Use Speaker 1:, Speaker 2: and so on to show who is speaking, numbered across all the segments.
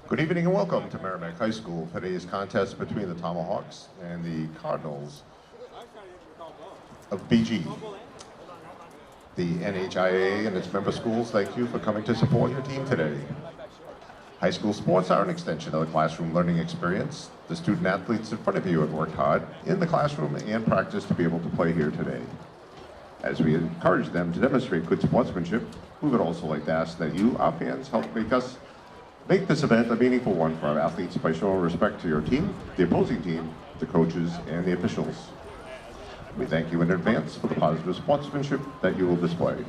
Speaker 1: Good evening and welcome to Merrimack High School. Today's contest between the Tomahawks and the Cardinals of BG. The NHIA and its member schools thank you for coming to support your team today. High school sports are an extension of the classroom learning experience. The student athletes in front of you have worked hard in the classroom and practice to be able to play here today. As we encourage them to demonstrate good sportsmanship, we would also like to ask that you, our fans, help make this event a meaningful one for our athletes by showing respect to your team, the opposing team, the coaches, and the officials. We thank you in advance for the positive sportsmanship that you will display.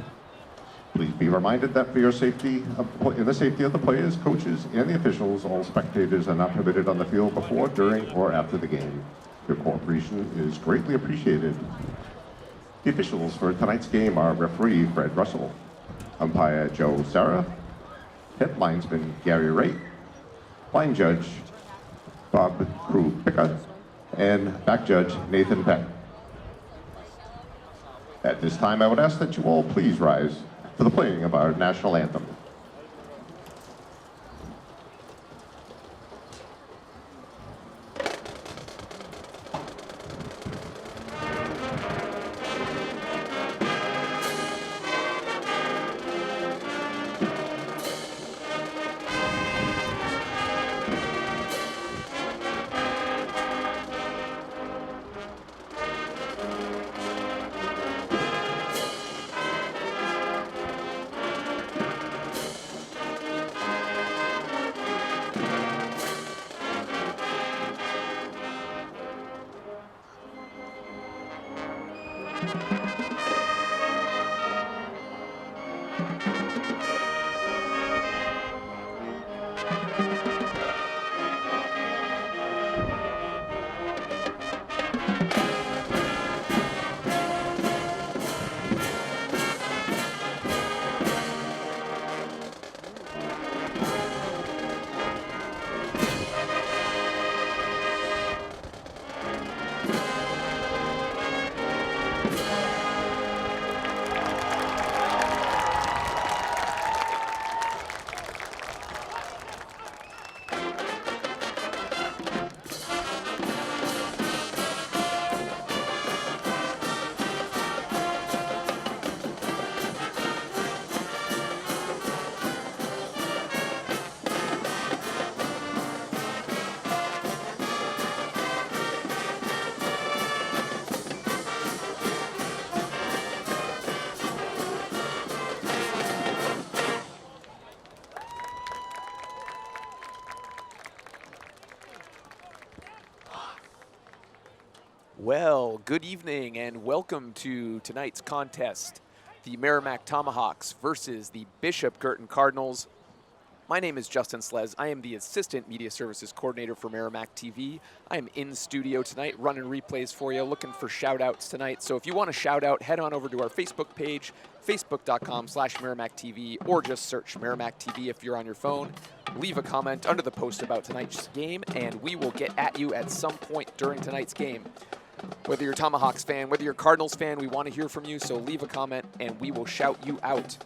Speaker 1: Please be reminded that for your safety, in the safety of the players, coaches, and the officials, all spectators are not permitted on the field before, during, or after the game. Your cooperation is greatly appreciated. The officials for tonight's game are referee Fred Russell, umpire Joe Sarah, head linesman Gary Wright, line judge Bob Crew Pickard, and back judge Nathan Peck. At this time, I would ask that you all please rise for the playing of our national anthem.
Speaker 2: Well, good evening and welcome to tonight's contest, the Merrimack Tomahawks versus the Bishop Guertin Cardinals. My name is Justin Slez. I am the Assistant Media Services Coordinator for Merrimack TV. I am in studio tonight running replays for you, looking for shout-outs tonight. So if you want a shout-out, head on over to our Facebook page, facebook.com/Merrimack TV, or just search Merrimack TV if you're on your phone. Leave a comment under the post about tonight's game, and we will get at you at some point during tonight's game. Whether you're a Tomahawks fan, whether you're a Cardinals fan, we want to hear from you, so leave a comment and we will shout you out.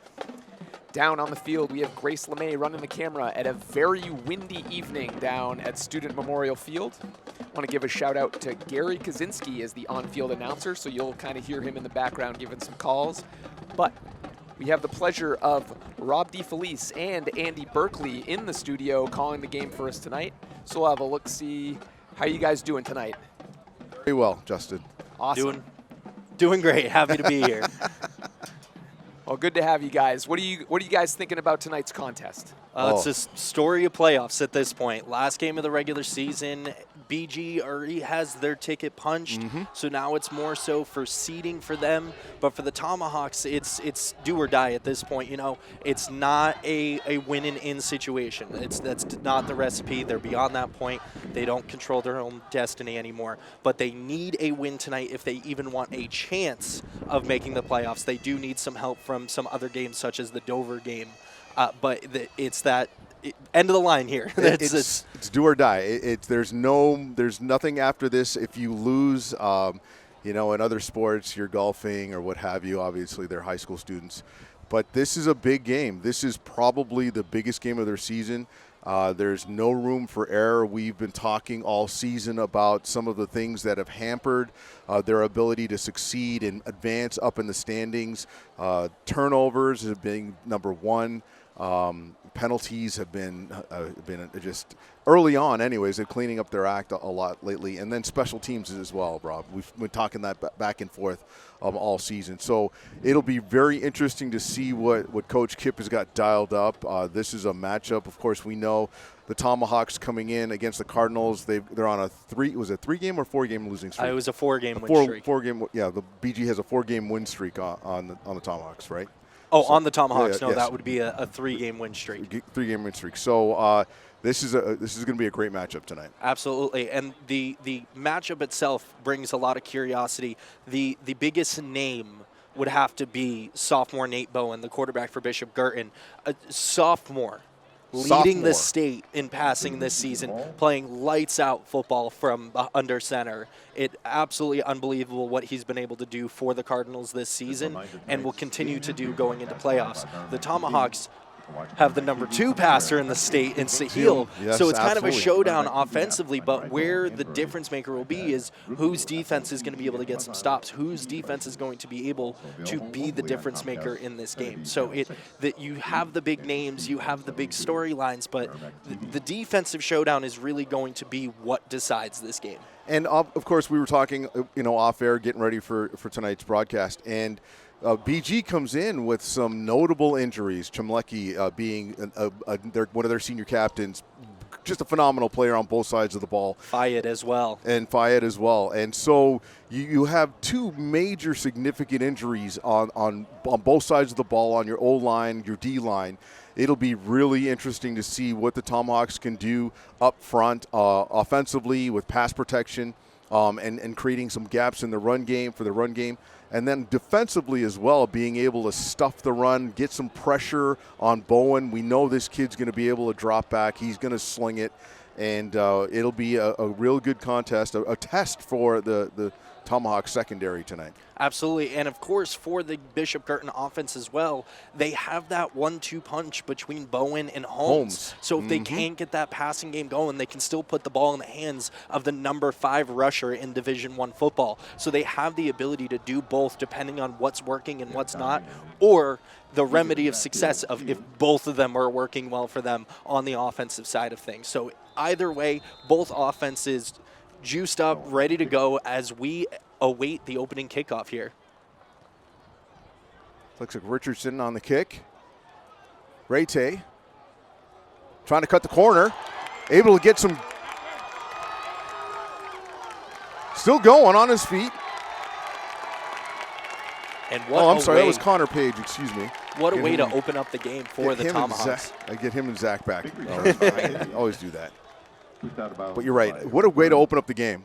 Speaker 2: Down on the field, we have Grace LeMay running the camera at a very windy evening down at Student Memorial Field. I want to give a shout out to Gary Kaczynski as the on-field announcer, so you'll kind of hear him in the background giving some calls. But we have the pleasure of Rob DeFelice and Andy Berkeley in the studio calling the game for us tonight. So we'll have a look-see. How are you guys doing tonight?
Speaker 3: Very well, Justin.
Speaker 2: Awesome.
Speaker 4: Doing great. Happy to be here.
Speaker 2: Well, good to have you guys. What are you guys thinking about tonight's contest?
Speaker 4: It's a story of playoffs at this point. Last game of the regular season, BG already has their ticket punched, so now it's more so for seeding for them. But for the Tomahawks, it's do or die at this point. You know, it's not a win and in situation. That's not the recipe. They're beyond that point. They don't control their own destiny anymore. But they need a win tonight if they even want a chance of making the playoffs. They do need some help from some other games, such as the Dover game. But it's that end of the line here.
Speaker 3: It's do or die. There's nothing after this. If you lose, in other sports, you're golfing or what have you. Obviously, they're high school students. But this is a big game. This is probably the biggest game of their season. There's no room for error. We've been talking all season about some of the things that have hampered their ability to succeed and advance up in the standings. Turnovers have been number one. Penalties have been just early on anyways. They're cleaning up their act a lot lately. And then special teams as well, Rob. We've been talking that back and forth all season. So it'll be very interesting to see what Coach Kipp has got dialed up. This is a matchup. Of course, we know the Tomahawks coming in against the Cardinals. They're on a 3-game or 4-game losing streak?
Speaker 4: It was a 4-game win streak.
Speaker 3: Four-game, yeah, the BG has a 4-game win streak on the Tomahawks, right?
Speaker 4: Oh, so, on the Tomahawks.
Speaker 3: Yeah,
Speaker 4: no,
Speaker 3: yes.
Speaker 4: That would be a 3-game win streak.
Speaker 3: 3-game win streak. So this is going to be a great matchup tonight.
Speaker 4: Absolutely, and the matchup itself brings a lot of curiosity. The biggest name would have to be sophomore Nate Bowen, the quarterback for Bishop Guertin, a sophomore. Leading the state in passing this season, playing lights out football from under center. It absolutely unbelievable what he's been able to do for the Cardinals this season and will continue to do going into playoffs. The Tomahawks have the number 2 passer in the state in Sahil.
Speaker 3: Yes,
Speaker 4: so it's kind of a
Speaker 3: absolutely.
Speaker 4: showdown offensively, but where the difference maker will be is whose defense is going to be able to get some stops, whose defense is going to be able to be the difference maker in this game. So that you have the big names, you have the big storylines, but the defensive showdown is really going to be what decides this game.
Speaker 3: And of course, we were talking, off air, getting ready for tonight's broadcast, and BG comes in with some notable injuries. Chumlecki being one of their senior captains, just a phenomenal player on both sides of the ball.
Speaker 4: Fayed as well.
Speaker 3: And so you have 2 major significant injuries on both sides of the ball, on your O-line, your D-line. It'll be really interesting to see what the Tomahawks can do up front offensively with pass protection and creating some gaps in the run game. And then defensively as well, being able to stuff the run, get some pressure on Bowen. We know this kid's going to be able to drop back. He's going to sling it. And it'll be a real good contest, a test for the Tomahawk secondary tonight.
Speaker 4: Absolutely, and of course for the Bishop Guertin offense as well, they have that 1-2 punch between Bowen and Holmes. So if they can't get that passing game going, they can still put the ball in the hands of the number 5 rusher in Division I football. So they have the ability to do both depending on what's working and what's not, or the remedy of success of if both of them are working well for them on the offensive side of things. So either way, both offenses juiced up, ready to go as we await the opening kickoff here.
Speaker 3: Looks like Richardson on the kick. Rete trying to cut the corner. Able to get some. Still going on his feet.
Speaker 4: And what
Speaker 3: I'm sorry, that was Connor Page, excuse me.
Speaker 4: What a way to open up the game for the Tomahawks.
Speaker 3: I get him and Zach back. I always do that. But you're right. What a way to open up the game.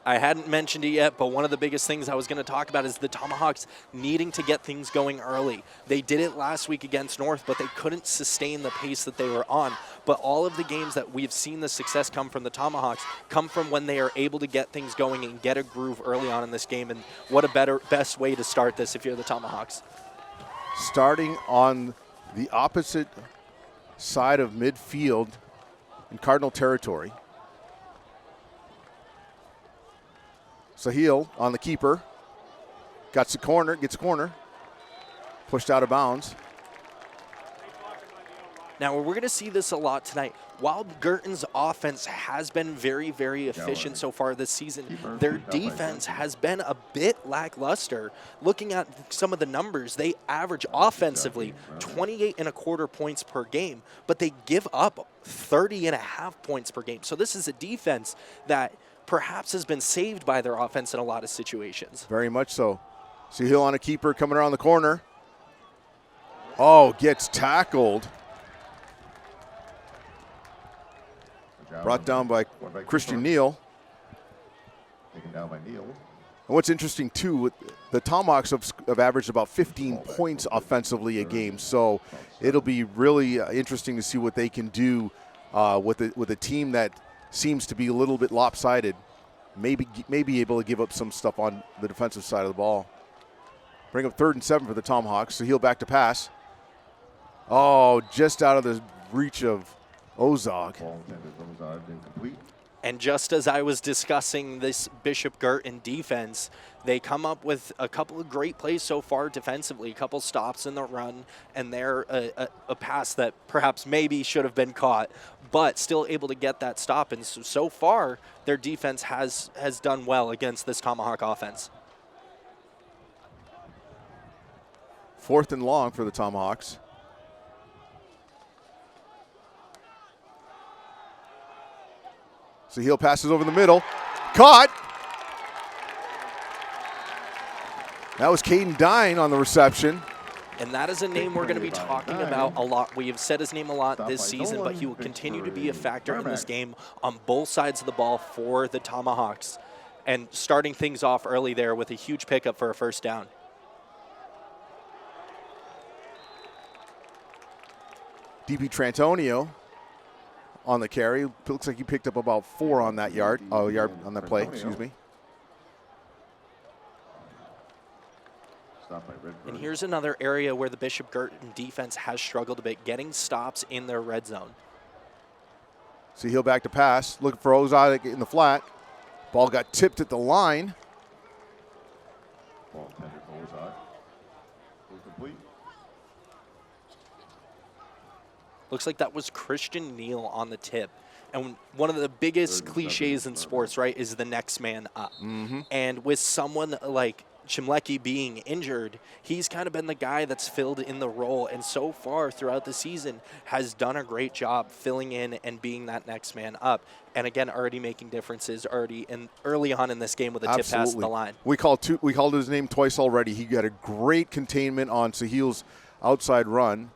Speaker 4: I hadn't mentioned it yet, but one of the biggest things I was going to talk about is the Tomahawks needing to get things going early. They did it last week against North, but they couldn't sustain the pace that they were on. But all of the games that we've seen the success come from the Tomahawks come from when they are able to get things going and get a groove early on in this game. And what a best way to start this if you're the Tomahawks.
Speaker 3: Starting on the opposite side of midfield in Cardinal territory. Sahil on the keeper. Gets a corner. Pushed out of bounds.
Speaker 4: Now, we're going to see this a lot tonight. While Guertin's offense has been very, very efficient so far this season, their defense has been a bit lackluster. Looking at some of the numbers, they average offensively 28.25 points per game, but they give up 30.5 points per game. So this is a defense that perhaps has been saved by their offense in a lot of situations.
Speaker 3: Very much so. Sahil on a keeper coming around the corner. Oh, gets tackled. Brought down by Christian Neal.
Speaker 1: Taken down by Neal.
Speaker 3: And what's interesting, too, the Tomahawks have averaged about 15 points offensively a game. So it'll be really interesting to see what they can do with a team that seems to be a little bit lopsided. Maybe able to give up some stuff on the defensive side of the ball. Bring up 3rd and 7 for the Tomahawks. So he'll back to pass. Oh, just out of the reach of Ozog.
Speaker 1: Ball intended for Ozog, incomplete.
Speaker 4: And just as I was discussing this Bishop Guertin defense, they come up with a couple of great plays so far defensively, a couple stops in the run, and they're a pass that perhaps maybe should have been caught, but still able to get that stop. And so far, their defense has done well against this Tomahawk offense.
Speaker 3: 4th and long for the Tomahawks. Sahil passes over the middle. Caught. That was Caden Dine on the reception.
Speaker 4: And that is a name we're going to be talking about a lot. We have said his name a lot this season, but he will continue to be a factor in this game on both sides of the ball for the Tomahawks. And starting things off early there with a huge pickup for a first down.
Speaker 3: DP Trantonio on the carry. Looks like he picked up about 4 on that yard on that play, excuse me.
Speaker 4: And here's another area where the Bishop Guertin defense has struggled a bit, getting stops in their red zone.
Speaker 3: Sahil back to pass, looking for Ozog in the flat. Ball got tipped at the line.
Speaker 1: Ball intended for Ozog. Incomplete.
Speaker 4: Looks like that was Christian Neal on the tip. And one of the biggest cliches in sports, right, is the next man up. And with someone like Chimlecki being injured, he's kind of been the guy that's filled in the role, and so far throughout the season has done a great job filling in and being that next man up. And again, already making differences early on in this game with a tip pass at the line.
Speaker 3: We called his name twice already. He got a great containment on Sahil's outside run.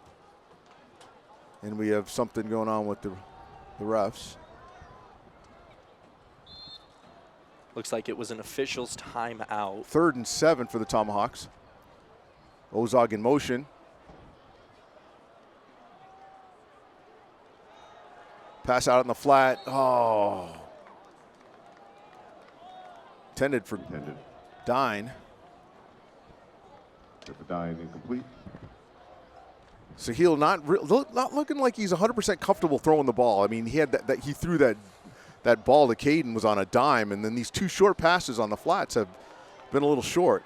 Speaker 3: And we have something going on with the refs.
Speaker 4: Looks like it was an official's timeout.
Speaker 3: 3rd and 7 for the Tomahawks. Ozog in motion. Pass out in the flat. Oh. Intended for Dine.
Speaker 1: Tip of Dine, incomplete.
Speaker 3: Sahil not looking like he's 100% comfortable throwing the ball. I mean, he had he threw that ball to Caden was on a dime, and then these 2 short passes on the flats have been a little short.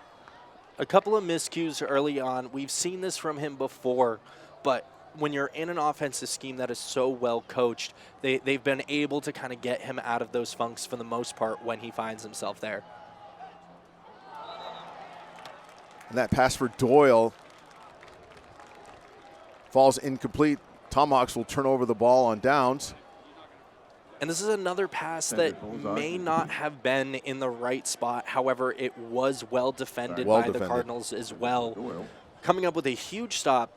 Speaker 4: A couple of miscues early on. We've seen this from him before, but when you're in an offensive scheme that is so well coached, they've been able to kind of get him out of those funks for the most part when he finds himself there.
Speaker 3: And that pass for Doyle falls incomplete. Tomahawks will turn over the ball on downs.
Speaker 4: And this is another pass that may not have been in the right spot. However, it was well defended by the Cardinals as well. Coming up with a huge stop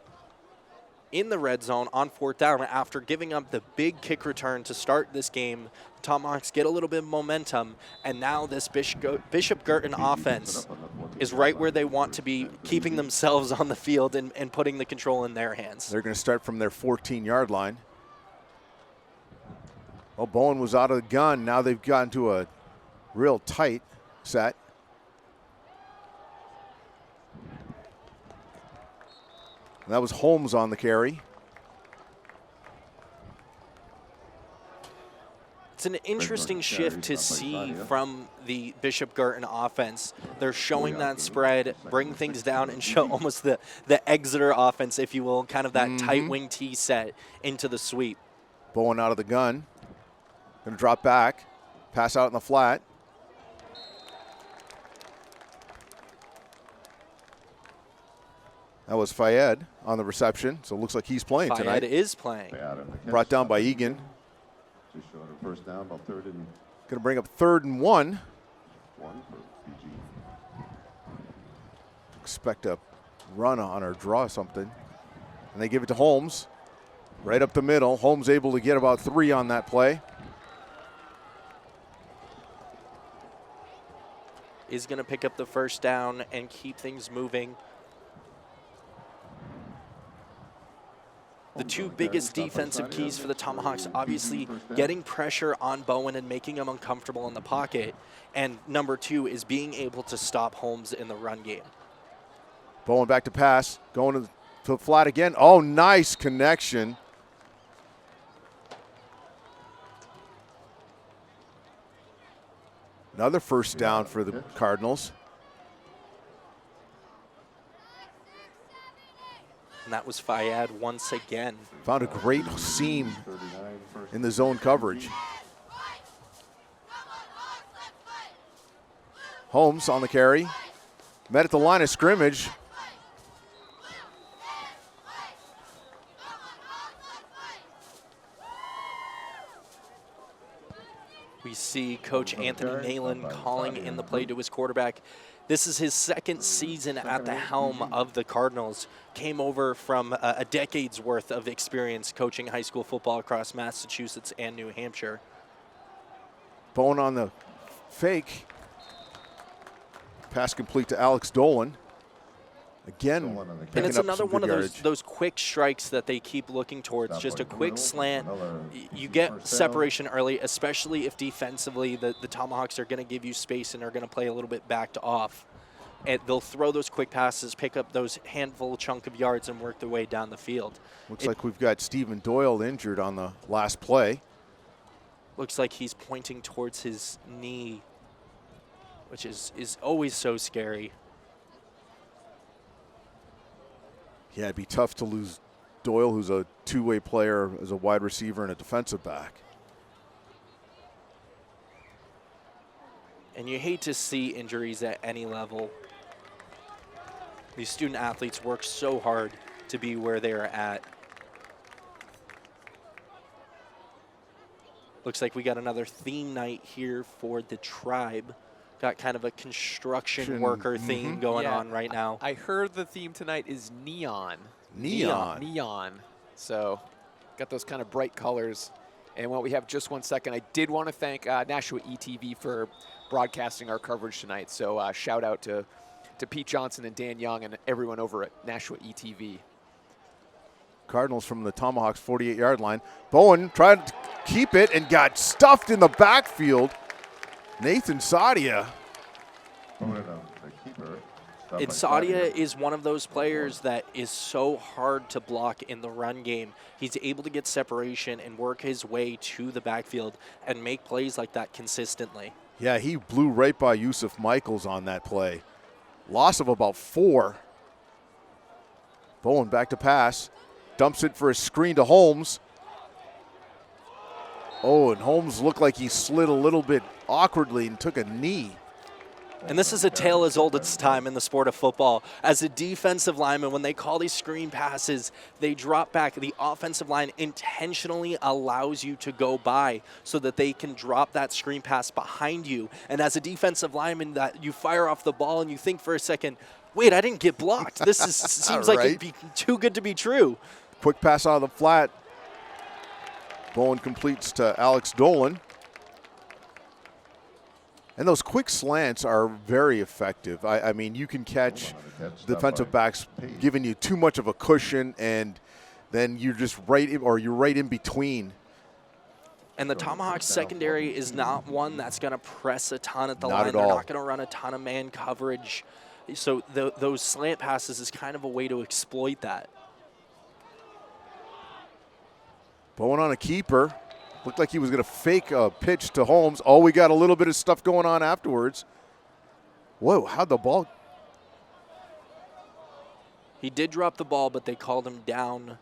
Speaker 4: in the red zone on 4th down after giving up the big kick return to start this game. Tomahawks get a little bit of momentum, and now this Bishop Guertin offense is right where they want to be, keeping themselves on the field and putting the control in their hands.
Speaker 3: They're going to start from their 14-yard line. Well, Bowen was out of the gun. Now they've gotten to a real tight set. And that was Holmes on the carry.
Speaker 4: It's an interesting shift to see from the Bishop Guertin offense. They're showing that spread, bring things down, and show almost the Exeter offense, if you will, kind of that tight wing T set into the sweep.
Speaker 3: Bowen out of the gun. Going to drop back, pass out in the flat. That was Fayed on the reception, so it looks like he's playing tonight.
Speaker 4: Fayed is playing.
Speaker 3: Brought down by Egan.
Speaker 1: Just short of first down, about 3rd and
Speaker 3: Going to bring up 3rd and 1.
Speaker 1: 1 for PG.
Speaker 3: Expect a run on or draw something. And they give it to Holmes. Right up the middle. Holmes able to get about 3 on that play.
Speaker 4: Is going to pick up the first down and keep things moving. The 2 biggest defensive keys for the Tomahawks, obviously getting pressure on Bowen and making him uncomfortable in the pocket. And number 2 is being able to stop Holmes in the run game.
Speaker 3: Bowen back to pass, going to the flat again. Oh, nice connection Another first down for the Cardinals.
Speaker 4: And that was Fayad once again.
Speaker 3: Found a great seam in the zone coverage. Holmes on the carry. Met at the line of scrimmage.
Speaker 4: We see Coach Anthony Nalen calling in the play to his quarterback. This is his second season at the helm of the Cardinals. Came over from a decade's worth of experience coaching high school football across Massachusetts and New Hampshire.
Speaker 3: Bowen on the fake. Pass complete to Alex Dolan. Again,
Speaker 4: and it's another one of those quick strikes that they keep looking towards. Just a quick slant. You get separation early, especially if defensively the Tomahawks are going to give you space and are going to play a little bit backed off. And they'll throw those quick passes, pick up those handful chunk of yards, and work their way down the field.
Speaker 3: Looks like we've got Stephen Doyle injured on the last play.
Speaker 4: Looks like he's pointing towards his knee, which is always so scary.
Speaker 3: Yeah, it'd be tough to lose Doyle, who's a two-way player as a wide receiver and a defensive back.
Speaker 4: And you hate to see injuries at any level. These student athletes work so hard to be where they are at. Looks like we got another theme night here for the tribe. Got kind of a construction worker theme going on right now.
Speaker 2: I heard the theme tonight is neon.
Speaker 3: Neon.
Speaker 2: So got those kind of bright colors. And while we have just 1 second, I did want to thank Nashua ETV for broadcasting our coverage tonight. So shout out to Pete Johnson and Dan Young and everyone over at Nashua ETV.
Speaker 3: Cardinals from the Tomahawks 48-yard line. Bowen tried to keep it and got stuffed in the backfield. Nathan Sadia.
Speaker 4: And Sadia is one of those players that is so hard to block in the run game. He's able to get separation and work his way to the backfield and make plays like that consistently.
Speaker 3: Yeah, he blew right by Yusuf Michaels on that play. Loss of about 4. Bowen back to pass. Dumps it for a screen to Holmes. Oh, and Holmes looked like he slid a little bit awkwardly and took a knee.
Speaker 4: And this is a tale as old as its time in the sport of football. As a defensive lineman, when they call these screen passes, they drop back. The offensive line intentionally allows you to go by so that they can drop that screen pass behind you. And as a defensive lineman, that you fire off the ball and you think for a second, wait, I didn't get blocked. This seems like it'd be too good to be true.
Speaker 3: Quick pass out of the flat. Bowen completes to Alex Dolan. And those quick slants are very effective. I mean, you can catch defensive backs giving you too much of a cushion, and then you're just right in between.
Speaker 4: And the Tomahawks secondary is not one that's going to press a ton at the
Speaker 3: Not
Speaker 4: line.
Speaker 3: at
Speaker 4: They're
Speaker 3: all.
Speaker 4: not going to run a ton of man coverage. So those slant passes is kind of a way to exploit that.
Speaker 3: Bowen on a keeper. Looked like he was going to fake a pitch to Holmes. Oh, we got a little bit of stuff going on afterwards. Whoa, how'd the ball?
Speaker 4: He did drop the ball, but they called him down,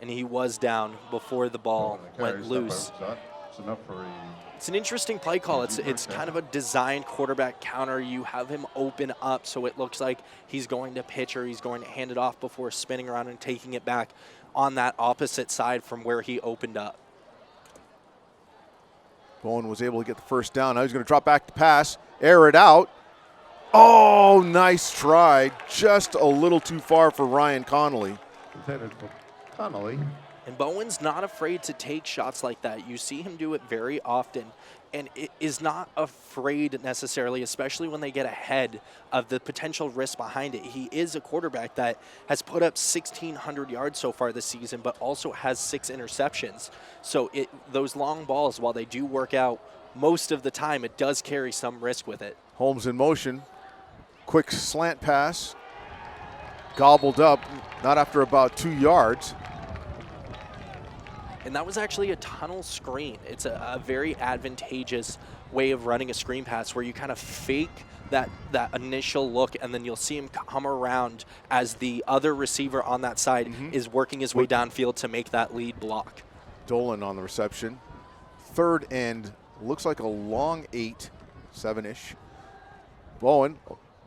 Speaker 4: and he was down before the ball went loose. It's an interesting play call. It's kind of a designed quarterback counter. You have him open up so it looks like he's going to pitch or he's going to hand it off before spinning around and taking it back on that opposite side from where he opened up.
Speaker 3: Bowen was able to get the first down. Now he's going to drop back to pass, air it out. Oh, nice try. Just a little too far for Ryan Connolly.
Speaker 4: And Bowen's not afraid to take shots like that. You see him do it very often. And it is not afraid necessarily, especially when they get ahead of the potential risk behind it. He is a quarterback that has put up 1,600 yards so far this season, but also has 6 interceptions. So those long balls, while they do work out most of the time, it does carry some risk with it.
Speaker 3: Holmes in motion. Quick slant pass. Gobbled up, not after about 2 yards.
Speaker 4: And that was actually a tunnel screen. It's a very advantageous way of running a screen pass where you kind of fake that initial look, and then you'll see him come around as the other receiver on that side is working his way downfield to make that lead block.
Speaker 3: Dolan on the reception. Third and looks like a long 8, 7-ish. Bowen,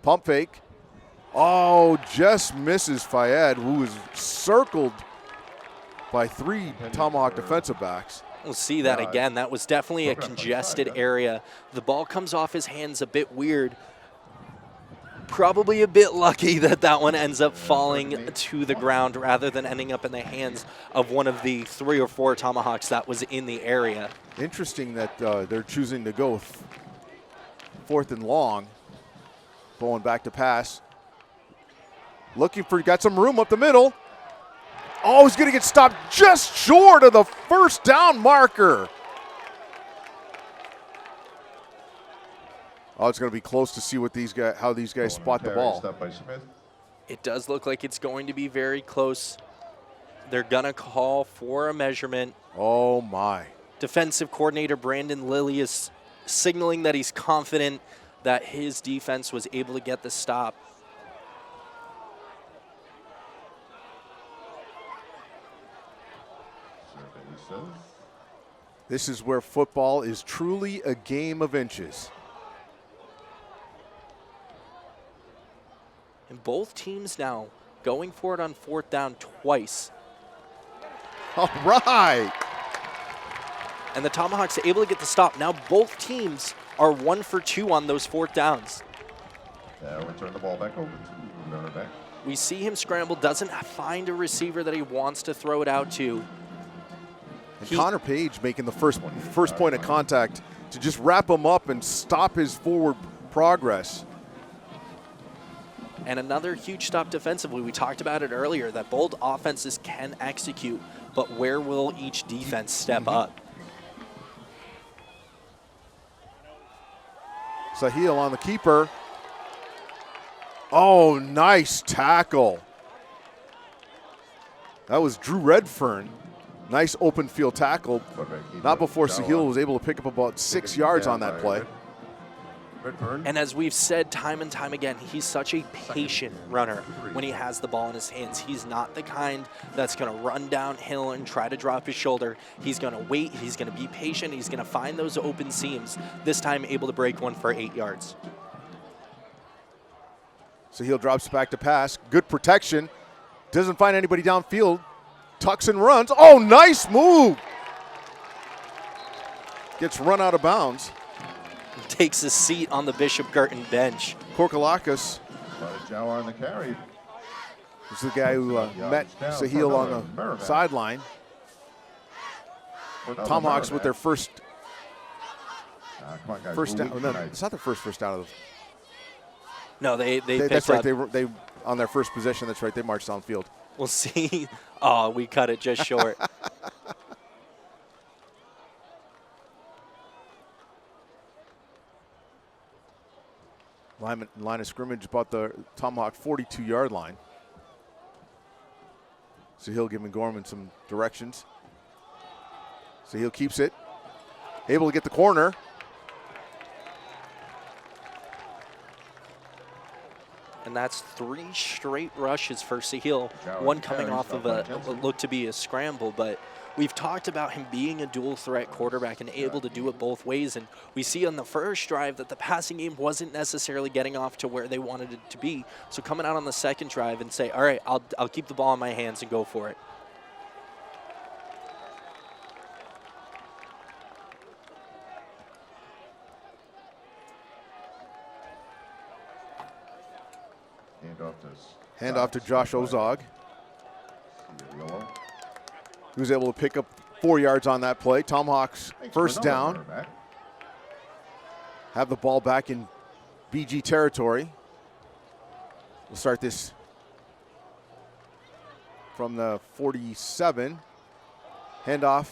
Speaker 3: pump fake. Oh, just misses Fayed, who is circled by 3 Tomahawk defensive backs.
Speaker 4: We'll see that again. That was definitely a congested area. The ball comes off his hands a bit weird. Probably a bit lucky that that one ends up falling to the ground rather than ending up in the hands of one of the 3 or 4 Tomahawks that was in the area.
Speaker 3: Interesting that they're choosing to go 4th and long. Bowen back to pass. Got some room up the middle. Oh, he's going to get stopped just short of the first down marker. Oh, it's going to be close to see what how these guys spot the ball.
Speaker 4: It does look like it's going to be very close. They're going to call for a measurement.
Speaker 3: Oh, my.
Speaker 4: Defensive coordinator Brandon Lilly is signaling that he's confident that his defense was able to get the stop.
Speaker 3: This is where football is truly a game of inches.
Speaker 4: And both teams now going for it on 4th down twice.
Speaker 3: All right.
Speaker 4: And the Tomahawks are able to get the stop. Now both teams are 1 for 2 on those 4th downs.
Speaker 1: Now we turn the ball back over to Merrimack.
Speaker 4: We see him scramble, doesn't find a receiver that he wants to throw it out to.
Speaker 3: And Connor Page making the first point of contact to just wrap him up and stop his forward progress.
Speaker 4: And another huge stop defensively. We talked about it earlier, that both offenses can execute, but where will each defense step up?
Speaker 3: Sahil on the keeper. Oh, nice tackle. That was Drew Redfern. Nice open field tackle. Not before Sahil was able to pick up about 6 yards on that play.
Speaker 4: And as we've said time and time again, he's such a patient runner when he has the ball in his hands. He's not the kind that's going to run downhill and try to drop his shoulder. He's going to wait. He's going to be patient. He's going to find those open seams. This time able to break one for 8 yards.
Speaker 3: Sahil drops back to pass. Good protection. Doesn't find anybody downfield. Tucks and runs. Oh, nice move. Gets run out of bounds.
Speaker 4: Takes a seat on the Bishop Guertin bench.
Speaker 3: Korkalakis
Speaker 1: Jawar on the carry.
Speaker 3: is the guy who met Sahil on the sideline. Tomahawks with their first down. No, it's not their first down of the.
Speaker 4: No, they
Speaker 3: that's right. They on their first possession. That's right. They marched downfield.
Speaker 4: We'll see. Oh, we cut it just short.
Speaker 3: Line of scrimmage about the Tomahawk 42-yard line. Sahil giving Gorman some directions. Sahil keeps it. Able to get the corner.
Speaker 4: And that's 3 straight rushes for Sahil. One coming off of what looked to be a scramble, but we've talked about him being a dual threat quarterback and able to do it both ways. And we see on the first drive that the passing game wasn't necessarily getting off to where they wanted it to be. So coming out on the second drive and say, all right, I'll keep the ball in my hands and go for it.
Speaker 3: Hand off to Josh Ozog, who's able to pick up 4 yards on that play. Tomahawks first down. Have the ball back in BG territory. We'll start this from the 47. Handoff.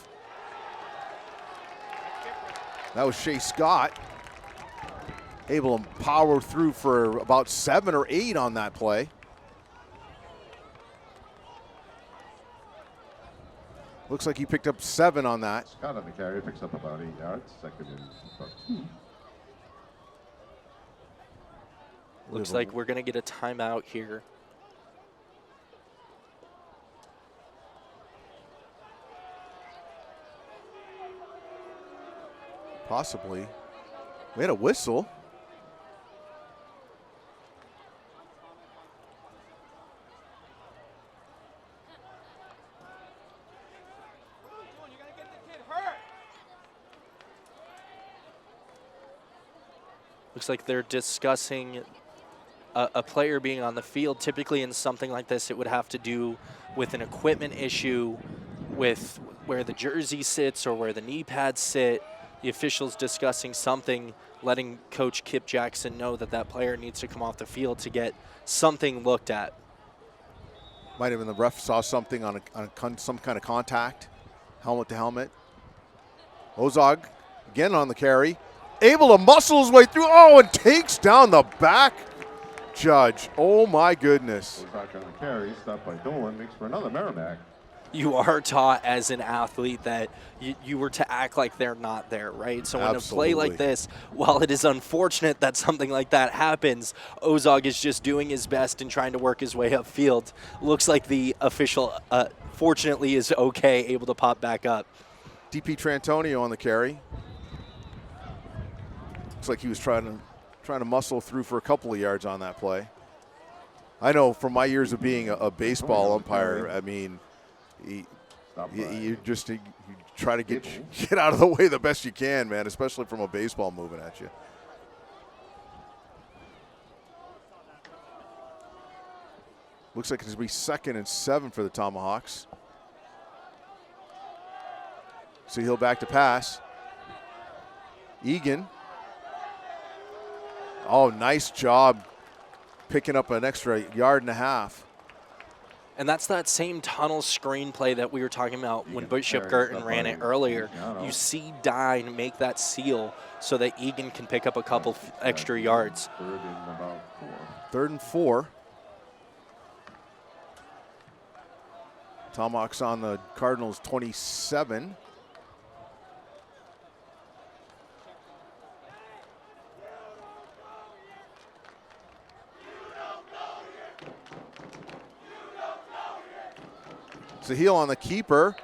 Speaker 3: That was Shea Scott. Able to power through for about 7 or 8 on that play. Looks like he picked up 7 on that.
Speaker 1: Scott on the carry picks up about 8 yards. Second and about 2.
Speaker 4: Looks like we're going to get a timeout here.
Speaker 3: Possibly. We had a whistle.
Speaker 4: Looks like they're discussing a player being on the field. Typically in something like this, it would have to do with an equipment issue with where the jersey sits or where the knee pads sit. The officials discussing something, letting Coach Kip Jackson know that that player needs to come off the field to get something looked at.
Speaker 3: Might have been the ref saw something on some kind of contact, helmet to helmet. Ozog again on the carry, able to muscle his way through. Oh, and takes down the back judge. Oh my goodness.
Speaker 1: Back on the carry, stopped by Dolan, makes for another Merrimack.
Speaker 4: You are taught as an athlete that you were to act like they're not there, right? So in a play like this, while it is unfortunate that something like that happens, Ozog is just doing his best and trying to work his way upfield. Looks like the official, fortunately, is okay, able to pop back up.
Speaker 3: DP Trantonio on the carry. Looks like he was trying to muscle through for a couple of yards on that play. I know from my years of being a baseball umpire, I mean, you try to get out of the way the best you can, man, especially from a baseball moving at you. Looks like it's going to be 2nd and 7 for the Tomahawks. So he'll back to pass. Egan. Oh, nice job picking up an extra 1.5 yards.
Speaker 4: And that's that same tunnel screenplay that we were talking about when Bishop Guertin ran it earlier. You see Dine make that seal so that Egan can pick up a couple extra yards.
Speaker 3: 3rd and 4. Tomahawks on the Cardinals 27. Zahil on the keeper.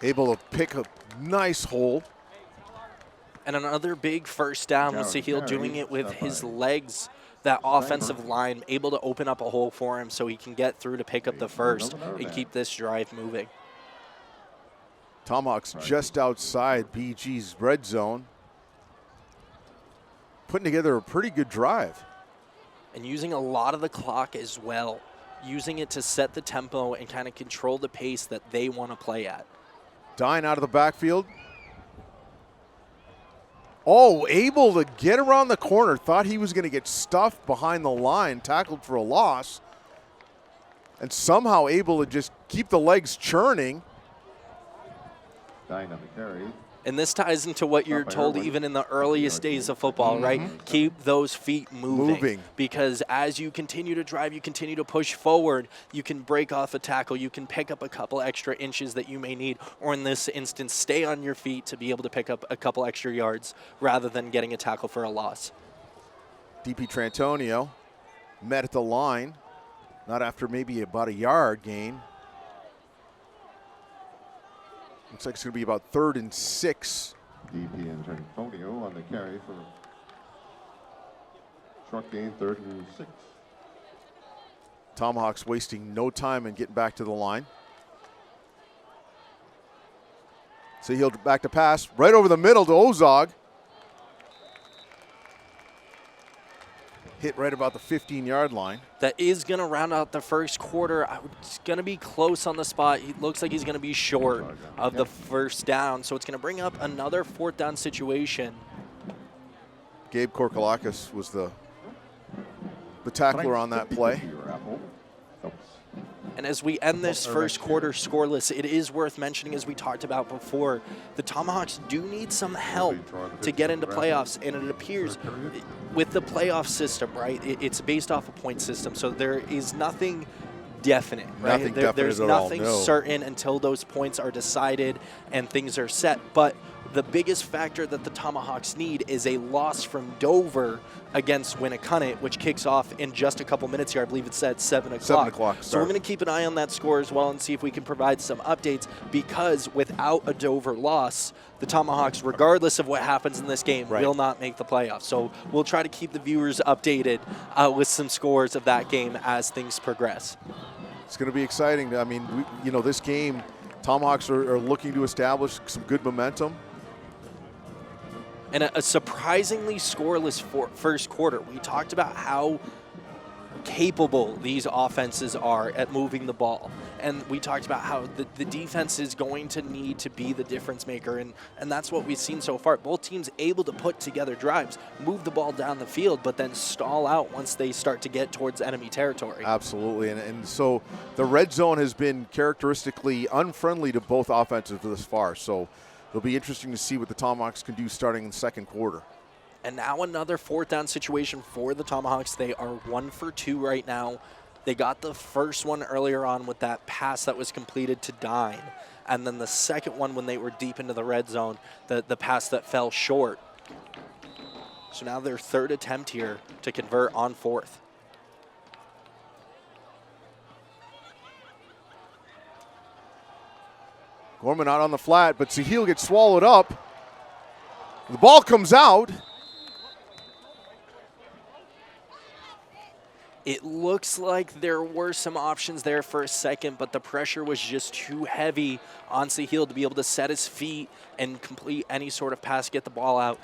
Speaker 3: Able to pick a nice hole.
Speaker 4: And another big first down with Zahil doing it with his legs. That offensive line able to open up a hole for him so he can get through to pick up the first and keep this drive moving.
Speaker 3: Tomahawks just outside BG's red zone. Putting together a pretty good drive.
Speaker 4: And using a lot of the clock as well. Using it to set the tempo and kind of control the pace that they want to play at.
Speaker 3: Dine out of the backfield. Oh, able to get around the corner. Thought he was going to get stuffed behind the line, tackled for a loss. And somehow able to just keep the legs churning.
Speaker 1: Dine on the carry.
Speaker 4: And this ties into what you're told even in the earliest days of football, right? Keep those feet moving. Because as you continue to drive, you continue to push forward, you can break off a tackle, you can pick up a couple extra inches that you may need, or in this instance, stay on your feet to be able to pick up a couple extra yards rather than getting a tackle for a loss.
Speaker 3: DP Trantonio met at the line, not after maybe about a yard gain. Looks like it's going to be about 3rd and 6.
Speaker 1: DP and Trantonio on the carry for short gain, 3rd and 6.
Speaker 3: Tomahawks wasting no time in getting back to the line. So he'll back to pass right over the middle to Ozog. Hit right about the 15-yard line.
Speaker 4: That is going to round out the first quarter. It's going to be close on the spot. He looks like he's going to be short of the first down, so it's going to bring up another 4th down situation.
Speaker 3: Gabe Korkalakis was the tackler on that play.
Speaker 4: And as we end this first quarter scoreless, it is worth mentioning, as we talked about before, the Tomahawks do need some help to get into playoffs, and it appears with the playoff system, right, it's based off a point system, so there is nothing definite, right?
Speaker 3: Nothing definite
Speaker 4: There's
Speaker 3: at all,
Speaker 4: nothing
Speaker 3: no.
Speaker 4: certain until those points are decided and things are set. But the biggest factor that the Tomahawks need is a loss from Dover against Winnacunnet, which kicks off in just a couple minutes here. I believe it's at 7 o'clock.
Speaker 3: 7 o'clock
Speaker 4: So we're going to keep an eye on that score as well and see if we can provide some updates, because without a Dover loss, the Tomahawks, regardless of what happens in this game, will not make the playoffs. So we'll try to keep the viewers updated with some scores of that game as things progress.
Speaker 3: It's going to be exciting. I mean, this game, Tomahawks are looking to establish some good momentum.
Speaker 4: And a surprisingly scoreless first quarter. We talked about how capable these offenses are at moving the ball. And we talked about how the defense is going to need to be the difference maker. And that's what we've seen so far. Both teams able to put together drives, move the ball down the field, but then stall out once they start to get towards enemy territory.
Speaker 3: Absolutely. And so the red zone has been characteristically unfriendly to both offenses thus far. So it'll be interesting to see what the Tomahawks can do starting in the second quarter.
Speaker 4: And now another fourth down situation for the Tomahawks. They are 1 for 2 right now. They got the first one earlier on with that pass that was completed to Dine. And then the second one when they were deep into the red zone, the pass that fell short. So now their third attempt here to convert on fourth.
Speaker 3: Gorman out on the flat, but Sahil gets swallowed up. The ball comes out.
Speaker 4: It looks like there were some options there for a second, but the pressure was just too heavy on Sahil to be able to set his feet and complete any sort of pass, get the ball out.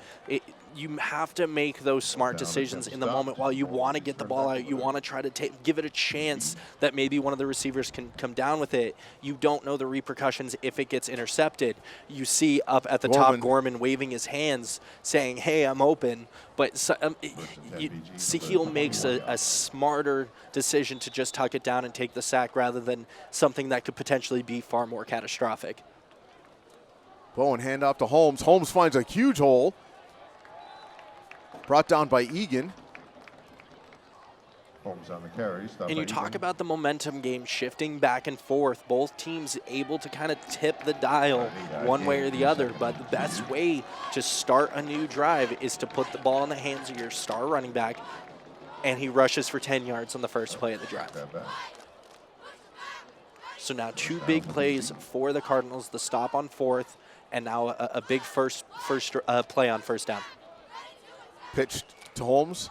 Speaker 4: You have to make those smart decisions in the moment. While you want to get the ball out, you want to try to give it a chance that maybe one of the receivers can come down with it. You don't know the repercussions if it gets intercepted. You see up at the top Gorman waving his hands saying, hey, I'm open. But Sahil makes a smarter decision to just tuck it down and take the sack rather than something that could potentially be far more catastrophic.
Speaker 3: Bowen handoff to Holmes. Holmes finds a huge hole. Brought down by Egan.
Speaker 1: Holmes on the carry.
Speaker 4: And you talk about the momentum game shifting back and forth. Both teams able to kind of tip the dial one way or the other. But the best way to start a new drive is to put the ball in the hands of your star running back. And he rushes for 10 yards on the first play of the drive. So now 2 big plays for the Cardinals. The stop on fourth, and now a big first play on first down.
Speaker 3: Pitched to Holmes.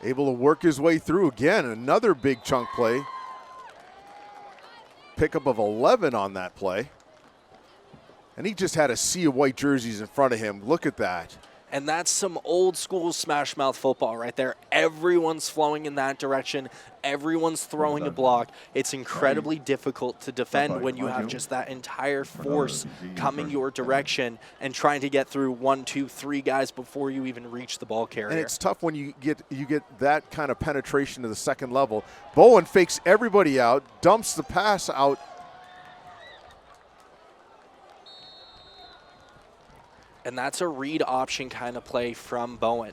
Speaker 3: Able to work his way through again. Another big chunk play. Pickup of 11 on that play. And he just had a sea of white jerseys in front of him. Look at that.
Speaker 4: And that's some old school smash mouth football right there. Everyone's flowing in that direction. Everyone's throwing a block. It's incredibly difficult to defend when you have just that entire force coming your direction and trying to get through 1, 2, 3 guys before you even reach the ball carrier.
Speaker 3: And it's tough when you get that kind of penetration to the second level. Bowen fakes everybody out, dumps the pass out.
Speaker 4: And that's a read option kind of play from Bowen.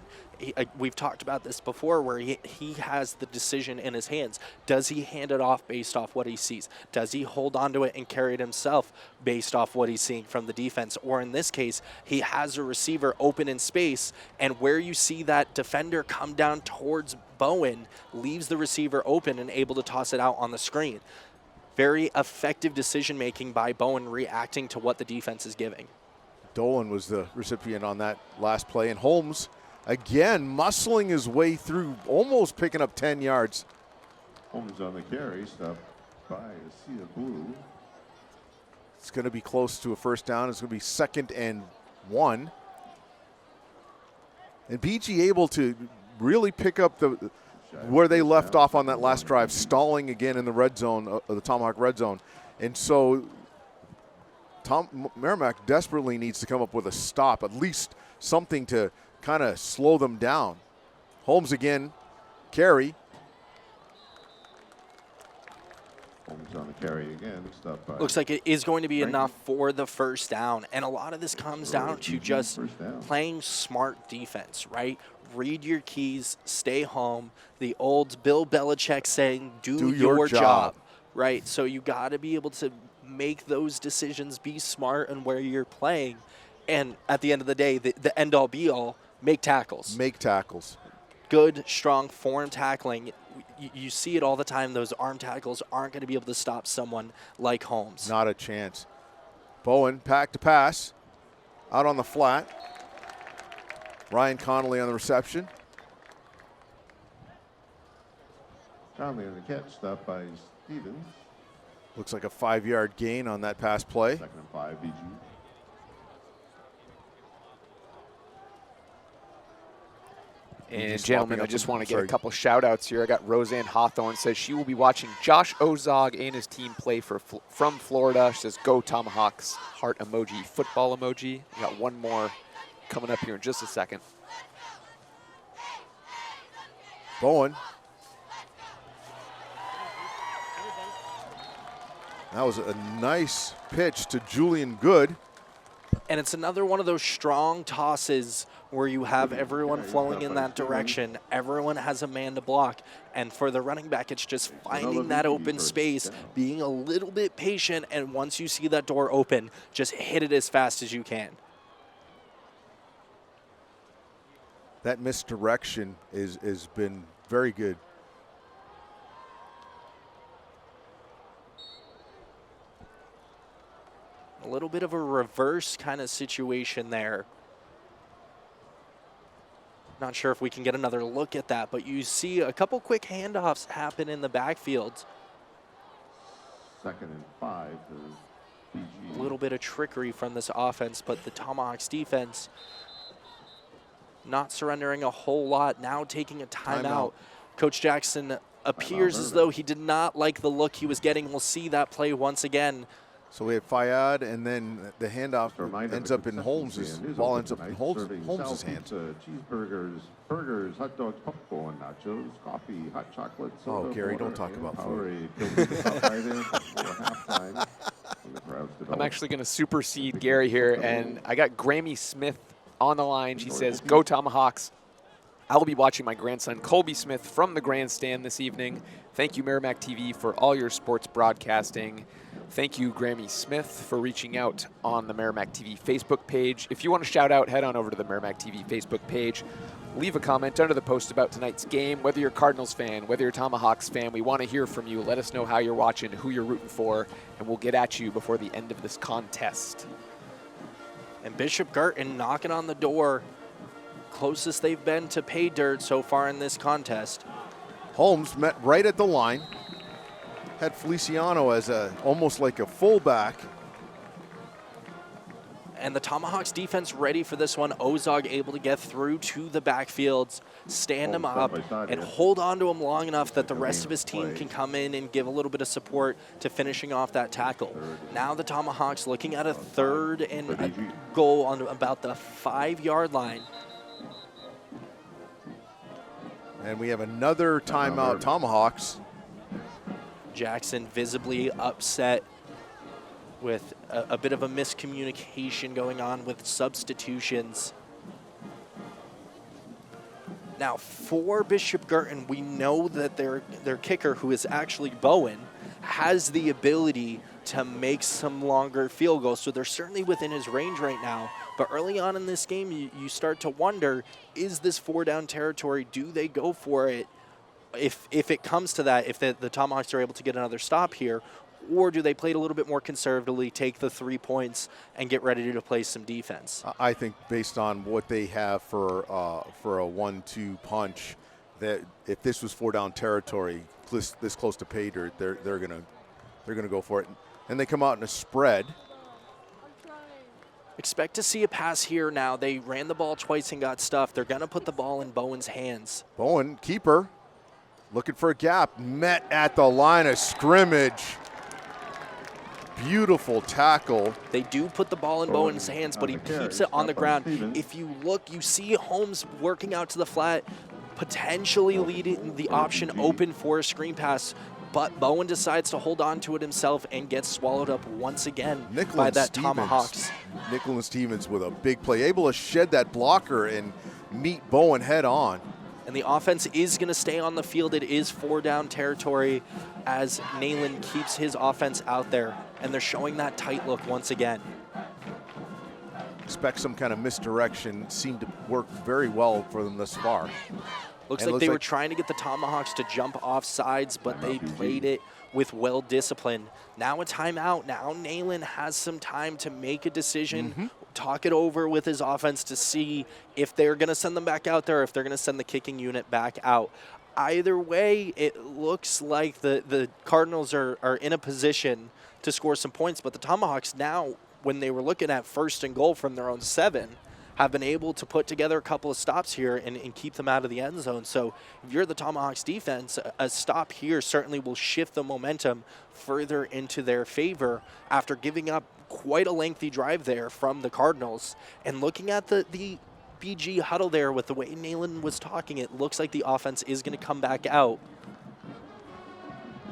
Speaker 4: We've talked about this before where he has the decision in his hands. Does he hand it off based off what he sees? Does he hold on to it and carry it himself based off what he's seeing from the defense? Or in this case, he has a receiver open in space, and where you see that defender come down towards Bowen leaves the receiver open and able to toss it out on the screen. Very effective decision making by Bowen reacting to what the defense is giving.
Speaker 3: Dolan was the recipient on that last play, and Holmes again muscling his way through, almost picking up 10 yards.
Speaker 1: Holmes on the carry, stopped by Asia Blue.
Speaker 3: It's going to be close to a first down. It's going to be 2nd and 1. And BG able to really pick up where they left off on that last drive, stalling again in the red zone, the Tomahawk red zone. And so Merrimack desperately needs to come up with a stop, at least something to kind of slow them down. Holmes again, carry.
Speaker 1: Holmes on the carry again. Stopped by.
Speaker 4: Looks like it is going to be enough for the first down. And a lot of this comes down to just playing smart defense, right? Read your keys, stay home. The old Bill Belichick saying, do your job. right? So you got to be able to make those decisions, be smart in where you're playing. And at the end of the day, the end-all, be-all, make tackles.
Speaker 3: Make tackles.
Speaker 4: Good, strong form tackling. You see it all the time. Those arm tackles aren't going to be able to stop someone like Holmes.
Speaker 3: Not a chance. Bowen, pack to pass. Out on the flat. Ryan Connolly on the reception.
Speaker 1: Conley on the catch, stopped by Stevens.
Speaker 3: Looks like a 5-yard gain on that pass play.
Speaker 1: 2nd and 5, BG.
Speaker 2: And
Speaker 3: swapping
Speaker 2: gentlemen,
Speaker 3: up
Speaker 2: I just
Speaker 3: the-
Speaker 2: want to get
Speaker 3: sorry.
Speaker 2: a couple shout outs here. I got Roseanne Hawthorne says she will be watching Josh Ozog and his team play from Florida. She says, go Tomahawks, heart emoji, football emoji. We got one more coming up here in just a second.
Speaker 3: Bowen. That was a nice pitch to Julian Good.
Speaker 4: And it's another one of those strong tosses where you have everyone flowing in that direction. Everyone has a man to block. And for the running back, it's just finding that open space, being a little bit patient, and once you see that door open, just hit it as fast as you can.
Speaker 3: That misdirection has been very good.
Speaker 4: A little bit of a reverse kind of situation there. Not sure if we can get another look at that, but you see a couple quick handoffs happen in the backfield.
Speaker 1: 2nd and 5 for BG.
Speaker 4: A little bit of trickery from this offense, but the Tomahawks defense not surrendering a whole lot, now taking a timeout. Coach Jackson appears as though he did not like the look he was getting. We'll see that play once again.
Speaker 3: So we had Fayad, and then the handoff ends up in Holmes' ball ends up in Holmes' hands.
Speaker 1: Cheeseburgers, burgers, hot dogs, popcorn, nachos, coffee, hot chocolate.
Speaker 3: Oh, Gary, don't talk about food.
Speaker 2: I'm actually going to supersede Gary here, and I got Grammy Smith on the line. She says, go Tomahawks. I will be watching my grandson Colby Smith from the grandstand this evening. Thank you, Merrimack TV, for all your sports broadcasting. Thank you, Grammy Smith, for reaching out on the Merrimack TV Facebook page. If you want to shout out, head on over to the Merrimack TV Facebook page. Leave a comment under the post about tonight's game. Whether you're a Cardinals fan, whether you're a Tomahawks fan, we want to hear from you. Let us know how you're watching, who you're rooting for, and we'll get at you before the end of this contest.
Speaker 4: And Bishop Guertin knocking on the door. Closest they've been to pay dirt so far in this contest.
Speaker 3: Holmes met right at the line. Had Feliciano as almost like a fullback.
Speaker 4: And the Tomahawks defense ready for this one. Ozog able to get through to the backfields, stand him up, and hold on to him long enough that the rest of his team can come in and give a little bit of support to finishing off that tackle. Now the Tomahawks looking at a 3rd and a goal on about the 5-yard line.
Speaker 3: And we have another timeout, Tomahawks.
Speaker 4: Jackson visibly upset with a bit of a miscommunication going on with substitutions. Now for Bishop Guertin, we know that their kicker, who is actually Bowen, has the ability to make some longer field goals. So they're certainly within his range right now. But early on in this game, you start to wonder, is this 4-down territory? Do they go for it? If it comes to that, if the Tomahawks are able to get another stop here, or do they play it a little bit more conservatively, take the 3 points, and get ready to play some defense?
Speaker 3: I think based on what they have for a 1-2 punch, that if this was 4-down territory, this close to pay dirt, they're gonna go for it, and they come out in a spread.
Speaker 4: Expect to see a pass here now. They ran the ball twice and got stuffed. They're gonna put the ball in Bowen's hands.
Speaker 3: Bowen, keeper, looking for a gap, met at the line of scrimmage. Beautiful tackle.
Speaker 4: They do put the ball in Bowen's hands, but he keeps it on the ground. If you look, you see Holmes working out to the flat, potentially leading the option open for a screen pass, but Bowen decides to hold on to it himself and gets swallowed up once again by that Tomahawks.
Speaker 3: Nicholas Stevens with a big play, able to shed that blocker and meet Bowen head on.
Speaker 4: And the offense is going to stay on the field. It is 4-down territory as Nayland keeps his offense out there. And they're showing that tight look once again.
Speaker 3: Expect some kind of misdirection. Seemed to work very well for them thus far.
Speaker 4: Looks like they were trying to get the Tomahawks to jump off sides, but they played it with well discipline. Now a timeout. Now Nayland has some time to make a decision, talk it over with his offense to see if they're going to send them back out there, or if they're going to send the kicking unit back out. Either way, it looks like the Cardinals are in a position to score some points, but the Tomahawks now, when they were looking at 1st and goal from their own 7, have been able to put together a couple of stops here and keep them out of the end zone. So if you're the Tomahawks defense, a stop here certainly will shift the momentum further into their favor after giving up quite a lengthy drive there from the Cardinals. And looking at the BG huddle there with the way Nayland was talking, it looks like the offense is going to come back out.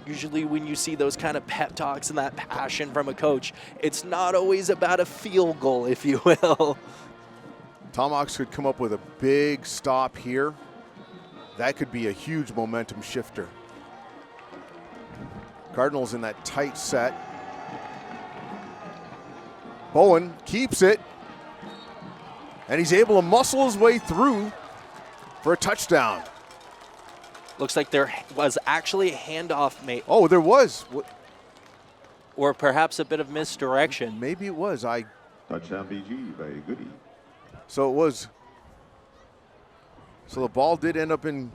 Speaker 4: Usually when you see those kind of pep talks and that passion from a coach, it's not always about a field goal, if you will.
Speaker 3: Tomahawks could come up with a big stop here. That could be a huge momentum shifter. Cardinals in that tight set. Bowen keeps it. And he's able to muscle his way through for a touchdown.
Speaker 4: Looks like there was actually a handoff made.
Speaker 3: Oh, there was.
Speaker 4: Or perhaps a bit of misdirection.
Speaker 3: Maybe it was.
Speaker 1: Touchdown BG by Goody.
Speaker 3: So it was. So the ball did end up in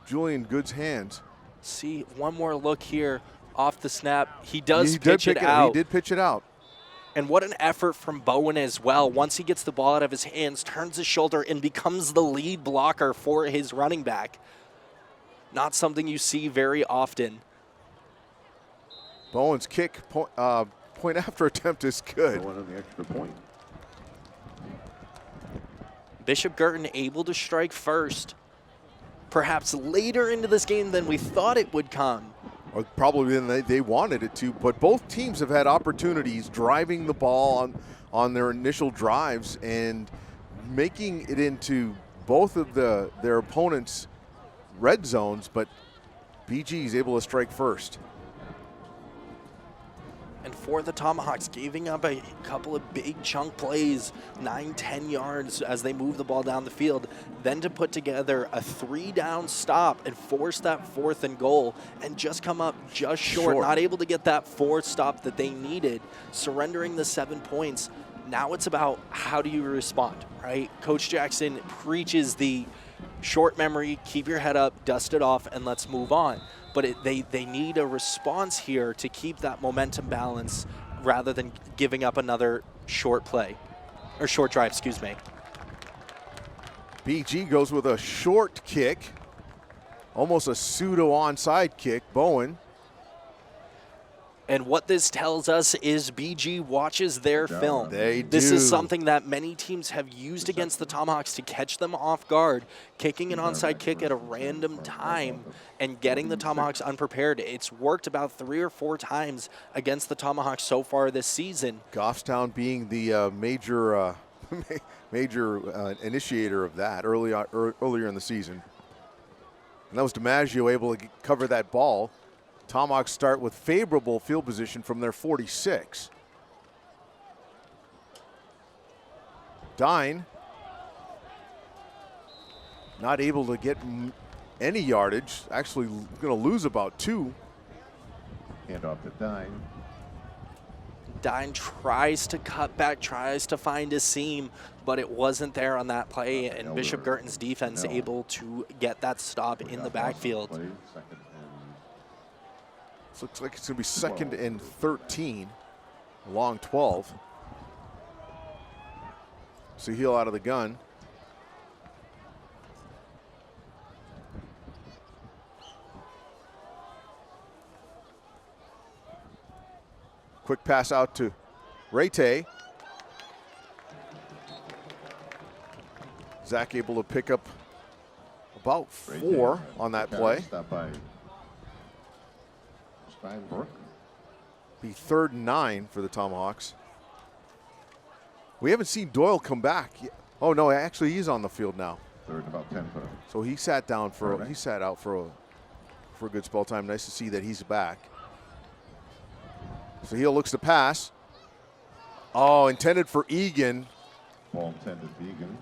Speaker 3: Julian Good's hands.
Speaker 4: See, one more look here off the snap. He does pitch it
Speaker 3: He
Speaker 4: out.
Speaker 3: did pitch it out.
Speaker 4: And what an effort from Bowen as well. Once he gets the ball out of his hands, turns his shoulder, and becomes the lead blocker for his running back. Not something you see very often.
Speaker 3: Bowen's kick point after attempt is good.
Speaker 1: Going on the extra point.
Speaker 4: Bishop Guertin able to strike first. Perhaps later into this game than we thought it would come.
Speaker 3: Or probably than they wanted it to, but both teams have had opportunities driving the ball on their initial drives and making it into both of their opponents' red zones, but BG is able to strike first.
Speaker 4: And for the Tomahawks, giving up a couple of big chunk plays, 9-10 yards as they move the ball down the field, then to put together a 3-down stop and force that 4th and goal and just come up just short, not able to get that 4th stop that they needed, surrendering the 7 points. Now it's about how do you respond, right? Coach Jackson preaches the short memory, keep your head up, dust it off, and let's move on. But they need a response here to keep that momentum balance rather than giving up another short play, or short drive, excuse me.
Speaker 3: BG goes with a short kick, almost a pseudo onside kick. Bowen.
Speaker 4: And what this tells us is BG watches their film.
Speaker 3: They do.
Speaker 4: This is something that many teams have used against the Tomahawks to catch them off guard, kicking an onside kick at a random time and getting the Tomahawks unprepared. It's worked about 3 or 4 times against the Tomahawks so far this season.
Speaker 3: Goffstown being the major initiator of that earlier in the season. And that was DiMaggio able to cover that ball. Tomahawks start with favorable field position from their 46. Dine not able to get any yardage, actually going to lose about 2.
Speaker 1: Hand off to Dine.
Speaker 4: Dine tries to cut back, tries to find a seam, but it wasn't there on that play, and Bishop Guertin's defense able to get that stop in the backfield.
Speaker 3: Looks like it's going to be 2nd and 13, long 12. So heel out of the gun. Quick pass out to Rete. Zach able to pick up about 4 on that play.
Speaker 1: Stop by Steinbrook.
Speaker 3: Be 3rd and 9 for the Tomahawks. We haven't seen Doyle come back yet. Oh, no, actually he's on the field now.
Speaker 1: Third and about 10 for them.
Speaker 3: So he sat down for
Speaker 1: Right.
Speaker 3: he sat out for a good spell time. Nice to see that he's back. So he looks to pass. Oh, intended for Egan.
Speaker 1: Ball intended for Egan.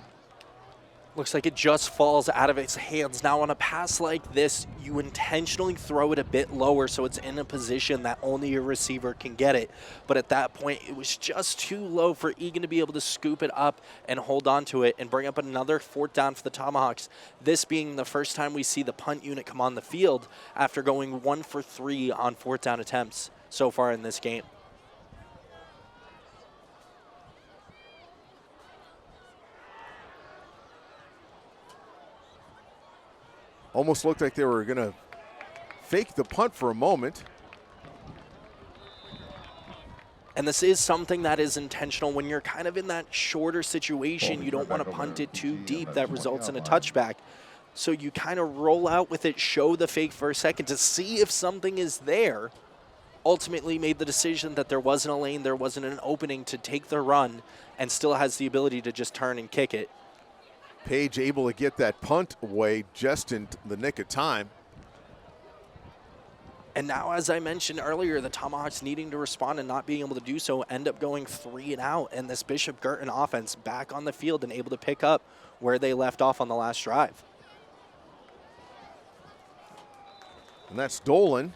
Speaker 4: Looks like it just falls out of his hands. Now on a pass like this, you intentionally throw it a bit lower so it's in a position that only your receiver can get it. But at that point, it was just too low for Egan to be able to scoop it up and hold on to it and bring up another 4th down for the Tomahawks. This being the first time we see the punt unit come on the field after going 1 for 3 on 4th down attempts so far in this game.
Speaker 3: Almost looked like they were going to fake the punt for a moment.
Speaker 4: And this is something that is intentional when you're kind of in that shorter situation. You don't want to punt it too deep. That results in a touchback. So you kind of roll out with it, show the fake for a second to see if something is there. Ultimately made the decision that there wasn't a lane, there wasn't an opening to take the run, and still has the ability to just turn and kick it.
Speaker 3: Page able to get that punt away just in the nick of time.
Speaker 4: And now, as I mentioned earlier, the Tomahawks needing to respond and not being able to do so end up going 3 and out, and this Bishop Guertin offense back on the field and able to pick up where they left off on the last drive.
Speaker 3: And that's Dolan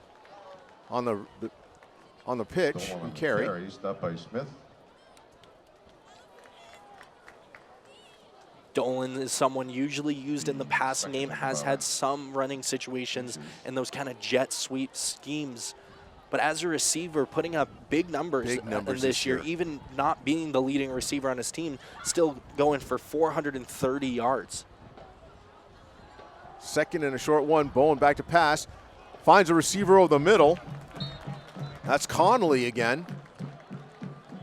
Speaker 3: on the pitch
Speaker 1: Dolan
Speaker 3: and carry.
Speaker 1: Carry stopped by Smith.
Speaker 4: Dolan is someone usually used in the passing game, has had some running situations and those kind of jet sweep schemes. But as a receiver, putting up big numbers this year, even not being the leading receiver on his team, still going for 430 yards.
Speaker 3: Second and a short one. Bowen back to pass. Finds a receiver over the middle. That's Connolly again.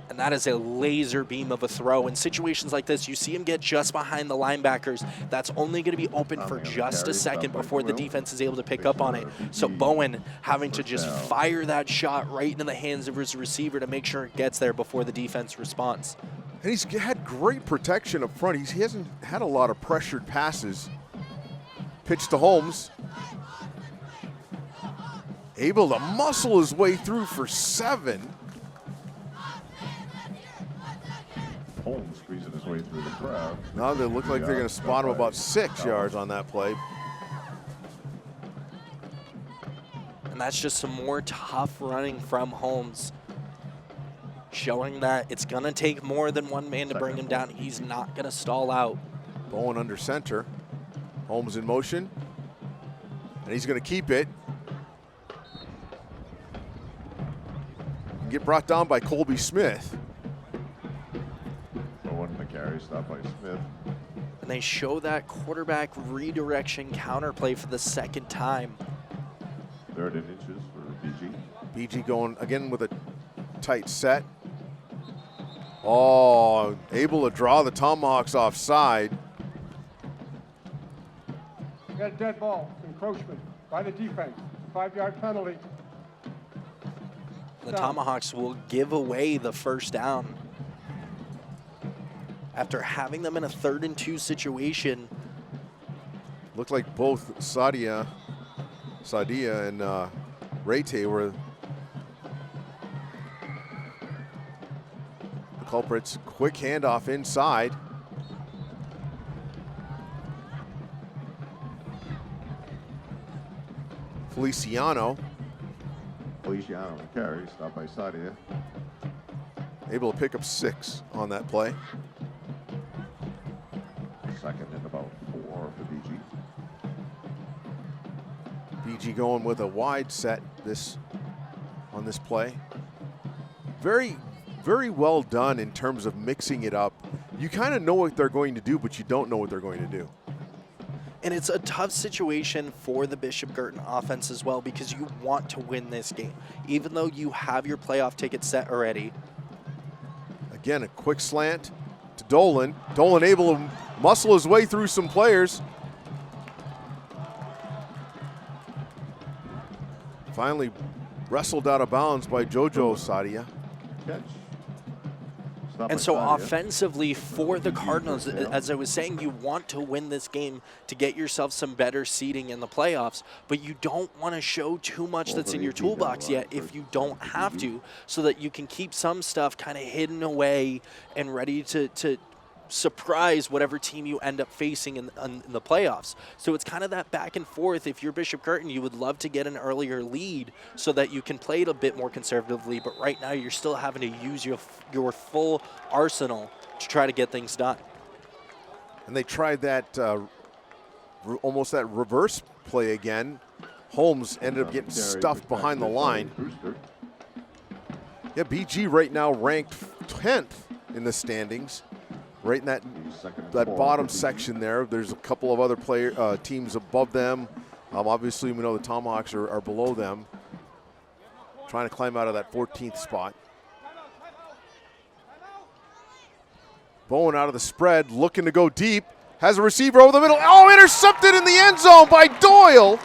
Speaker 4: And that is a laser beam of a throw. In situations like this, you see him get just behind the linebackers. That's only going to be open for just a second before the defense is able to pick up on it. So Bowen having to just fire that shot right into the hands of his receiver to make sure it gets there before the defense responds.
Speaker 3: And he's had great protection up front. He hasn't had a lot of pressured passes. Pitch to Holmes. Able to muscle his way through for 7.
Speaker 1: Holmes squeezing his way through the crowd.
Speaker 3: Now they look like they're going to spot him about 6 yards on that play.
Speaker 4: And that's just some more tough running from Holmes, showing that it's going to take more than one man to bring him down. He's not going to stall out.
Speaker 3: Bowen under center. Holmes in motion. And he's going to keep it. Get brought down by Colby Smith.
Speaker 1: Bowen the carry stopped by Smith.
Speaker 4: And they show that quarterback redirection counterplay for the second time.
Speaker 1: 3rd and inches for BG.
Speaker 3: BG going again with a tight set. Oh, able to draw the Tomahawks offside.
Speaker 5: You got a dead ball, encroachment by the defense, 5-yard penalty.
Speaker 4: The Tomahawks will give away the first down. After having them in a 3rd and 2 situation.
Speaker 3: Looked like both Sadia and Rayte were the culprits. Quick handoff inside. Feliciano
Speaker 1: Feliciano the carry stopped by Sadia.
Speaker 3: able to pick up 6 on that play.
Speaker 1: 2nd and about 4 for BG.
Speaker 3: BG going with a wide set on this play. Very, very well done in terms of mixing it up. You kind of know what they're going to do, but you don't know what they're going to do.
Speaker 4: And it's a tough situation for the Bishop Guertin offense as well, because you want to win this game. Even though you have your playoff ticket set already.
Speaker 3: Again, a quick slant to Dolan. Dolan able to muscle his way through some players. Finally wrestled out of bounds by Jojo Sadia.
Speaker 1: Catch
Speaker 4: And so offensively for the Cardinals, as I was saying, you want to win this game to get yourself some better seeding in the playoffs, but you don't want to show too much that's in your toolbox yet if you don't have to, so that you can keep some stuff kind of hidden away and ready to surprise whatever team you end up facing in the playoffs. So it's kind of that back and forth. If you're Bishop Guertin, you would love to get an earlier lead so that you can play it a bit more conservatively, but right now you're still having to use your full arsenal to try to get things done.
Speaker 3: And they tried that almost that reverse play again. Holmes ended up getting stuffed behind the line. Yeah, BG right now ranked 10th in the standings. Right in that bottom section there. There's a couple of other teams above them. Obviously, we know the Tomahawks are below them, trying to climb out of that 14th spot. Bowen out of the spread, looking to go deep. Has a receiver over the middle. Oh, intercepted in the end zone by Doyle.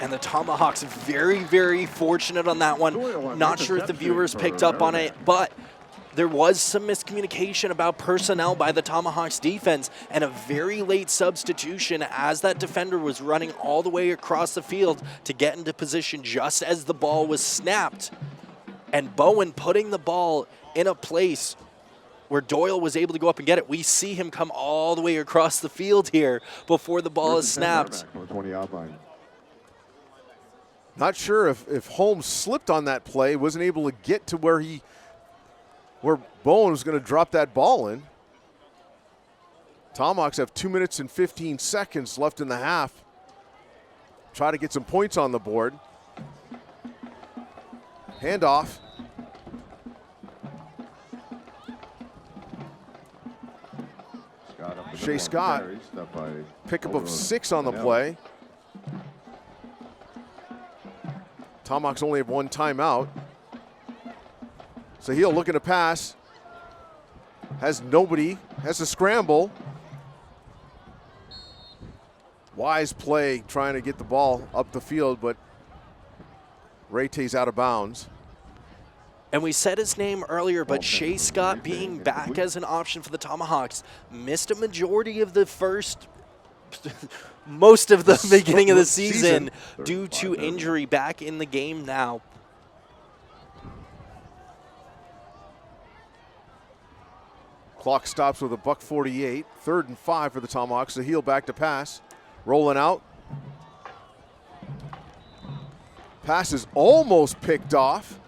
Speaker 4: And the Tomahawks very, very fortunate on that one. Not sure if the viewers picked up on it, but there was some miscommunication about personnel by the Tomahawks defense and a very late substitution as that defender was running all the way across the field to get into position just as the ball was snapped. And Bowen putting the ball in a place where Doyle was able to go up and get it. We see him come all the way across the field here before the ball is snapped.
Speaker 3: Not sure if Holmes slipped on that play, wasn't able to get to where Bowen was going to drop that ball in. Tomahawks have 2 minutes and 15 seconds left in the half. Try to get some points on the board. Handoff. Shea Scott, pickup of 6 on the play. Tomahawks only have 1 timeout. Sahil looking to pass. Has nobody. Has a scramble. Wise play trying to get the ball up the field, but Rayte's out of bounds.
Speaker 4: And we said his name earlier, but Shea Scott being back as an option for the Tomahawks missed a majority of the most of the beginning of the season due to injury. Back in the game now.
Speaker 3: Clock stops with a $1:48. 3rd and 5 for the Tomahawks. Sahil back to pass. Rolling out. Pass is almost picked off.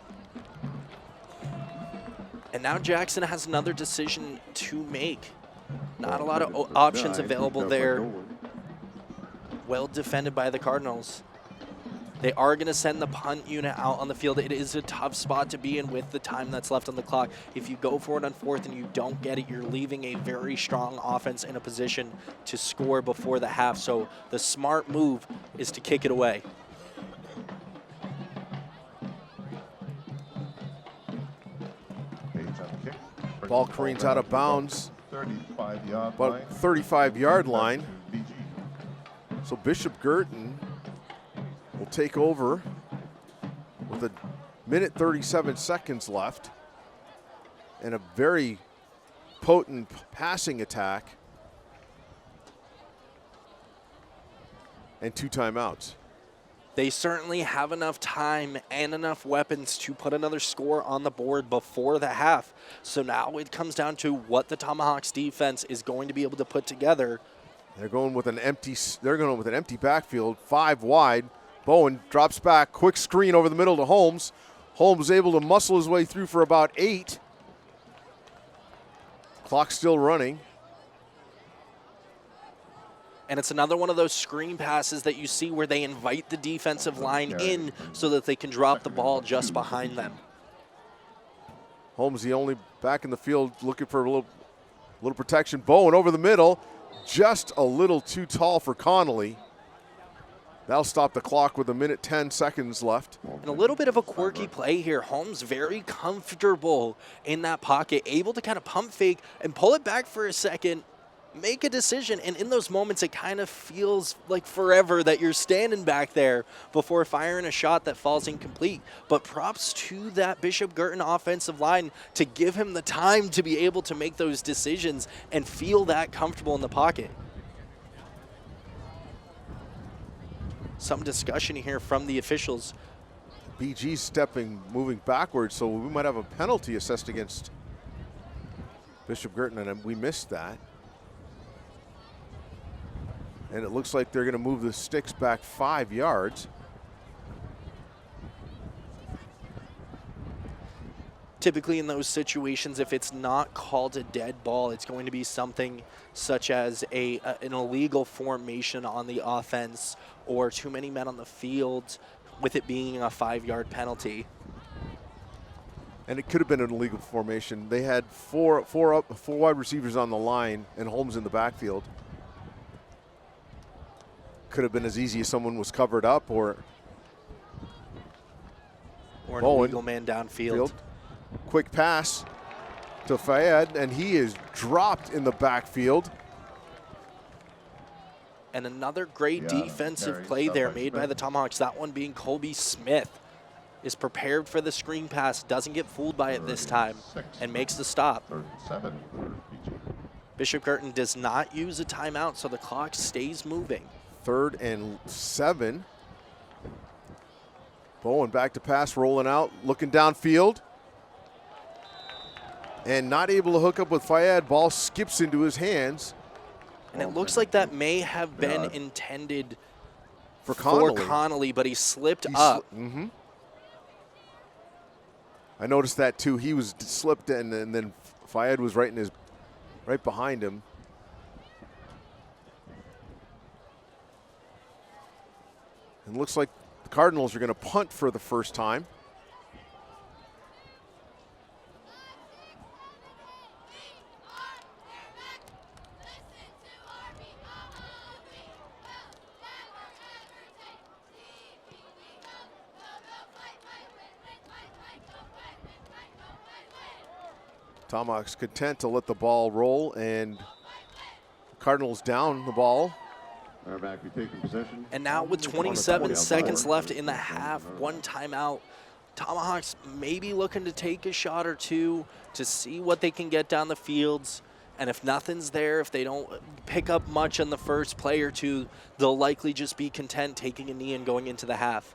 Speaker 4: And now Jackson has another decision to make. Not a lot of options available there. Well defended by the Cardinals. They are going to send the punt unit out on the field. It is a tough spot to be in with the time that's left on the clock. If you go for it on 4th and you don't get it, you're leaving a very strong offense in a position to score before the half. So the smart move is to kick it away.
Speaker 3: Ball careens out of bounds. 35-yard line. So Bishop Guertin will take over with 1:37 left and a very potent passing attack and 2 timeouts.
Speaker 4: They certainly have enough time and enough weapons to put another score on the board before the half. So now it comes down to what the Tomahawks defense is going to be able to put together.
Speaker 3: They're going with an empty backfield, 5 wide. Bowen drops back, quick screen over the middle to Holmes. Holmes able to muscle his way through for about 8. Clock still running.
Speaker 4: And it's another one of those screen passes that you see where they invite the defensive line in so that they can drop the ball just behind them.
Speaker 3: Holmes the only back in the field looking for a little protection. Bowen over the middle, just a little too tall for Connolly. That'll stop the clock with 1:10 left.
Speaker 4: And a little bit of a quirky play here. Holmes very comfortable in that pocket, able to kind of pump fake and pull it back for a second. make a decision. And in those moments, it kind of feels like forever that you're standing back there before firing a shot that falls incomplete. But props to that Bishop Guertin offensive line to give him the time to be able to make those decisions and feel that comfortable in the pocket. Some discussion here from the officials.
Speaker 3: BG's moving backwards, so we might have a penalty assessed against Bishop Guertin, and we missed that. And it looks like they're going to move the sticks back 5 yards.
Speaker 4: Typically in those situations, if it's not called a dead ball, it's going to be something such as an illegal formation on the offense or too many men on the field, with it being a 5-yard penalty.
Speaker 3: And it could have been an illegal formation. They had four wide receivers on the line and Holmes in the backfield. Could have been as easy as someone was covered up or
Speaker 4: an
Speaker 3: Bowen,
Speaker 4: illegal man downfield.
Speaker 3: Quick pass to Fayed, and he is dropped in the backfield.
Speaker 4: And another great defensive play there made by the Tomahawks, that one being Colby Smith. Is prepared for the screen pass, doesn't get fooled by it this time, and makes the stop.
Speaker 1: 37.
Speaker 4: Bishop Guertin does not use a timeout, so the clock stays moving.
Speaker 3: 3rd and 7. Bowen back to pass, rolling out, looking downfield. And not able to hook up with Fayed. Ball skips into his hands.
Speaker 4: And it looks like that may have been intended
Speaker 3: for
Speaker 4: Connolly, but he slipped up.
Speaker 3: I noticed that too. He was slipped, and then Fayed was right behind him. And it looks like the Cardinals are going to punt for the first time. Tomahawks content to let the ball roll, and Cardinals down the ball.
Speaker 4: And now with 27 seconds left in the half, 1 timeout, Tomahawks maybe looking to take a shot or two to see what they can get down the fields. And if nothing's there, if they don't pick up much on the first play or two, they'll likely just be content taking a knee and going into the half.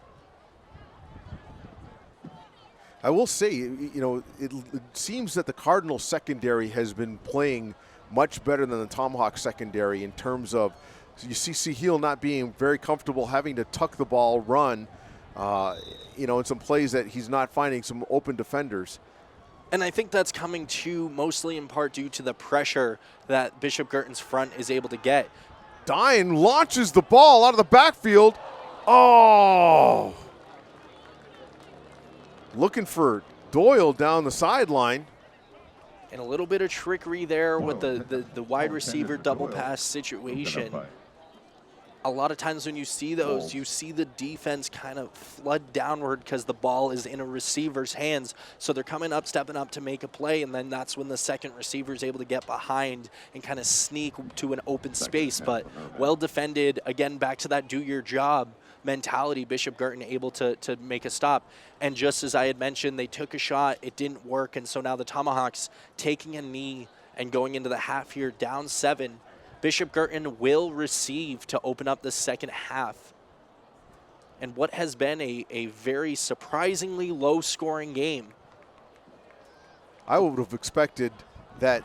Speaker 3: I will say, it seems that the Cardinals secondary has been playing much better than the Tomahawk secondary in terms of, you see Sahil not being very comfortable having to tuck the ball, run, in some plays that he's not finding some open defenders.
Speaker 4: And I think that's coming to mostly in part due to the pressure that Bishop Guertin's front is able to get.
Speaker 3: Dine launches the ball out of the backfield. Oh! Looking for Doyle down the sideline.
Speaker 4: And a little bit of trickery there with the wide receiver double pass situation. A lot of times when you see those, you see the defense kind of flood downward because the ball is in a receiver's hands. So they're coming up, stepping up to make a play, and then that's when the second receiver is able to get behind and kind of sneak to an open space. But well defended, again, back to that do your job mentality, Bishop Guertin able to make a stop. And just as I had mentioned, they took a shot, it didn't work, and so now the Tomahawks taking a knee and going into the half here down 7. Bishop Guertin will receive to open up the second half. And what has been a very surprisingly low-scoring game.
Speaker 3: I would have expected that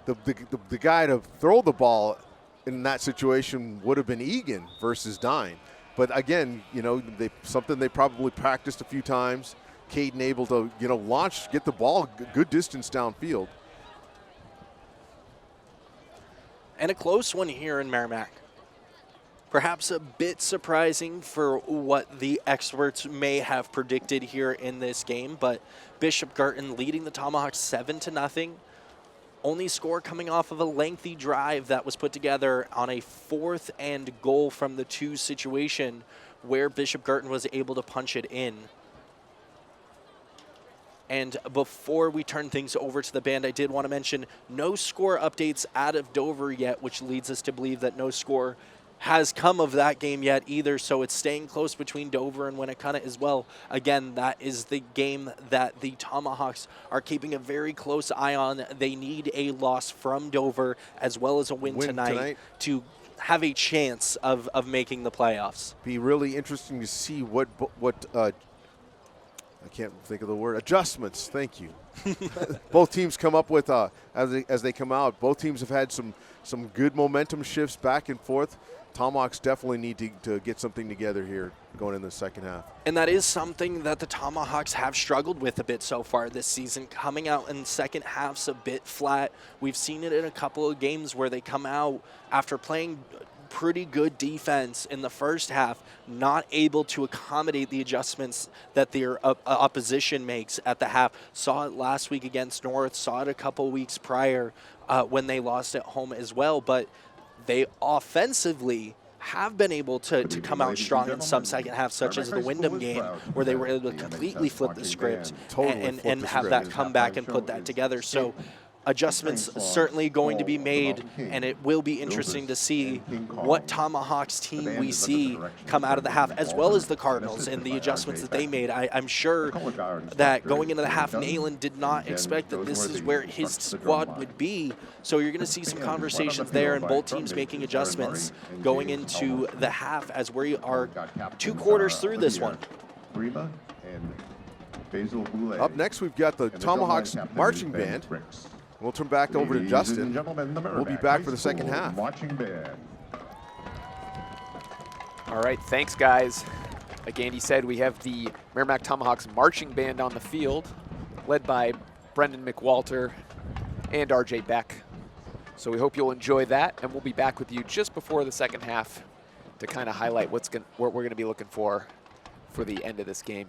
Speaker 3: the guy to throw the ball in that situation would have been Egan versus Dine. But again, something they probably practiced a few times. Caden able to, launch, get the ball good distance downfield.
Speaker 4: And a close one here in Merrimack. Perhaps a bit surprising for what the experts may have predicted here in this game, but Bishop Guertin leading the Tomahawks 7-0. Only score coming off of a lengthy drive that was put together on a 4th and goal from the 2 situation where Bishop Guertin was able to punch it in. And before we turn things over to the band, I did want to mention no score updates out of Dover yet, which leads us to believe that no score has come of that game yet either. So it's staying close between Dover and Winnacunnet as well. Again, that is the game that the Tomahawks are keeping a very close eye on. They need a loss from Dover as well as a win tonight to have a chance of making the playoffs.
Speaker 3: Be really interesting to see what I can't think of the word, adjustments. Thank you. Both teams come up with as they come out. Both teams have had some good momentum shifts back and forth. Tomahawks definitely need to get something together here going into the second half.
Speaker 4: And that is something that the Tomahawks have struggled with a bit so far this season, coming out in second halves a bit flat. We've seen it in a couple of games where they come out after playing pretty good defense in the first half, not able to accommodate the adjustments that their opposition makes at the half. Saw it last week against North, saw it a couple weeks prior when they lost at home as well, but they offensively have been able to come out strong in some second half, such as the Wyndham game, where they were able to completely flip the script and have that come back and put that together. So adjustments certainly going to be made, and it will be interesting to see what Tomahawks team we see come out of the half, as well as the Cardinals and the adjustments that they made. I'm sure that going into the half, Nayland did not expect that this is where his squad would be. So you're going to see some conversations there, and both teams making adjustments going into the half as we are 2 quarters through this one.
Speaker 3: Up next, we've got the Tomahawks marching band. We'll turn back over to Justin. We'll be back for the second half.
Speaker 2: All right, thanks, guys. Like Andy said, we have the Merrimack Tomahawks marching band on the field, led by Brendan McWalter and RJ Beck. So we hope you'll enjoy that, and we'll be back with you just before the second half to kind of highlight what we're going to be looking for the end of this game.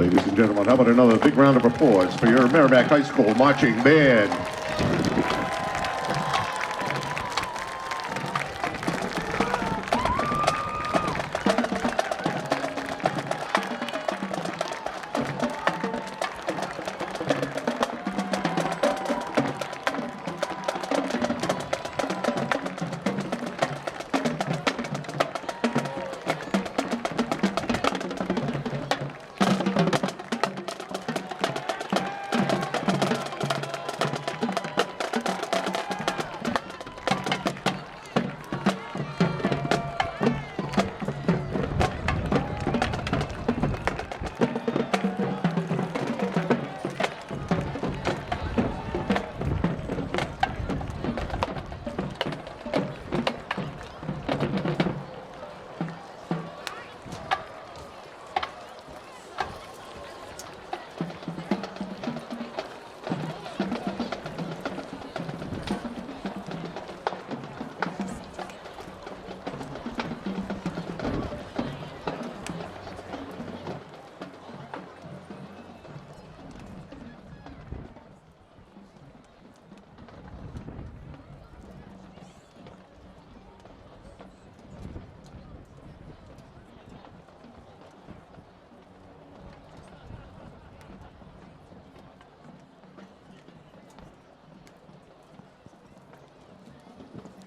Speaker 1: Ladies and gentlemen, how about another big round of applause for your Merrimack High School marching band?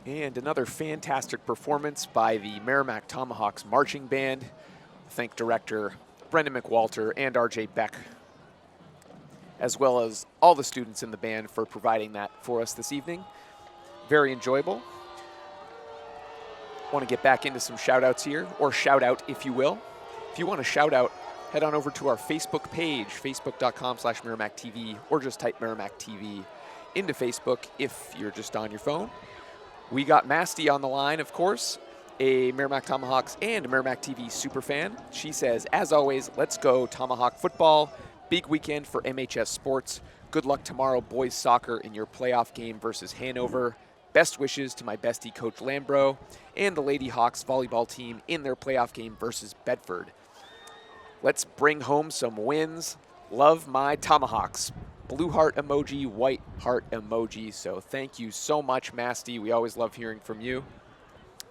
Speaker 2: And another fantastic performance by the Merrimack Tomahawks Marching Band. Thank director Brendan McWalter and RJ Beck, as well as all the students in the band for providing that for us this evening. Very enjoyable. Want to get back into some shout outs here, or shout out if you will. If you want to shout out, head on over to our Facebook page, facebook.com/MerrimackTV, or just type Merrimack TV into Facebook if you're just on your phone. We got Masty on the line, of course, a Merrimack Tomahawks and Merrimack TV superfan. She says, as always, let's go Tomahawk football. Big weekend for MHS sports. Good luck tomorrow, boys soccer, in your playoff game versus Hanover. Best wishes to my bestie, Coach Lambro, and the Lady Hawks volleyball team in their playoff game versus Bedford. Let's bring home some wins. Love my Tomahawks. Blue heart emoji, white heart emoji. So thank you so much, Masty. We always love hearing from you.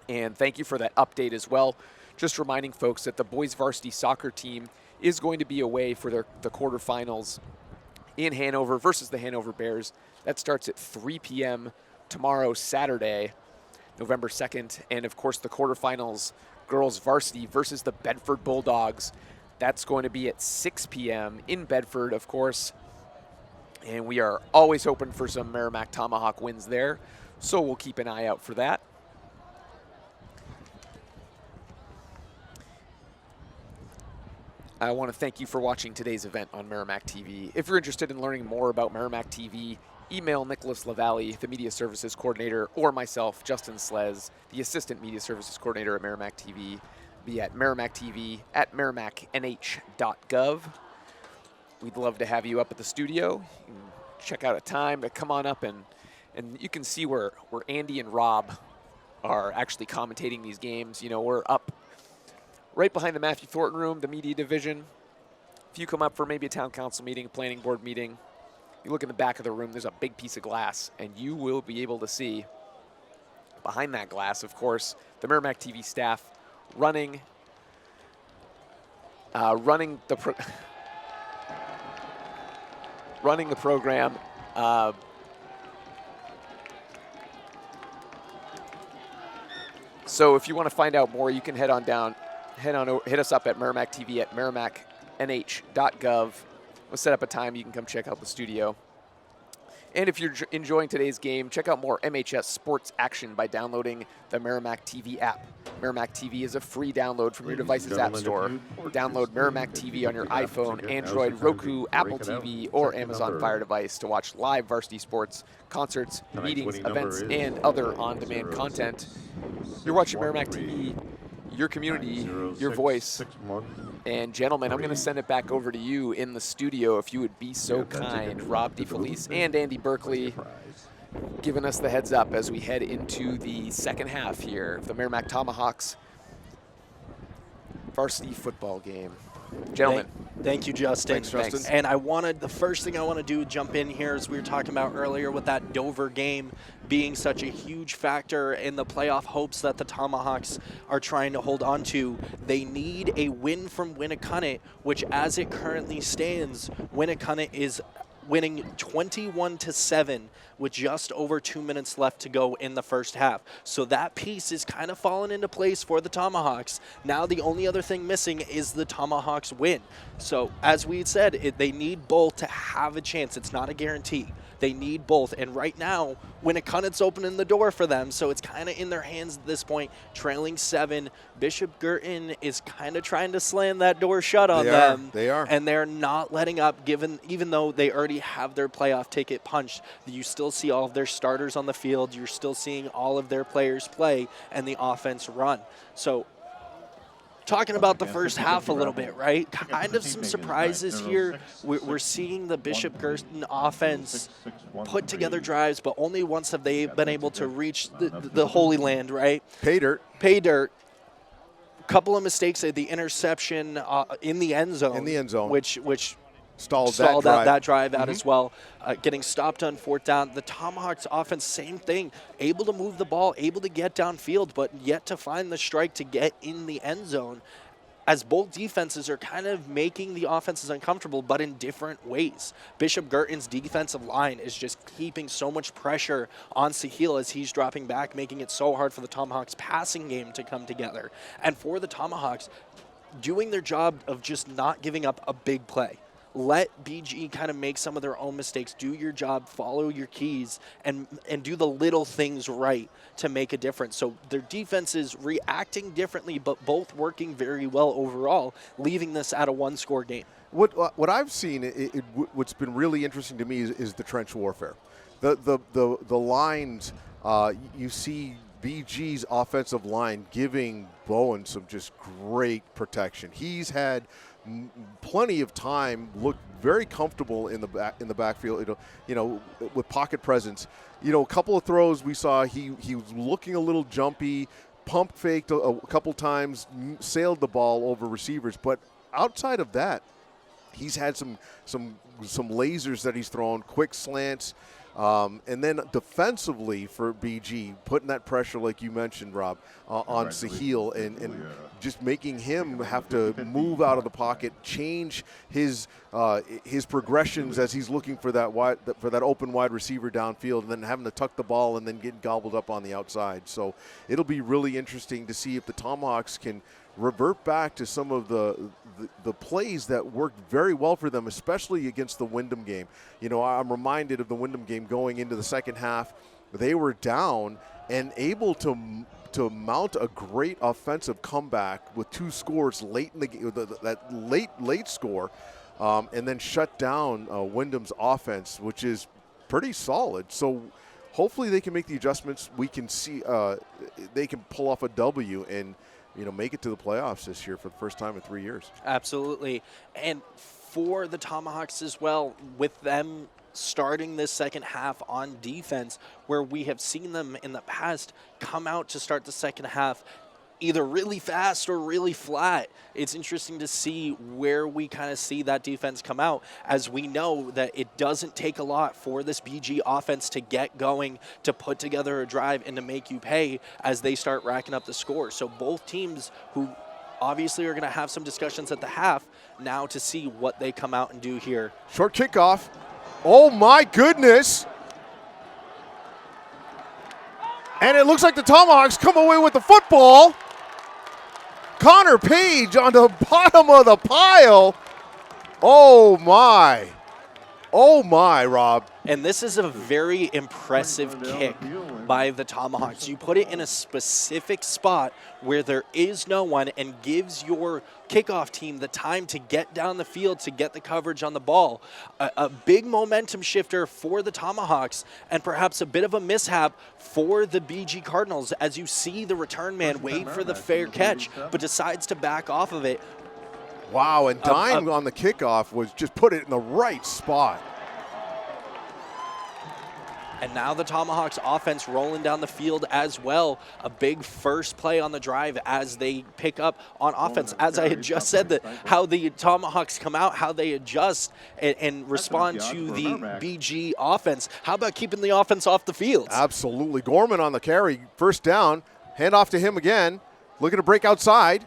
Speaker 2: And thank you for that update as well. Just reminding folks that the boys varsity soccer team is going to be away for the quarterfinals in Hanover versus the Hanover Bears. That starts at 3 p.m. tomorrow, Saturday, November 2nd. And of course, the quarterfinals, girls varsity versus the Bedford Bulldogs. That's going to be at 6 p.m. in Bedford, of course. And we are always hoping for some Merrimack Tomahawk wins there, so we'll keep an eye out for that. I want to thank you for watching today's event on Merrimack TV. If you're interested in learning more about Merrimack TV, email Nicholas LaValle, the Media Services Coordinator, or myself, Justin Slez, the Assistant Media Services Coordinator at Merrimack TV, be at Merrimack TV at merrimacknh.gov. We'd love to have you up at the studio. You can check out a time to come on up, and you can see where Andy and Rob are actually commentating these games. You know, we're up right behind the Matthew Thornton room, the media division. If you come up for maybe a town council meeting, a planning board meeting, you look in the back of the room, there's a big piece of glass, and you will be able to see behind that glass, of course, the Merrimack TV staff running the program. So if you want to find out more, you can hit us up at Merrimack TV at merrimacknh.gov. We'll set up a time you can come check out the studio. And if you're enjoying today's game, check out more MHS sports action by downloading the Merrimack TV app. Merrimack TV is a free download from your device's app store. Download Merrimack TV on your iPhone, Android, Roku, Apple TV, or Amazon Fire device to watch live varsity sports, concerts, meetings, events, and other on-demand content. You're watching Merrimack TV, your community, your voice. And gentlemen, I'm going to send it back over to you in the studio if you would be so kind. Rob DeFelice and Andy Berkeley giving us the heads up as we head into the second half here of the Merrimack Tomahawks varsity football game. Gentlemen.
Speaker 4: Thank you, Justin.
Speaker 3: Thanks, Justin.
Speaker 4: And the first thing I want to do, jump in here, as we were talking about earlier with that Dover game being such a huge factor in the playoff hopes that the Tomahawks are trying to hold on to. They need a win from Winnacunnet, which as it currently stands, Winnacunnet is winning 21-7 with just over 2 minutes left to go in the first half. So that piece is kind of fallen into place for the Tomahawks. Now the only other thing missing is the Tomahawks win. So as we had said, they need both to have a chance. It's not a guarantee. They need both. And right now, Winnacunnet's opening the door for them, so it's kind of in their hands at this point, trailing 7. Bishop Guertin is kind of trying to slam that door shut on them.
Speaker 3: They are.
Speaker 4: And they're not letting up, even though they already have their playoff ticket punched. You still see all of their starters on the field. You're still seeing all of their players play and the offense run. So talking about the first half a little bit, right? Kind of some surprises here. We're seeing the Bishop Guertin offense put together drives, but only once have they been able to reach the Holy Land, right?
Speaker 3: Pay dirt.
Speaker 4: Couple of mistakes, the interception in the end zone. Which
Speaker 3: Stalled
Speaker 4: that drive out as well. Getting stopped on fourth down. The Tomahawks offense, same thing. Able to move the ball, able to get downfield, but yet to find the strike to get in the end zone, as both defenses are kind of making the offenses uncomfortable, but in different ways. Bishop Guertin's defensive line is just keeping so much pressure on Sahil as he's dropping back, making it so hard for the Tomahawks passing game to come together. And for the Tomahawks, doing their job of just not giving up a big play. Let BG kind of make some of their own mistakes. Do your job, follow your keys, and do the little things right to make a difference. So their defense is reacting differently, but both working very well overall, leaving this at a one-score game.
Speaker 3: What I've seen, what's been really interesting to me is the trench warfare. The lines, you see BG's offensive line giving Bowen some just great protection. He's had plenty of time, looked very comfortable in the backfield, with pocket presence. A couple of throws we saw, he was looking a little jumpy, pump faked a couple times, sailed the ball over receivers. But outside of that, he's had some lasers that he's thrown, quick slants. And then defensively for BG, putting that pressure, like you mentioned, Rob, on Sahil and just making him have to move out of the pocket, change his progressions as he's looking for that open wide receiver downfield, and then having to tuck the ball and then getting gobbled up on the outside. So it'll be really interesting to see if the Tomahawks can revert back to some of the plays that worked very well for them, especially against the Wyndham game. I'm reminded of the Wyndham game going into the second half. They were down and able to mount a great offensive comeback with 2 scores late in the game, that late score, and then shut down Wyndham's offense, which is pretty solid. So hopefully they can make the adjustments. We can see they can pull off a W and make it to the playoffs this year for the first time in 3 years.
Speaker 4: Absolutely. And for the Tomahawks as well, with them starting this second half on defense, where we have seen them in the past come out to start the second half either really fast or really flat. It's interesting to see where we kind of see that defense come out, as we know that it doesn't take a lot for this BG offense to get going, to put together a drive, and to make you pay as they start racking up the score. So both teams, who obviously are going to have some discussions at the half, now to see what they come out and do here.
Speaker 3: Short kickoff. Oh my goodness. And it looks like the Tomahawks come away with the football. Connor Page on the bottom of the pile. Oh my, Rob.
Speaker 4: And this is a very impressive kick by the Tomahawks. You put it in a specific spot where there is no one, and gives your kickoff team the time to get down the field to get the coverage on the ball. A big momentum shifter for the Tomahawks, and perhaps a bit of a mishap for the BG Cardinals, as you see the return man wait for the fair catch, but decides to back off of it.
Speaker 3: Wow, and Dime on the kickoff was just put it in the right spot.
Speaker 4: And now the Tomahawks offense rolling down the field as well. A big first play on the drive as they pick up on offense. As I had just said, that how the Tomahawks come out, how they adjust and respond to the BG offense. How about keeping the offense off the field?
Speaker 3: Absolutely. Gorman on the carry. First down. Hand off to him again. Looking to break outside.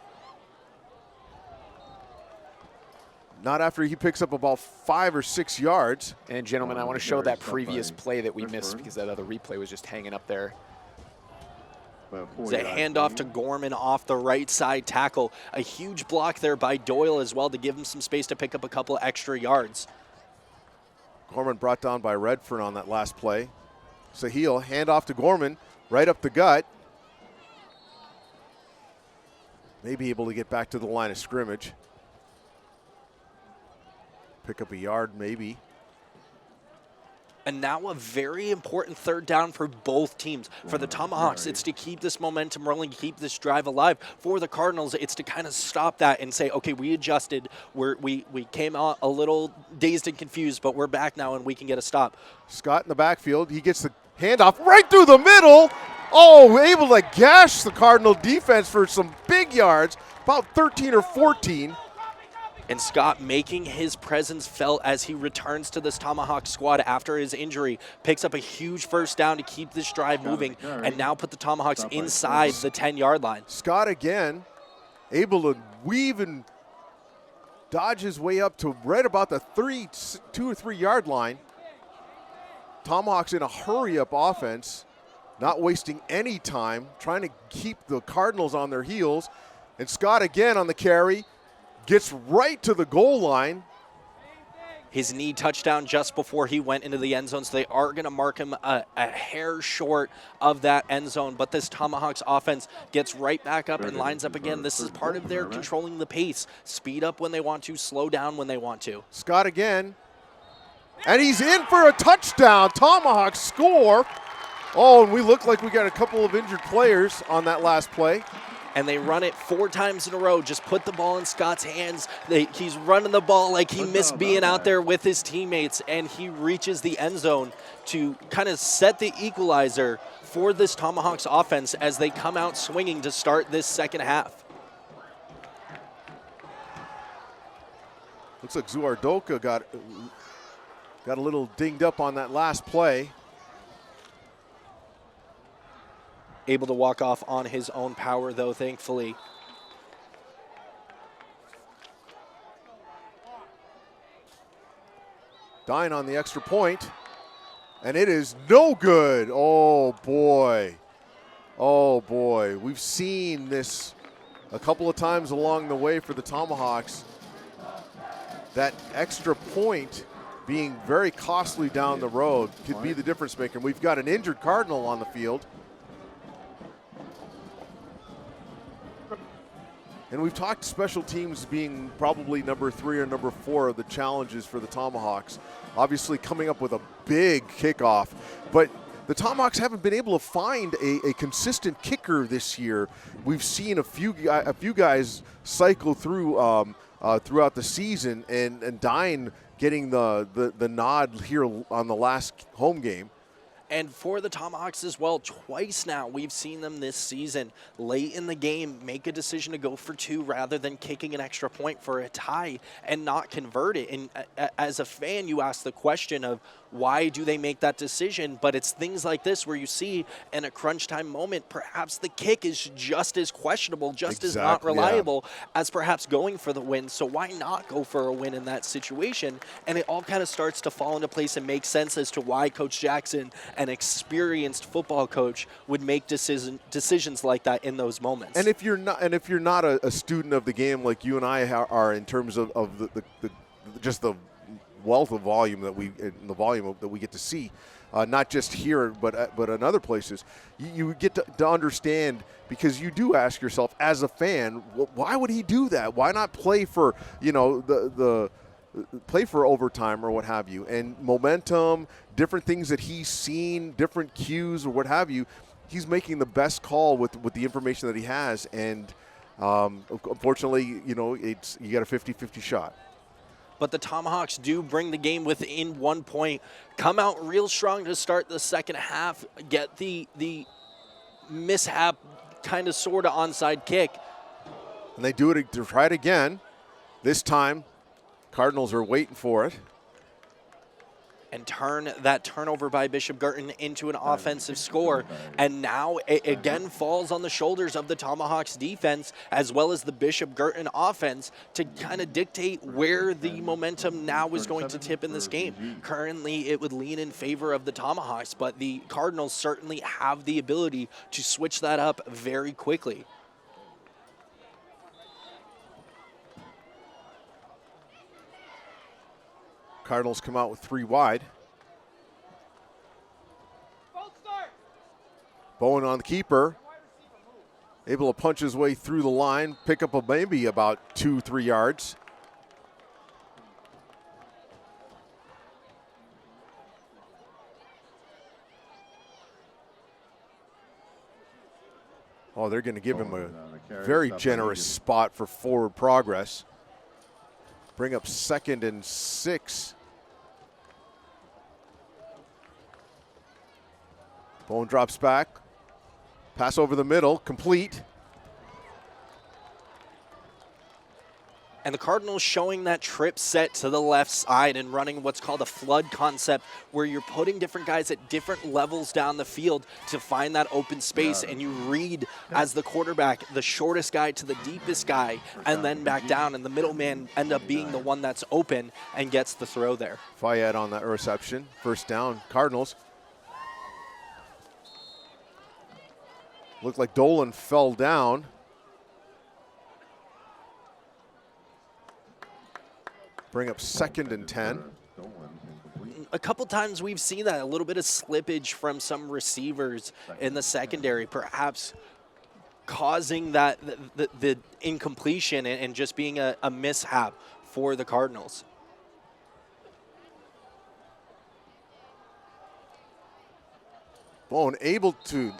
Speaker 3: Not after he picks up about 5 or 6 yards.
Speaker 2: And gentlemen, I want to show that previous play that we missed because that other replay was just hanging up there.
Speaker 4: It's a handoff to Gorman off the right side tackle. A huge block there by Doyle as well to give him some space to pick up a couple extra yards.
Speaker 3: Gorman brought down by Redfern on that last play. Sahil, handoff to Gorman, right up the gut. Maybe able to get back to the line of scrimmage. Pick up a yard, maybe.
Speaker 4: And now a very important third down for both teams. For the Tomahawks, it's to keep this momentum rolling, keep this drive alive. For the Cardinals, it's to kind of stop that and say, okay, we adjusted. We came out a little dazed and confused, but we're back now and we can get a stop.
Speaker 3: Scott in the backfield. He gets the handoff right through the middle. Oh, able to gash the Cardinal defense for some big yards, about 13 or 14.
Speaker 4: And Scott making his presence felt as he returns to this Tomahawk squad after his injury, picks up a huge first down to keep this drive moving, and now put the Tomahawks inside the 10-yard line.
Speaker 3: Scott again able to weave and dodge his way up to right about the 2 or 3 yard line. Tomahawks in a hurry-up offense, not wasting any time, trying to keep the Cardinals on their heels. And Scott again on the carry. Gets right to the goal line.
Speaker 4: His knee touchdown just before he went into the end zone, so they are going to mark him a hair short of that end zone. But this Tomahawks offense gets right back up and lines up again. This is part of their controlling the pace. Speed up when they want to, slow down when they want to.
Speaker 3: Scott again. And he's in for a touchdown. Tomahawks score. Oh, and we look like we got a couple of injured players on that last play.
Speaker 4: And they run it 4 times in a row. Just put the ball in Scott's hands. He's running the ball like he missed being out there with his teammates, and he reaches the end zone to kind of set the equalizer for this Tomahawks offense as they come out swinging to start this second half.
Speaker 3: Looks like Zuardoka got a little dinged up on that last play.
Speaker 4: Able to walk off on his own power, though, thankfully.
Speaker 3: Dine on the extra point, and it is no good. Oh, boy. Oh, boy. We've seen this a couple of times along the way for the Tomahawks. That extra point being very costly down the road could be the difference maker. We've got an injured Cardinal on the field. And we've talked special teams being probably number 3 or number 4 of the challenges for the Tomahawks. Obviously coming up with a big kickoff. But the Tomahawks haven't been able to find a consistent kicker this year. We've seen a few guys cycle through throughout the season, and Dine getting the nod here on the last home game.
Speaker 4: And for the Tomahawks as well, twice now we've seen them this season late in the game make a decision to go for 2 rather than kicking an extra point for a tie and not convert it. And as a fan, you ask the question of why do they make that decision? But it's things like this where you see in a crunch time moment, perhaps the kick is just as questionable, just as not reliable as perhaps going for the win. So why not go for a win in that situation? And it all kind of starts to fall into place and make sense as to why Coach Jackson, an experienced football coach, would make decisions like that in those moments.
Speaker 3: And if you're not a student of the game like you and I are in terms of just the wealth of volume that we get to see, not just here but in other places, you get to understand, because you do ask yourself as a fan, why would he do that? Why not play for play for overtime or what have you? And momentum, different things that he's seen, different cues or what have you. He's making the best call with the information that he has, and unfortunately, you got a 50-50 shot.
Speaker 4: but the Tomahawks do bring the game within 1 point, come out real strong to start the second half, get the mishap kind of sort of onside kick.
Speaker 3: And they do it to try it again. This time, Cardinals are waiting for it.
Speaker 4: And turn that turnover by Bishop Guertin into an offensive score. And now it again falls on the shoulders of the Tomahawks defense as well as the Bishop Guertin offense to kind of dictate where the momentum now is going to tip in this game. Currently, it would lean in favor of the Tomahawks, but the Cardinals certainly have the ability to switch that up very quickly.
Speaker 3: Cardinals come out with 3 wide. Bowen on the keeper. Able to punch his way through the line, pick up maybe about 2-3 yards. Oh, they're going to give him a very generous spot for forward progress. Bring up 2nd and 6. Bowen drops back. Pass over the middle, complete.
Speaker 4: And the Cardinals showing that trip set to the left side and running what's called a flood concept, where you're putting different guys at different levels down the field to find that open space, and you read as the quarterback the shortest guy to the deepest guy and then back down, and the middleman end up being the one that's open and gets the throw there.
Speaker 3: Fayette on that reception. First down, Cardinals. Looked like Dolan fell down. Bring up 2nd and 10.
Speaker 4: A couple times we've seen that, a little bit of slippage from some receivers in the secondary, perhaps causing that the incompletion and just being a mishap for the Cardinals.
Speaker 3: Bowen able to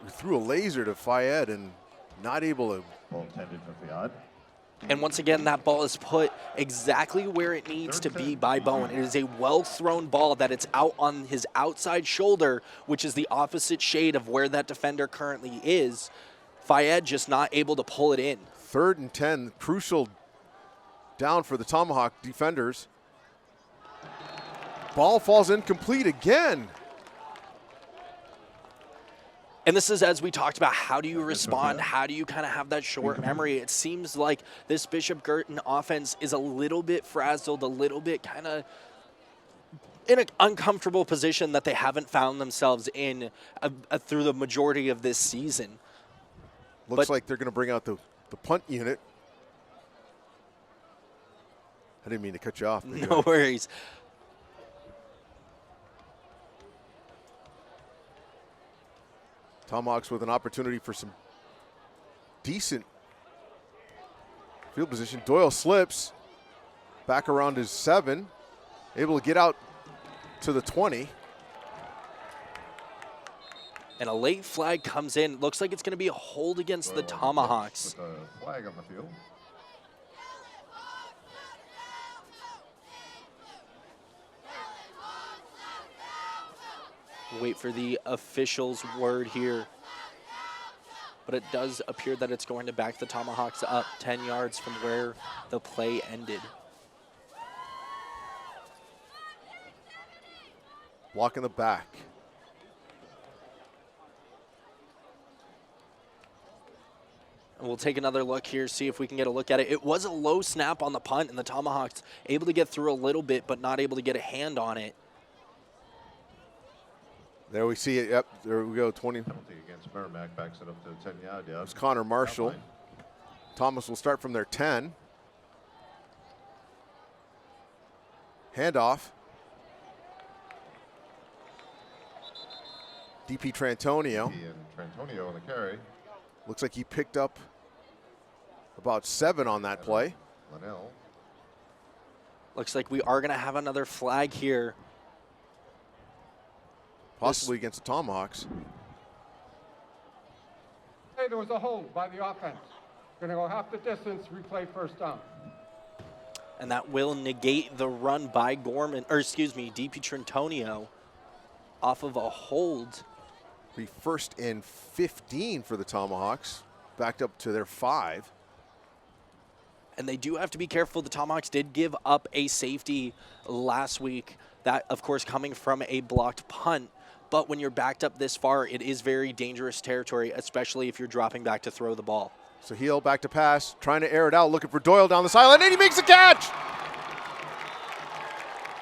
Speaker 3: threw a laser to Fayette and not able to.
Speaker 1: Ball intended for Fayette.
Speaker 4: And once again, that ball is put exactly where it needs to be by Bowen. It is a well-thrown ball that it's out on his outside shoulder, which is the opposite shade of where that defender currently is. Fayette just not able to pull it in.
Speaker 3: 3rd and 10, crucial down for the Tomahawk defenders. Ball falls incomplete again.
Speaker 4: And this is, as we talked about, how do you respond? How do you kind of have that short memory? It seems like this Bishop Guertin offense is a little bit frazzled, a little bit kind of in an uncomfortable position that they haven't found themselves in through the majority of this season.
Speaker 3: Looks like they're going to bring out the punt unit. I didn't mean to cut you off.
Speaker 4: No worries.
Speaker 3: Tomahawks with an opportunity for some decent field position. Doyle slips back around his 7, able to get out to the 20.
Speaker 4: And a late flag comes in. Looks like it's going to be a hold against the Tomahawks.
Speaker 1: With a flag on the field.
Speaker 4: Wait for the official's word here. But it does appear that it's going to back the Tomahawks up 10 yards from where the play ended.
Speaker 3: Block in the back.
Speaker 4: And we'll take another look here, see if we can get a look at it. It was a low snap on the punt, and the Tomahawks able to get through a little bit, but not able to get a hand on it.
Speaker 3: There we see it. Yep, there we go. 20.
Speaker 1: Penalty against Merrimack, backs it up to the 10-yard. Yeah.
Speaker 3: It's Connor Marshall. Thomas will start from their 10. Handoff. DP Trantonio.
Speaker 1: And Trantonio on the carry.
Speaker 3: Looks like he picked up about 7 on that play.
Speaker 1: Linnell.
Speaker 4: Looks like we are going to have another flag here.
Speaker 3: Possibly against the Tomahawks.
Speaker 5: Hey, there was a hold by the offense. Gonna go half the distance, replay first down.
Speaker 4: And that will negate the run by DP Trentonio off of a hold.
Speaker 3: Be first and 15 for the Tomahawks, backed up to their 5.
Speaker 4: And they do have to be careful. The Tomahawks did give up a safety last week. That, of course, coming from a blocked punt. But when you're backed up this far, it is very dangerous territory, especially if you're dropping back to throw the ball.
Speaker 3: So Heel back to pass, trying to air it out, looking for Doyle down the sideline, and he makes a catch!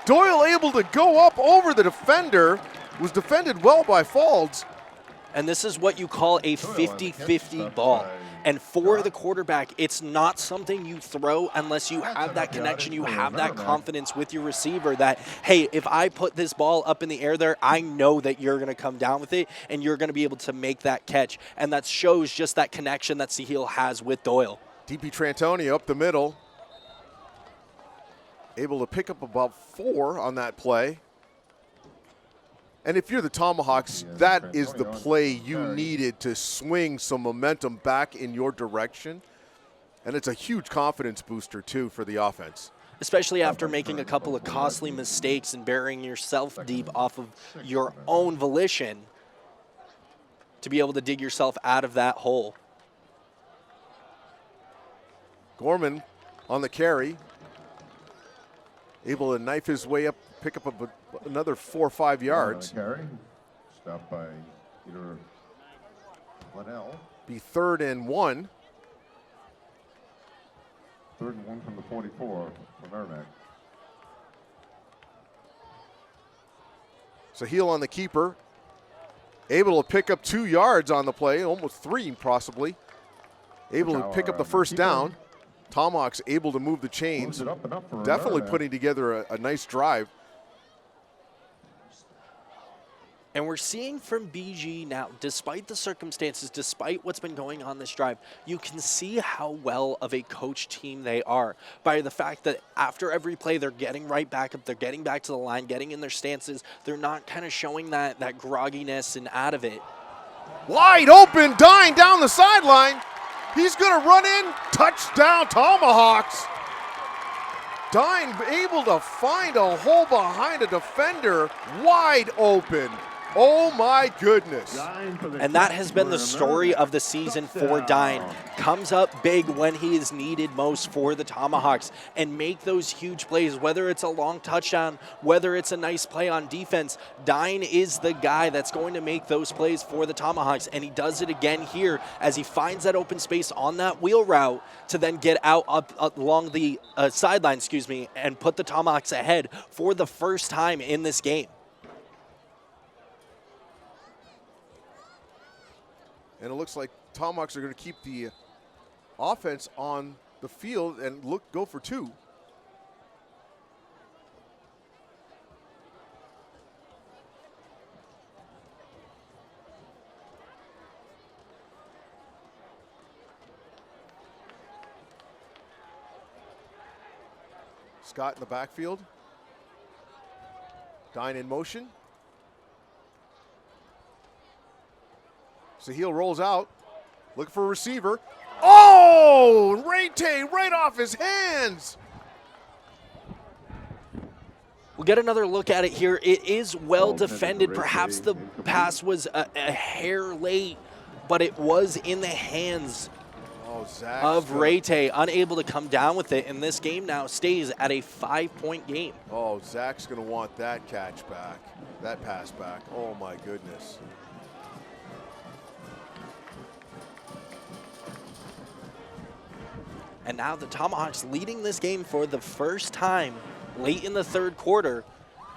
Speaker 3: Doyle able to go up over the defender, was defended well by Faulds.
Speaker 4: And this is what you call a 50-50 ball. And for the quarterback, it's not something you throw unless you have that connection, you have that confidence with your receiver that, hey, if I put this ball up in the air there, I know that you're going to come down with it and you're going to be able to make that catch. And that shows just that connection that Sahil has with Doyle.
Speaker 3: DP Trentonio up the middle, able to pick up about 4 on that play. And if you're the Tomahawks, that is the play you needed to swing some momentum back in your direction. And it's a huge confidence booster, too, for the offense.
Speaker 4: Especially after making a couple of costly mistakes and burying yourself deep off of your own volition to be able to dig yourself out of that hole.
Speaker 3: Gorman on the carry, able to knife his way up, pick up another 4 or 5 yards.
Speaker 1: Carry, stopped by Peter Liddell.
Speaker 3: Be 3rd and 1.
Speaker 1: 3rd and 1 from the 44 for Merrimack.
Speaker 3: So Heel on the keeper, able to pick up 2 yards on the play, almost 3 possibly. Able to pick up the first down. Tomahawks able to move the chains. Definitely putting together a nice drive.
Speaker 4: And we're seeing from BG now, despite the circumstances, despite what's been going on this drive, you can see how well of a coach team they are by the fact that after every play, they're getting right back up, they're getting back to the line, getting in their stances. They're not kind of showing that grogginess and out of it.
Speaker 3: Wide open, Dine down the sideline. He's going to run in. Touchdown, Tomahawks. Dine able to find a hole behind a defender, wide open. Oh my goodness.
Speaker 4: And that has been the story of the season for Dine. Comes up big when he is needed most for the Tomahawks and make those huge plays, whether it's a long touchdown, whether it's a nice play on defense. Dine is the guy that's going to make those plays for the Tomahawks, and he does it again here as he finds that open space on that wheel route to then get out up along the sideline, and put the Tomahawks ahead for the first time in this game.
Speaker 3: And it looks like Tomahawks are going to keep the offense on the field and go for 2. Scott in the backfield. Dine in motion. Sahil rolls out, looking for a receiver. Oh, Rayte right off his hands.
Speaker 4: We'll get another look at it here. It is well defended. Perhaps the pass was a hair late, but it was in the hands of Rayte, unable to come down with it. And this game now stays at a 5-point game.
Speaker 3: Oh, Zach's going to want that catch back, that pass back. Oh, my goodness.
Speaker 4: And now the Tomahawks leading this game for the first time late in the 3rd quarter.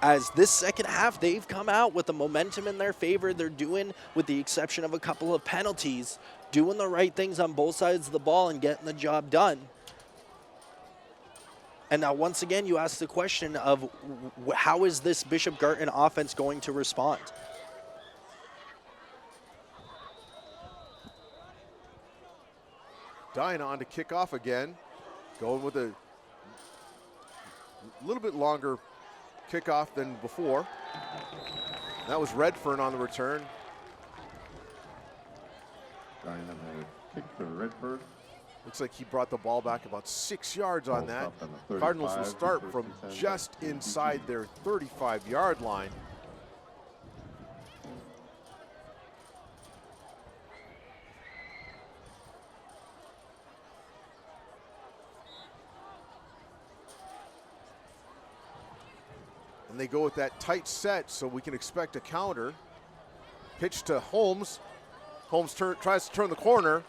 Speaker 4: As this second half, they've come out with the momentum in their favor. They're doing, with the exception of a couple of penalties, doing the right things on both sides of the ball and getting the job done. And now once again, you ask the question of how is this Bishop Guertin offense going to respond?
Speaker 3: Dine on to kick off again, going with a little bit longer kickoff than before. That was Redfern on the return.
Speaker 1: Dine had a kick for Redford.
Speaker 3: Looks like he brought the ball back about 6 yards on that.
Speaker 1: Up on the
Speaker 3: Cardinals will
Speaker 1: 35,
Speaker 3: start
Speaker 1: first
Speaker 3: from
Speaker 1: and 10.
Speaker 3: just inside their 35-yard line. And they go with that tight set, so we can expect a counter. Pitch to Holmes. Holmes tries to turn the corner.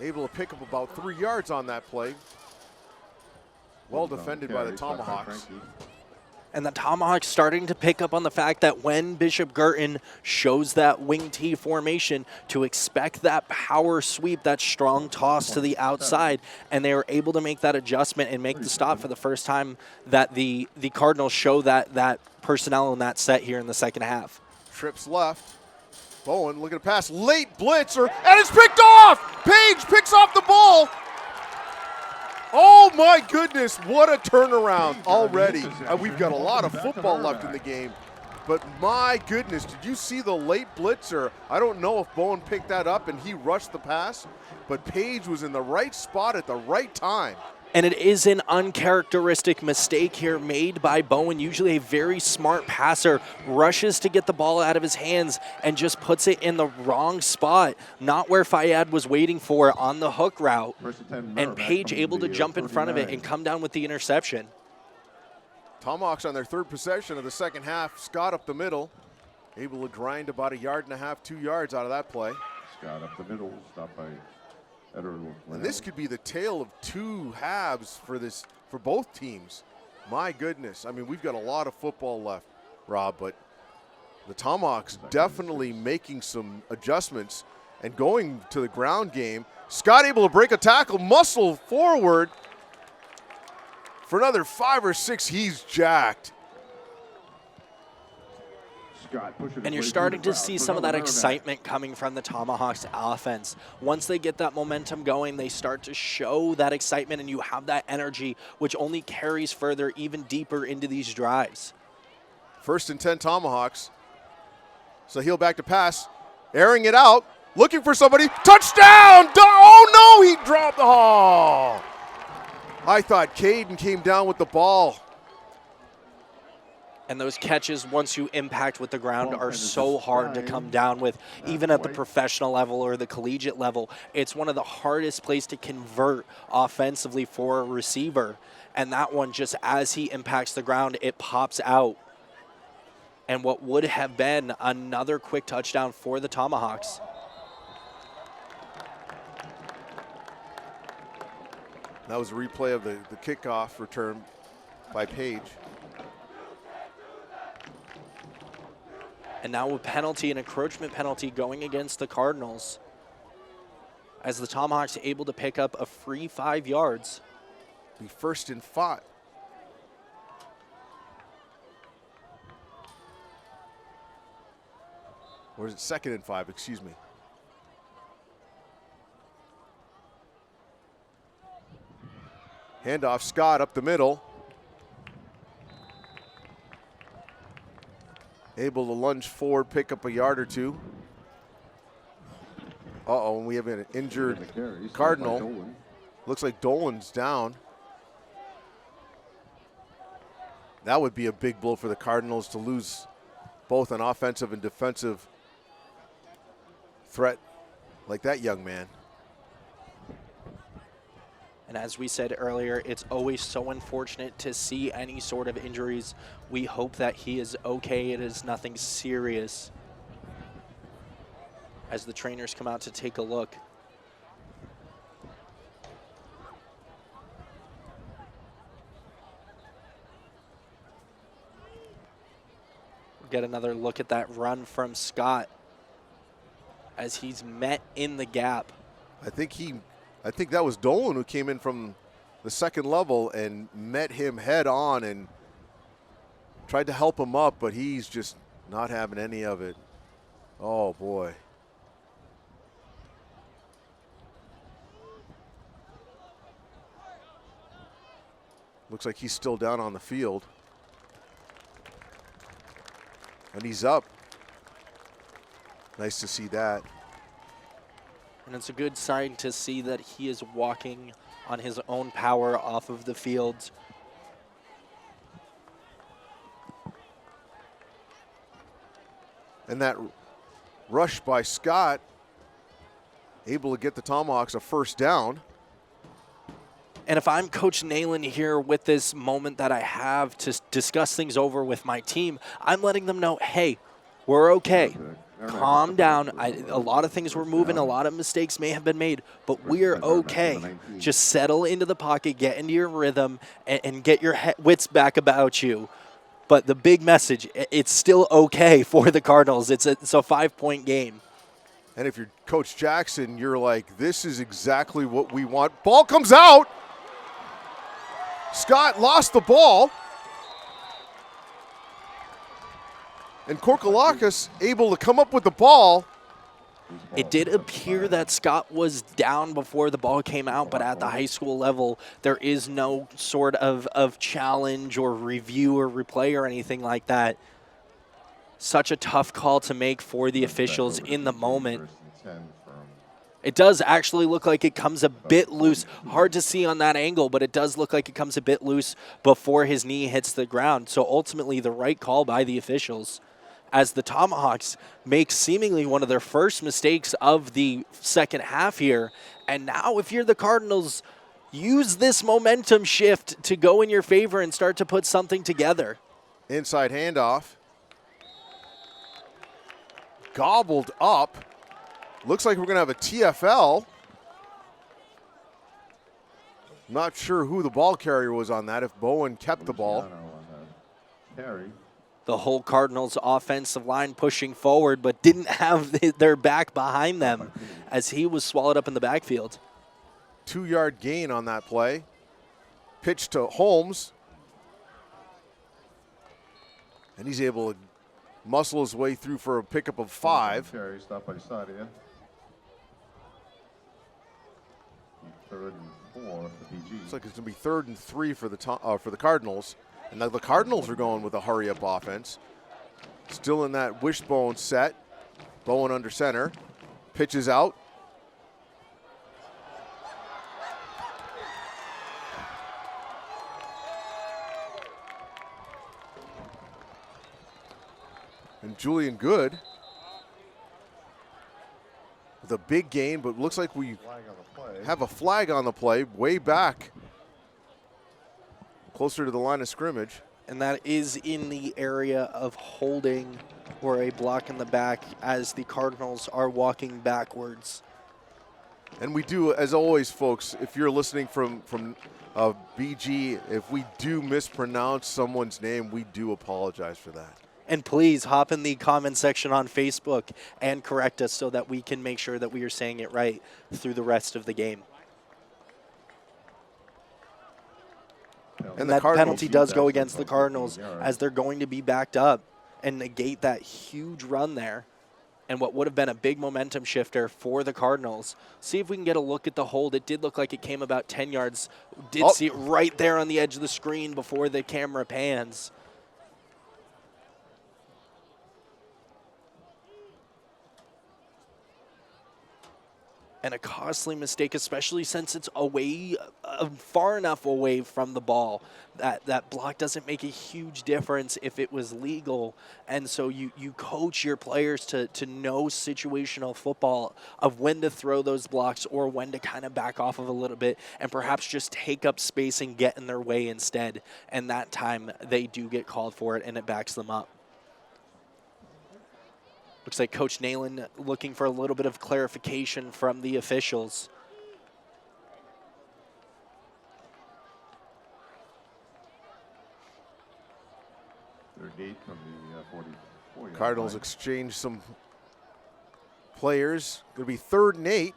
Speaker 3: Able to pick up about 3 yards on that play. Well defended by the Tomahawks.
Speaker 4: And the Tomahawks starting to pick up on the fact that when Bishop Guertin shows that wing T formation, to expect that power sweep, that strong toss to the outside, and they were able to make that adjustment and make the stop for the first time that the Cardinals show that personnel in that set here in the second half.
Speaker 3: Trips left. Bowen looking to pass. Late blitzer, and it's picked off! Page picks off the ball. Oh my goodness, what a turnaround already. We've got a lot of football left in the game. But my goodness, did you see the late blitzer? I don't know if Bowen picked that up and he rushed the pass, but Page was in the right spot at the right time.
Speaker 4: And it is an uncharacteristic mistake here made by Bowen. Usually a very smart passer rushes to get the ball out of his hands and just puts it in the wrong spot, not where Fayad was waiting for on the hook route. And Page able to jump in front of it and come down with the interception.
Speaker 3: Tomahawks on their third possession of the second half. Scott up the middle, able to grind about 1.5 yards, 2 yards out of that play.
Speaker 1: Scott up the middle, stopped by
Speaker 3: and this could be the tale of two halves for both teams. My goodness. I mean, we've got a lot of football left, Rob, but the Tomahawks definitely making some adjustments and going to the ground game. Scott able to break a tackle, muscle forward. For another 5 or 6, he's jacked.
Speaker 4: And you're starting to see some of that excitement coming from the Tomahawks offense. Once they get that momentum going, they start to show that excitement, and you have that energy, which only carries further, even deeper into these drives.
Speaker 3: 1st and 10 Tomahawks. So heel back to pass, airing it out, looking for somebody. Touchdown! Oh no, he dropped. Oh! I thought Caden came down with the ball.
Speaker 4: And those catches, once you impact with the ground, are so hard to come down with, even at the professional level or the collegiate level. It's one of the hardest plays to convert offensively for a receiver. And that one, just as he impacts the ground, it pops out. And what would have been another quick touchdown for the Tomahawks.
Speaker 3: That was a replay of the kickoff return by Page.
Speaker 4: And now a penalty, an encroachment penalty going against the Cardinals, as the Tomahawks are able to pick up a free 5 yards.
Speaker 3: Be 1st and 5. Or is it 2nd and 5, excuse me. Handoff, Scott up the middle. Able to lunge forward, pick up 1 yard or 2. Uh-oh, and we have an injured Cardinal. Looks like Dolan's down. That would be a big blow for the Cardinals to lose both an offensive and defensive threat like that young man.
Speaker 4: And as we said earlier, it's always so unfortunate to see any sort of injuries. We hope that he is okay. It is nothing serious. As the trainers come out to take a look. Get another look at that run from Scott as he's met in the gap.
Speaker 3: I think that was Dolan who came in from the second level and met him head on and tried to help him up, but he's just not having any of it. Oh, boy. Looks like he's still down on the field. And he's up. Nice to see that.
Speaker 4: And it's a good sign to see that he is walking on his own power off of the field.
Speaker 3: And that rush by Scott, able to get the Tomahawks a first down.
Speaker 4: And if I'm Coach Nalen here with this moment that I have to discuss things over with my team, I'm letting them know, hey, we're okay. Calm down. A lot of things were moving. A lot of mistakes may have been made, but we're okay. Just settle into the pocket, get into your rhythm, and get your wits back about you. But the big message, it's still okay for the Cardinals. It's a 5-point game.
Speaker 3: And if you're Coach Jackson, you're like, this is exactly what we want. Ball comes out. Scott lost the ball. And Korkalakis able to come up with the ball.
Speaker 4: It did appear that Scott was down before the ball came out, but at the high school level, there is no sort of challenge or review or replay or anything like that. Such a tough call to make for the officials in the moment. It does actually look like it comes a bit loose. Hard to see on that angle, but it does look like it comes a bit loose before his knee hits the ground. So ultimately, the right call by the officials, as the Tomahawks make seemingly one of their first mistakes of the second half here. And now if you're the Cardinals, use this momentum shift to go in your favor and start to put something together.
Speaker 3: Inside handoff. Gobbled up. Looks like we're going to have a TFL. Not sure who the ball carrier was on that, if Bowen kept the ball.
Speaker 4: The whole Cardinals offensive line pushing forward, but didn't have their back behind them as he was swallowed up in the backfield.
Speaker 3: 2-yard gain on that play. Pitch to Holmes. And he's able to muscle his way through for a pickup of 5.
Speaker 1: Carry, stop by Sadia. 3rd and 4 for PG.
Speaker 3: Looks like it's going to be 3rd and 3 for the Cardinals. And now the Cardinals are going with a hurry-up offense. Still in that wishbone set. Bowen under center. Pitches out. And Julian Good with a big gain, but looks like we have a flag on the play way back, closer to the line of scrimmage.
Speaker 4: And that is in the area of holding or a block in the back as the Cardinals are walking backwards.
Speaker 3: And we do, as always, folks, if you're listening from BG, if we do mispronounce someone's name, we do apologize for that.
Speaker 4: And please hop in the comment section on Facebook and correct us so that we can make sure that we are saying it right through the rest of the game. And that penalty does go against the Cardinals as they're going to be backed up and negate that huge run there and what would have been a big momentum shifter for the Cardinals. See if we can get a look at the hold. It did look like it came about 10 yards. Did see it right there on the edge of the screen before the camera pans. And a costly mistake, especially since it's away, far enough away from the ball. That block doesn't make a huge difference if it was legal. And so you coach your players to know situational football of when to throw those blocks or when to kind of back off of a little bit and perhaps just take up space and get in their way instead. And that time they do get called for it and it backs them up. Looks like Coach Nalen looking for a little bit of clarification from the officials.
Speaker 1: Third and 8 from the 44.
Speaker 3: Cardinals exchange some players. Going to be 3rd and 8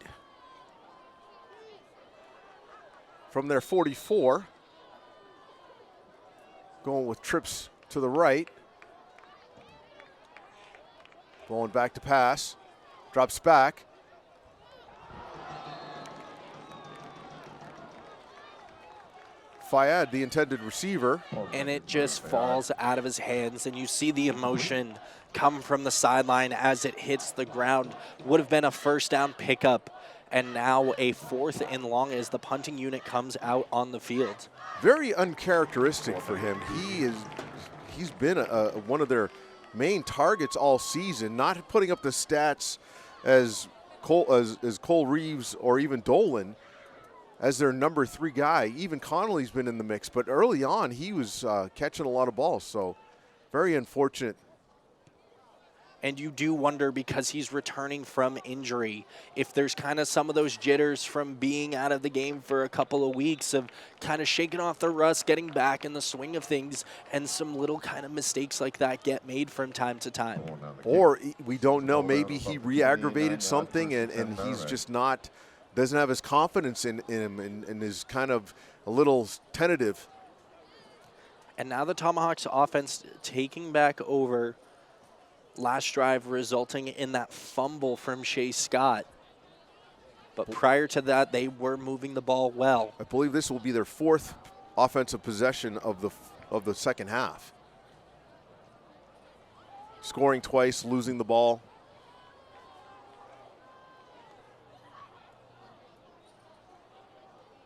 Speaker 3: from their 44. Going with trips to the right. Going back to pass, drops back. Fayad, the intended receiver.
Speaker 4: And it just falls out of his hands, and you see the emotion come from the sideline as it hits the ground. Would have been a first down pickup, and now a 4th and long as the punting unit comes out on the field.
Speaker 3: Very uncharacteristic for him. He's been one of their main targets all season, not putting up the stats as Cole Reeves or even Dolan as their number 3 guy. Even Connolly's been in the mix, but early on he was catching a lot of balls, so very unfortunate.
Speaker 4: And you do wonder, because he's returning from injury, if there's kind of some of those jitters from being out of the game for a couple of weeks, of kind of shaking off the rust, getting back in the swing of things, and some little kind of mistakes like that get made from time to time.
Speaker 3: Or we don't know, maybe he re-aggravated something and he's just doesn't have his confidence in him and is kind of a little tentative.
Speaker 4: And now the Tomahawks offense taking back over. Last drive resulting in that fumble from Shea Scott. But prior to that, they were moving the ball well.
Speaker 3: I believe this will be their 4th offensive possession of the second half. Scoring twice, losing the ball.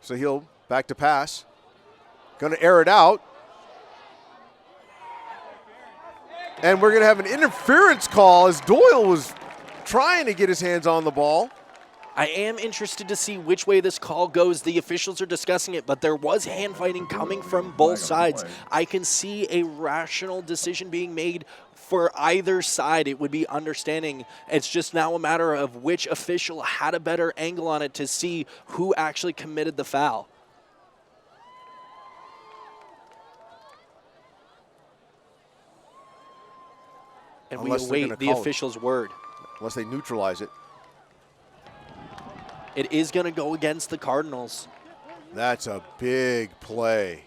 Speaker 3: So he'll back to pass. Going to air it out. And we're going to have an interference call as Doyle was trying to get his hands on the ball.
Speaker 4: I am interested to see which way this call goes. The officials are discussing it, but there was hand fighting coming from both sides. I can see a rational decision being made for either side. It would be understanding. It's just now a matter of which official had a better angle on it to see who actually committed the foul. And we await the official's word.
Speaker 3: Unless they neutralize it.
Speaker 4: It is going to go against the Cardinals.
Speaker 3: That's a big play.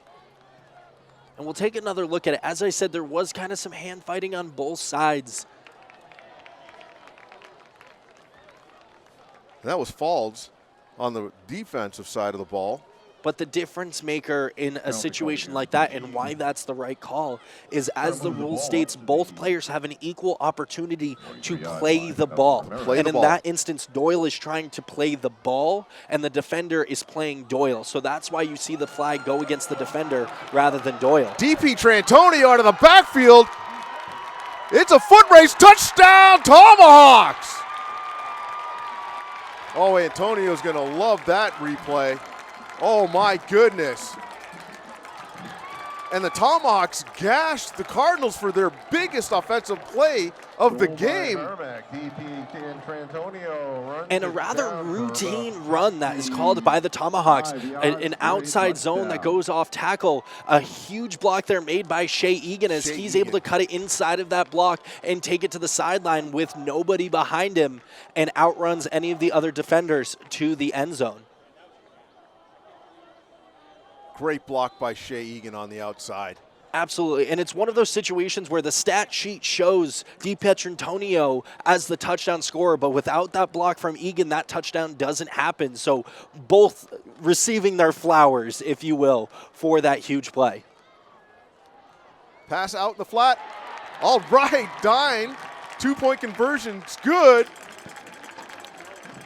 Speaker 4: And we'll take another look at it. As I said, there was kind of some hand fighting on both sides.
Speaker 3: That was Falls on the defensive side of the ball.
Speaker 4: But the difference maker in a situation like that, and why that's the right call, is as the rule states, both players have an equal opportunity to play the ball. And in that instance, Doyle is trying to play the ball, and the defender is playing Doyle. So that's why you see the flag go against the defender rather than Doyle.
Speaker 3: DP Trantonio out of the backfield. It's a foot race. Touchdown, Tomahawks! Oh, Antonio's going to love that replay. Oh, my goodness. And the Tomahawks gashed the Cardinals for their biggest offensive play of the game.
Speaker 4: And a rather routine run that is called by the Tomahawks. An outside zone that goes off tackle. A huge block there made by Shea Egan as he's able to cut it inside of that block and take it to the sideline with nobody behind him and outruns any of the other defenders to the end zone.
Speaker 3: Great block by Shea Egan on the outside.
Speaker 4: Absolutely, and it's one of those situations where the stat sheet shows DiPietrantonio as the touchdown scorer, but without that block from Egan, that touchdown doesn't happen. So both receiving their flowers, if you will, for that huge play.
Speaker 3: Pass out in the flat. All right, Dine. 2-point conversion. It's good.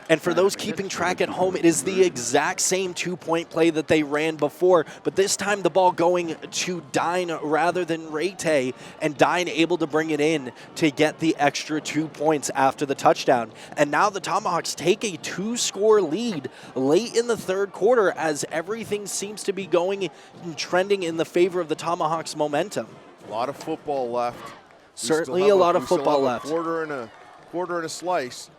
Speaker 4: And for those keeping track at home, it is the exact same 2-point play that they ran before, but this time the ball going to Dine rather than Rayte, and Dine able to bring it in to get the extra 2 points after the touchdown. And now the Tomahawks take a 2-score lead late in the third quarter as everything seems to be going and trending in the favor of the Tomahawks' momentum.
Speaker 3: A lot of football left.
Speaker 4: Certainly a lot of football left.
Speaker 3: Quarter and a slice.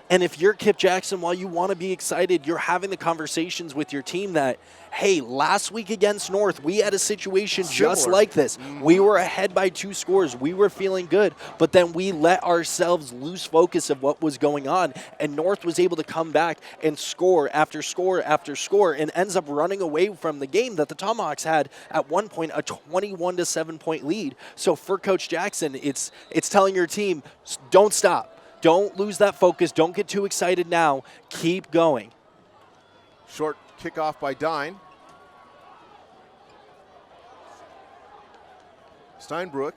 Speaker 4: And if you're Kip Jackson, while you want to be excited, you're having the conversations with your team that, hey, last week against North, we had a situation just like this. We were ahead by 2 scores. We were feeling good, but then we let ourselves lose focus of what was going on, and North was able to come back and score after score after score and ends up running away from the game that the Tomahawks had at one point a 21-7 point lead. So for Coach Jackson, it's telling your team, don't stop. Don't lose that focus. Don't get too excited now. Keep going.
Speaker 3: Short kickoff by Dine. Steinbrook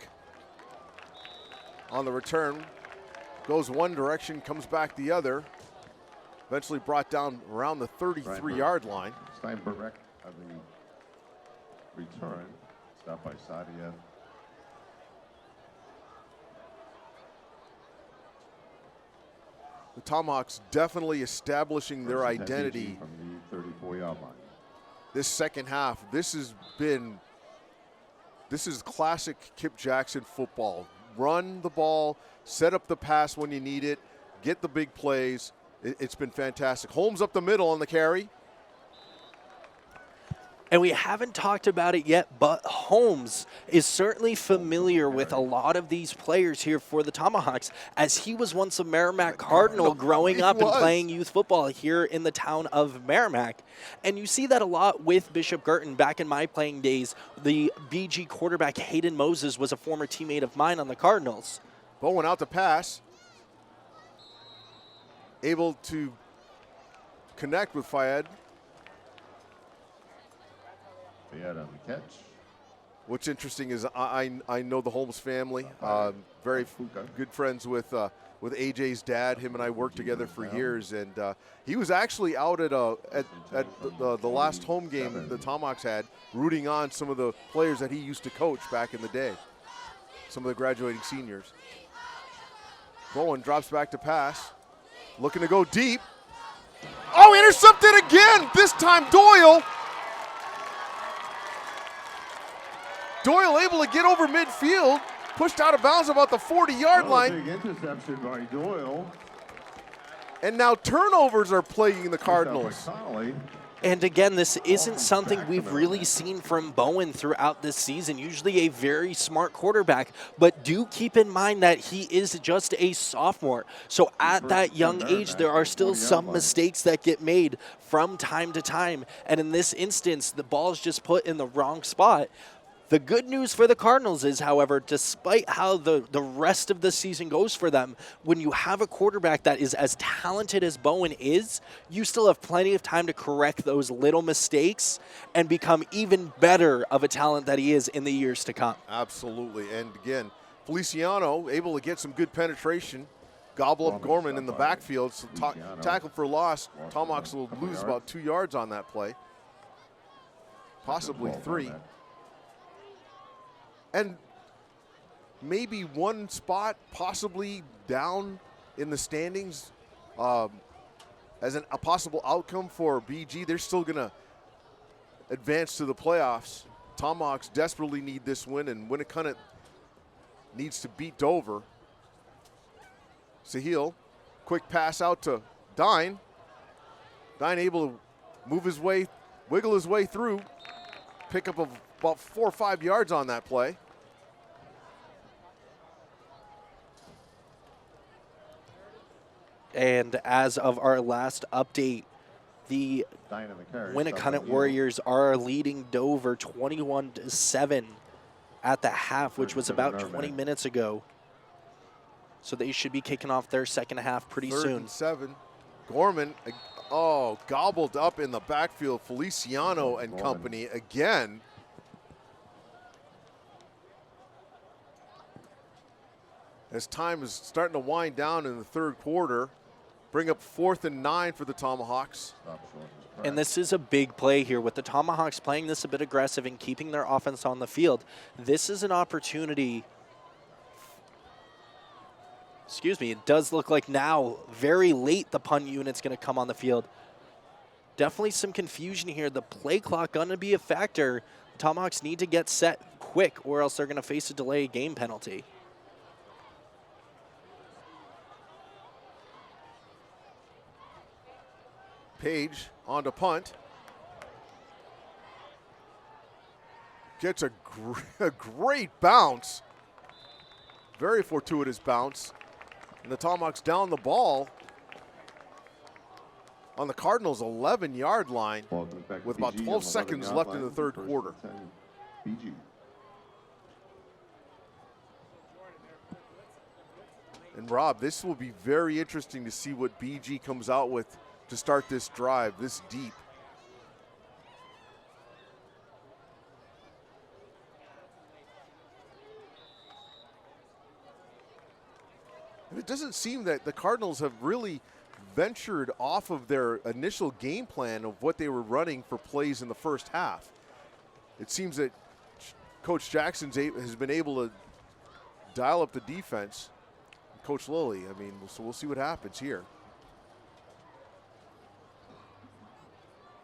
Speaker 3: on the return. Goes one direction, comes back the other. Eventually brought down around the 33-yard line.
Speaker 1: Steinberg on the return. Stop by Sadia.
Speaker 3: The Tomahawks definitely establishing their
Speaker 1: First and 10
Speaker 3: identity.
Speaker 1: from the 34-yard line.
Speaker 3: This second half, this is classic Kip Jackson football. Run the ball, set up the pass when you need it, get the big plays. It's been fantastic. Holmes up the middle on the carry.
Speaker 4: And we haven't talked about it yet, but Holmes is certainly familiar with a lot of these players here for the Tomahawks, as he was once a Merrimack Cardinal growing up and playing youth football here in the town of Merrimack. And you see that a lot with Bishop Guertin. Back in my playing days, the BG quarterback Hayden Moses was a former teammate of mine on the Cardinals.
Speaker 3: Bowen out to pass. Able to connect with Fayed.
Speaker 1: Fayed on the catch.
Speaker 3: What's interesting is I know the Holmes family. Very good friends with AJ's dad. Him and I worked together for years, and he was actually out at the last home game the Tomahawks had, rooting on some of the players that he used to coach back in the day. Some of the graduating seniors. Bowen drops back to pass, looking to go deep. Oh, intercepted again! This time Doyle. Doyle able to get over midfield, pushed out of bounds about the 40-yard line.
Speaker 1: Big interception by Doyle.
Speaker 3: And now turnovers are plaguing the Cardinals.
Speaker 4: And again, this isn't something we've really seen from Bowen throughout this season. Usually a very smart quarterback, but do keep in mind that he is just a sophomore. So at that young age, there are still some mistakes that get made from time to time. And in this instance, the ball is just put in the wrong spot. The good news for the Cardinals is, however, despite how the rest of the season goes for them, when you have a quarterback that is as talented as Bowen is, you still have plenty of time to correct those little mistakes and become even better of a talent that he is in the years to come.
Speaker 3: Absolutely. And again, Feliciano able to get some good penetration, gobble up Gorman in the backfield, so tackle for loss. Tomahawks will lose about 2 yards on that play, possibly 3. And maybe one spot possibly down in the standings as a possible outcome for BG. They're still going to advance to the playoffs. Tomahawks desperately need this win, and Winnicott needs to beat Dover. Sahil, quick pass out to Dine. Dine able to move his way, wiggle his way through, pick up about 4 or 5 yards on that play.
Speaker 4: And as of our last update, the Winnicott Warriors are leading Dover 21-7 at the half, which was about 20 minutes ago. So they should be kicking off their second half pretty soon.
Speaker 3: 3rd and 7. Gorman, gobbled up in the backfield. Feliciano and company again. As time is starting to wind down in the third quarter, bring up 4th and 9 for the Tomahawks.
Speaker 4: And this is a big play here with the Tomahawks playing this a bit aggressive and keeping their offense on the field. This is an opportunity. Excuse me, it does look like now, very late, the punt unit's going to come on the field. Definitely some confusion here. The play clock going to be a factor. The Tomahawks need to get set quick, or else they're going to face a delay game penalty.
Speaker 3: Page on to punt. Gets a great bounce. Very fortuitous bounce. And the Tomahawks down the ball on the Cardinals' 11-yard line with about 12 seconds left in the third quarter.
Speaker 1: BG.
Speaker 3: And Rob, this will be very interesting to see what BG comes out with to start this drive this deep. And it doesn't seem that the Cardinals have really ventured off of their initial game plan of what they were running for plays in the first half. It seems that Coach Jackson has been able to dial up the defense. Coach Lilly, I mean, so we'll see what happens here.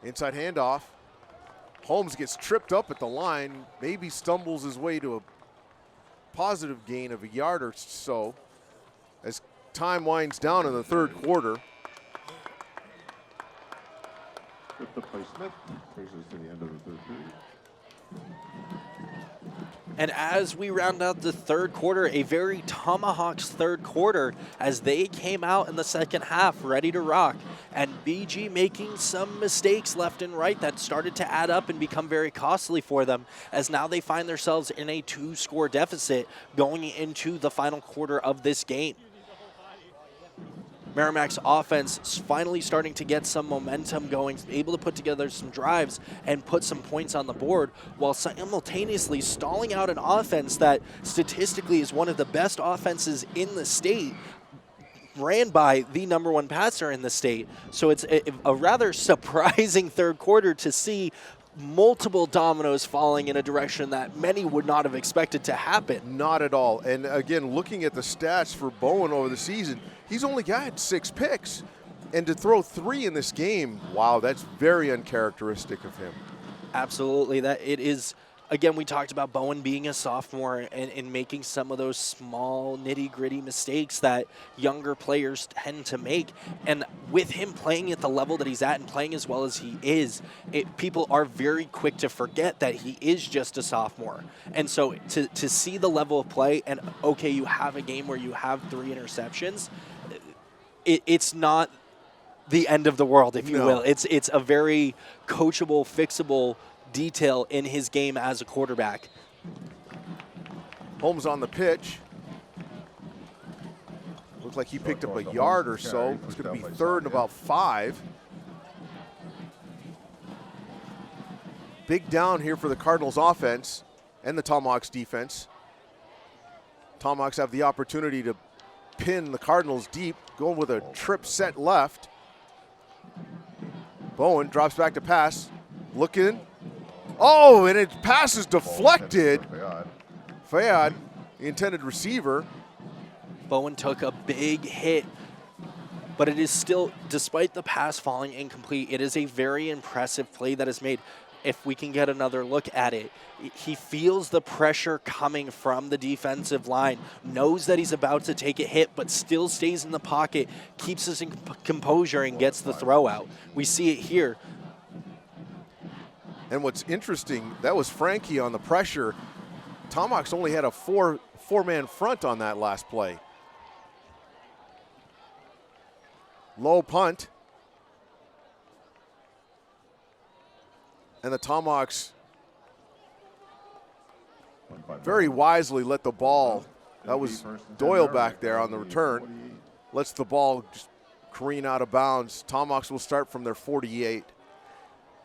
Speaker 3: Inside handoff. Holmes gets tripped up at the line, maybe stumbles his way to a positive gain of a yard or so as time winds down in the third quarter.
Speaker 1: With the placement, brings us to the end of the third period.
Speaker 4: And as we round out the third quarter, a very Tomahawks third quarter as they came out in the second half ready to rock. And BG making some mistakes left and right that started to add up and become very costly for them, as now they find themselves in a 2-score deficit going into the final quarter of this game. Merrimack's offense finally starting to get some momentum going, able to put together some drives and put some points on the board, while simultaneously stalling out an offense that statistically is one of the best offenses in the state, ran by the #1 passer in the state. So it's a rather surprising third quarter to see multiple dominoes falling in a direction that many would not have expected to happen.
Speaker 3: Not at all. And again, looking at the stats for Bowen over the season, he's only got 6 picks. And to throw 3 in this game, wow, that's very uncharacteristic of him.
Speaker 4: Absolutely. That it is. Again, we talked about Bowen being a sophomore and making some of those small nitty-gritty mistakes that younger players tend to make. And with him playing at the level that he's at and playing as well as he is, people are very quick to forget that he is just a sophomore. And so to see the level of play and, okay, you have a game where you have 3 interceptions, it's not the end of the world, if you will. It's a very coachable, fixable detail in his game as a quarterback.
Speaker 3: Holmes on the pitch. Looks like he picked up a yard or so. It's going to be third and about 5. Big down here for the Cardinals offense and the Tomahawks defense. Tomahawks have the opportunity to pin the Cardinals deep, going with a trip set left. Bowen drops back to pass, looking. Oh, and it pass is deflected. Fayad, the intended receiver.
Speaker 4: Bowen took a big hit, but it is still, despite the pass falling incomplete, it is a very impressive play that is made. If we can get another look at it, he feels the pressure coming from the defensive line, knows that he's about to take a hit, but still stays in the pocket, keeps his composure, and gets the throw out. We see it here.
Speaker 3: And what's interesting, that was Frankie on the pressure. Tomahawks only had a four-man front on that last play. Low punt. And the Tomahawks very wisely let the ball, that was Doyle back there on the return, lets the ball just careen out of bounds. Tomahawks will start from their 48.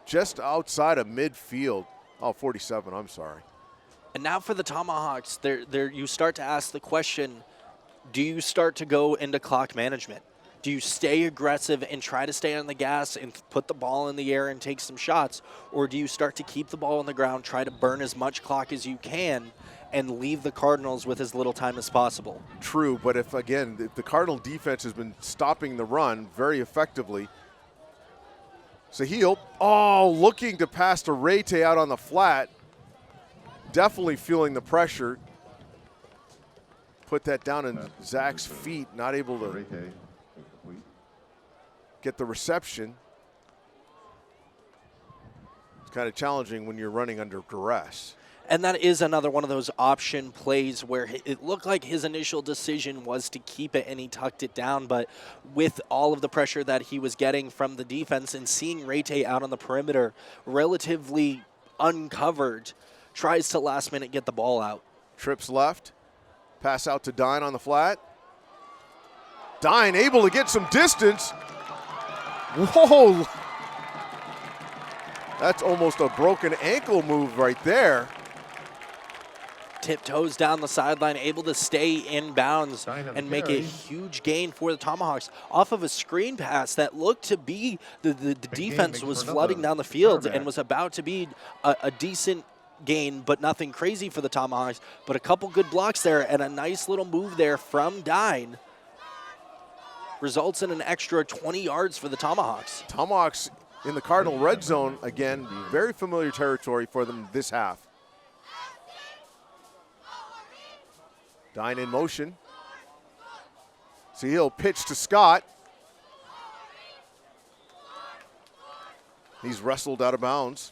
Speaker 3: Just outside of midfield. Oh, 47, I'm sorry.
Speaker 4: And now for the Tomahawks, you start to ask the question, do you start to go into clock management? Do you stay aggressive and try to stay on the gas and put the ball in the air and take some shots? Or do you start to keep the ball on the ground, try to burn as much clock as you can, and leave the Cardinals with as little time as possible?
Speaker 3: True, but if the Cardinal defense has been stopping the run very effectively, Sahil, looking to pass to Rete out on the flat. Definitely feeling the pressure. Put that down in Zach's feet, not able to get the reception. It's kind of challenging when you're running under duress.
Speaker 4: And that is another one of those option plays where it looked like his initial decision was to keep it and he tucked it down. But with all of the pressure that he was getting from the defense and seeing Rete out on the perimeter relatively uncovered, tries to last minute get the ball out.
Speaker 3: Trips left. Pass out to Dine on the flat. Dine able to get some distance. Whoa. That's almost a broken ankle move right there.
Speaker 4: tiptoes down the sideline, able to stay in bounds
Speaker 1: Dine on the
Speaker 4: and make a
Speaker 1: carry.
Speaker 4: huge gain for the Tomahawks off of a screen pass that looked to be the defense
Speaker 1: makes
Speaker 4: was
Speaker 1: for
Speaker 4: flooding
Speaker 1: another
Speaker 4: down the field
Speaker 1: Merrimack.
Speaker 4: and was about to be a decent gain, but nothing crazy for the Tomahawks. But a couple good blocks there and a nice little move there from Dine results in an extra 20 yards for the Tomahawks.
Speaker 3: Tomahawks in the Cardinal red zone, again, very familiar territory for them this half. Dine in motion. So he'll pitch to Scott. He's wrestled out of bounds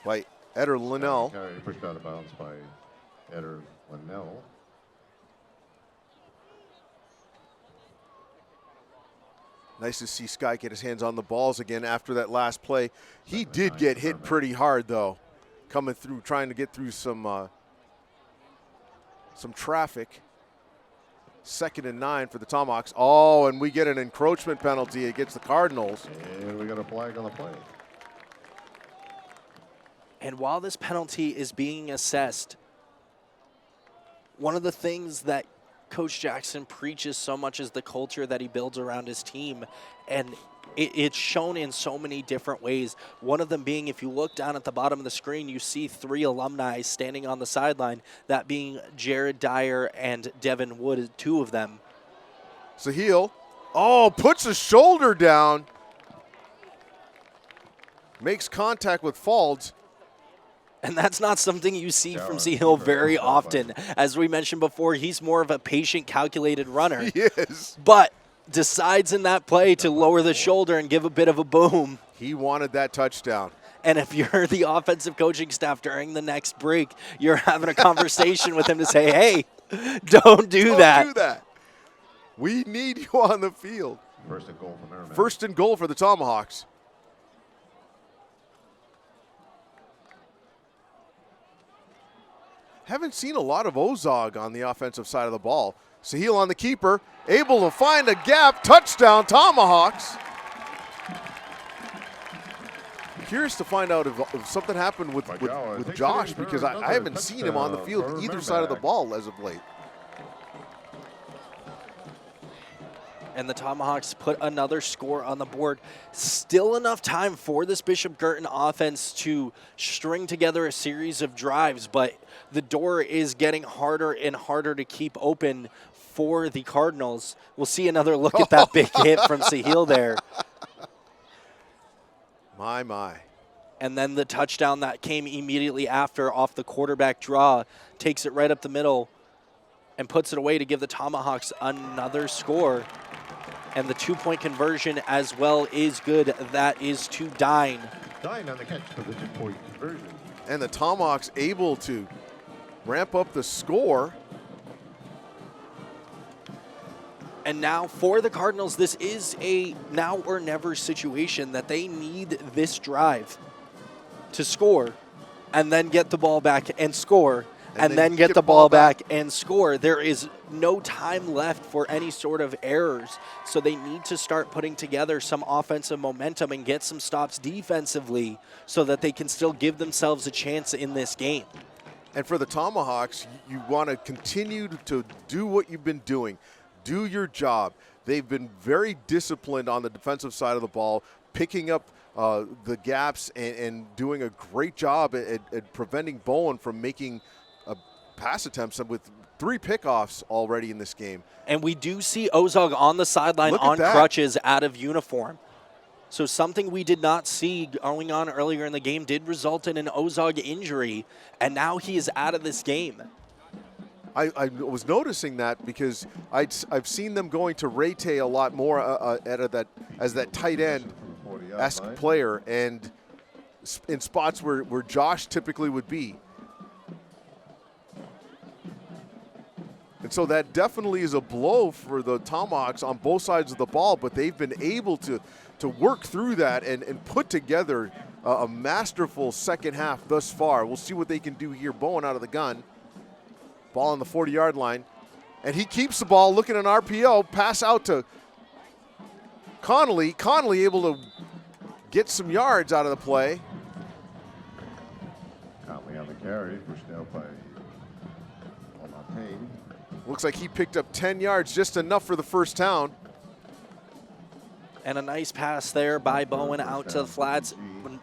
Speaker 3: by Eder Linnell.
Speaker 1: Carry pushed out of bounds by Eder Linnell.
Speaker 3: Nice to see Scott get his hands on the balls again after that last play. He did get hit pretty hard, though, coming through, trying to get through some traffic. 2nd and 9 for the Tomahawks. Oh, and we get an encroachment penalty against the Cardinals.
Speaker 1: And we got a flag on the play.
Speaker 4: And while this penalty is being assessed, one of the things that Coach Jackson preaches so much is the culture that he builds around his team. And it's shown in so many different ways. One of them being, if you look down at the bottom of the screen, you see 3 alumni standing on the sideline, that being Jared Dyer and Devin Wood, 2 of them.
Speaker 3: Sahil, puts his shoulder down. Makes contact with Faulds.
Speaker 4: And that's not something you see from
Speaker 1: Yeah,
Speaker 4: Sahil very
Speaker 1: very
Speaker 4: often. As we mentioned before, he's more of a patient, calculated runner.
Speaker 3: He is.
Speaker 4: But decides in that play to lower the shoulder and give a bit of a boom.
Speaker 3: He wanted that touchdown.
Speaker 4: And if you're the offensive coaching staff during the next break, you're having a conversation with him to say, hey, don't do that.
Speaker 3: Don't do that. We need you on the field.
Speaker 1: First and goal for Merrimack.
Speaker 3: 1st and goal for the Tomahawks. Haven't seen a lot of Ozog on the offensive side of the ball. Sahil on the keeper, able to find a gap. Touchdown, Tomahawks. Curious to find out if something happened with Josh, because I haven't seen him on the field either side of the ball as of late.
Speaker 4: And the Tomahawks put another score on the board. Still enough time for this Bishop Guertin offense to string together a series of drives, but the door is getting harder and harder to keep open for the Cardinals. We'll see another look at that big hit from Sahil there.
Speaker 3: My.
Speaker 4: And then the touchdown that came immediately after off the quarterback draw takes it right up the middle and puts it away to give the Tomahawks another score. And the 2-point conversion as well is good. That is to Dine.
Speaker 1: Dine on the catch for the 2-point conversion.
Speaker 3: And the Tomahawks able to ramp up the score.
Speaker 4: And now for the Cardinals, this is a now or never situation that they need this drive to score and then get the ball back and score and then get the ball back and score. There is no time left for any sort of errors. So they need to start putting together some offensive momentum and get some stops defensively so that they can still give themselves a chance in this game.
Speaker 3: And for the Tomahawks, you want to continue to do what you've been doing. Do your job. They've been very disciplined on the defensive side of the ball, picking up the gaps and doing a great job at preventing Bowen from making pass attempts with 3 pickoffs already in this game.
Speaker 4: And we do see Ozog on the sideline on crutches out of uniform. So something we did not see going on earlier in the game did result in an Ozog injury, and now he is out of this game.
Speaker 3: I was noticing that because I've seen them going to Rayte a lot more as that tight end-esque player, and in spots where Josh typically would be. And so that definitely is a blow for the Tomahawks on both sides of the ball, but they've been able to work through that and put together a masterful second half thus far. We'll see what they can do here. Bowen out of the gun. Ball on the 40-yard line. And he keeps the ball, looking at an RPO, pass out to Connolly. Connolly able to get some yards out of the play.
Speaker 1: Conley on the carry, pushed out by
Speaker 3: Looks like he picked up 10 yards, just enough for the first down.
Speaker 4: And a nice pass there by Bowen out to the flats.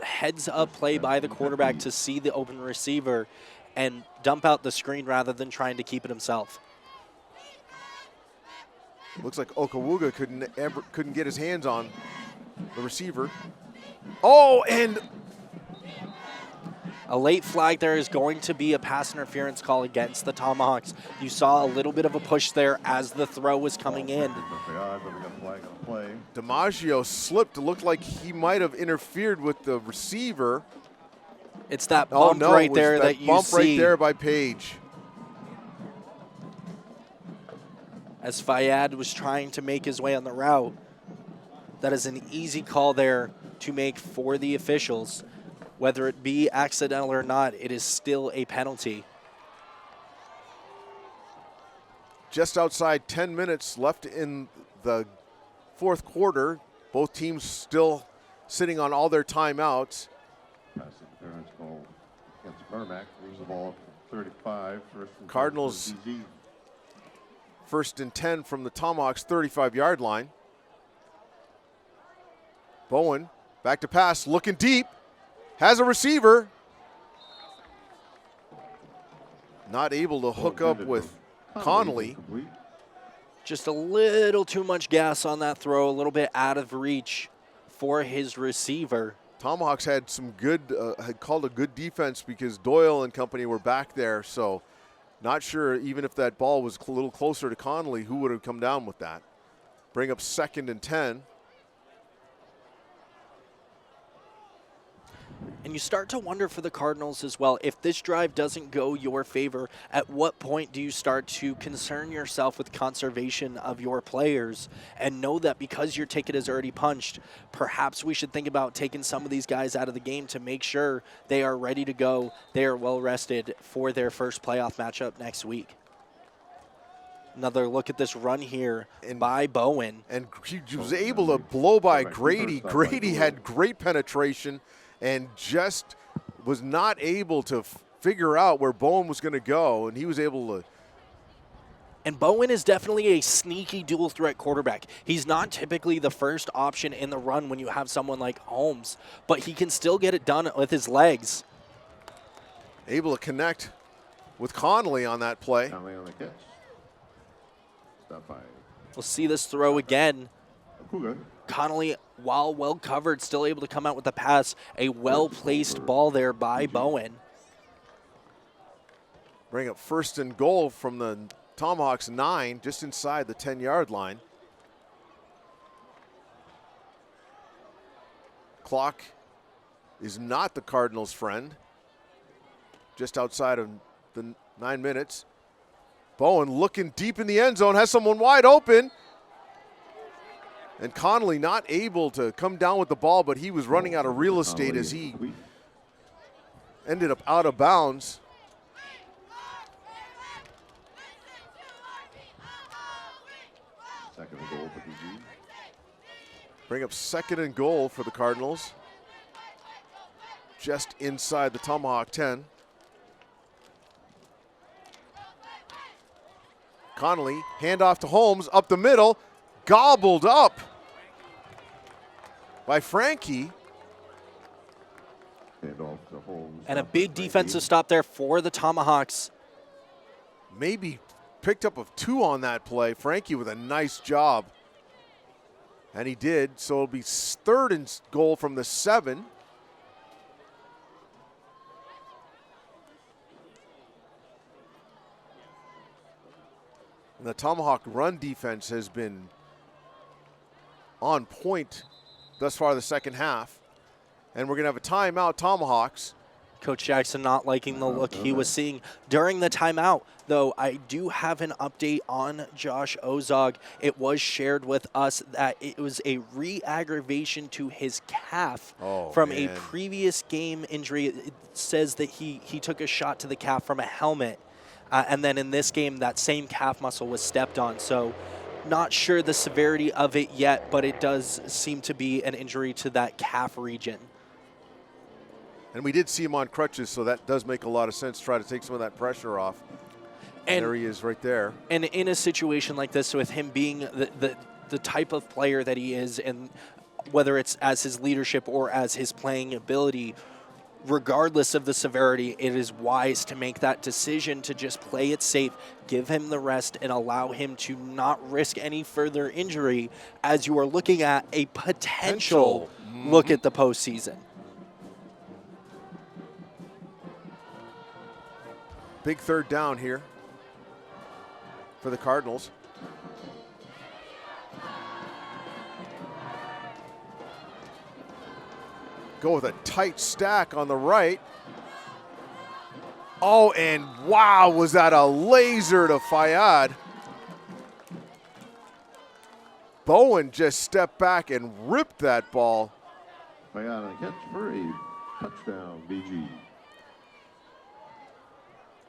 Speaker 4: Heads up play by the quarterback to see the open receiver and dump out the screen rather than trying to keep it himself.
Speaker 3: Looks like Okawuga couldn't get his hands on the receiver. Oh, and
Speaker 4: a late flag there is going to be a pass interference call against the Tomahawks. You saw a little bit of a push there as the throw was coming in.
Speaker 3: DiMaggio slipped. It looked like he might have interfered with the receiver.
Speaker 4: It's that bump right there that you see.
Speaker 3: Bump right there by Page.
Speaker 4: As Fayad was trying to make his way on the route. That is an easy call there to make for the officials. Whether it be accidental or not, it is still a penalty.
Speaker 3: Just outside 10 minutes left in the fourth quarter. Both teams still sitting on all their timeouts.
Speaker 1: Pass interference call against Merrimack. Lose the ball at 35.
Speaker 3: Cardinals first and 10 from the Tomahawks 35-yard line. Bowen back to pass, looking deep. Has a receiver. Not able to hook up with Connolly.
Speaker 4: Just a little too much gas on that throw, a little bit out of reach for his receiver.
Speaker 3: Tomahawks had some good, had called a good defense because Doyle and company were back there. So not sure even if that ball was a little closer to Connolly, who would have come down with that. Bring up 2nd and 10.
Speaker 4: And you start to wonder for the Cardinals as well, if this drive doesn't go your favor, at what point do you start to concern yourself with conservation of your players and know that because your ticket is already punched, perhaps we should think about taking some of these guys out of the game to make sure they are ready to go, they are well rested for their first playoff matchup next week. Another look at this run here by Bowen.
Speaker 3: And he was able to blow by Grady. Grady had great penetration and just was not able to figure out where Bowen was going to go, and he was able to.
Speaker 4: And Bowen is definitely a sneaky dual threat quarterback. He's not typically the first option in the run when you have someone like Holmes, but he can still get it done with his legs.
Speaker 3: Able to connect with Connolly on that play.
Speaker 1: Connolly on the catch. Stop by.
Speaker 4: We'll see this throw again.
Speaker 1: Cougar.
Speaker 4: Connolly, while well covered, still able to come out with the pass. A well-placed ball there by Bowen.
Speaker 3: Bring up 1st and goal from the Tomahawks 9, just inside the 10-yard line. Clock is not the Cardinals' friend. Just outside of the 9 minutes. Bowen looking deep in the end zone, has someone wide open. And Connolly not able to come down with the ball, but he was running out of real estate as he ended up out of bounds.
Speaker 1: Second and goal for PG.
Speaker 3: Bring up 2nd and goal for the Cardinals. Just inside the Tomahawk 10. Connolly, handoff to Holmes, up the middle. Gobbled up by Frankie.
Speaker 4: And a big defensive stop there for the Tomahawks.
Speaker 3: Maybe picked up of 2 on that play. Frankie with a nice job. And he did, so it'll be 3rd and goal from the 7. And the Tomahawk run defense has been on point thus far the second half. And we're going to have a timeout, Tomahawks.
Speaker 4: Coach Jackson not liking the look he was seeing during the timeout, though I do have an update on Josh Ozog. It was shared with us that it was a re-aggravation to his calf from a previous game injury. It says that he took a shot to the calf from a helmet, and then in this game that same calf muscle was stepped on. So not sure the severity of it yet, but it does seem to be an injury to that calf region.
Speaker 3: And we did see him on crutches, so that does make a lot of sense. Try to take some of that pressure off.
Speaker 4: And
Speaker 3: there he is right there.
Speaker 4: And in a situation like this, with him being the type of player that he is, and whether it's as his leadership or as his playing ability, regardless of the severity, it is wise to make that decision to just play it safe, give him the rest, and allow him to not risk any further injury as you are looking at a potential look at the postseason.
Speaker 3: Big third down here for the Cardinals. Go with a tight stack on the right. Oh, and wow, was that a laser to Fayad. Bowen just stepped back and ripped that ball.
Speaker 1: Fayad on a catch for a touchdown, BG.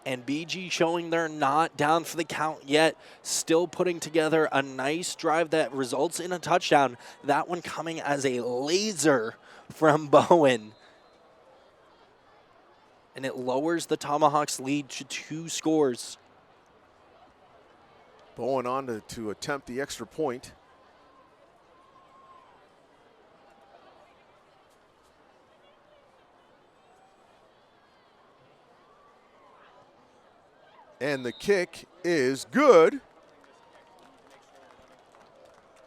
Speaker 4: And BG showing they're not down for the count yet, still putting together a nice drive that results in a touchdown. That one coming as a laser from Bowen. And it lowers the Tomahawks' lead to 2 scores.
Speaker 3: Bowen on to attempt the extra point. And the kick is good.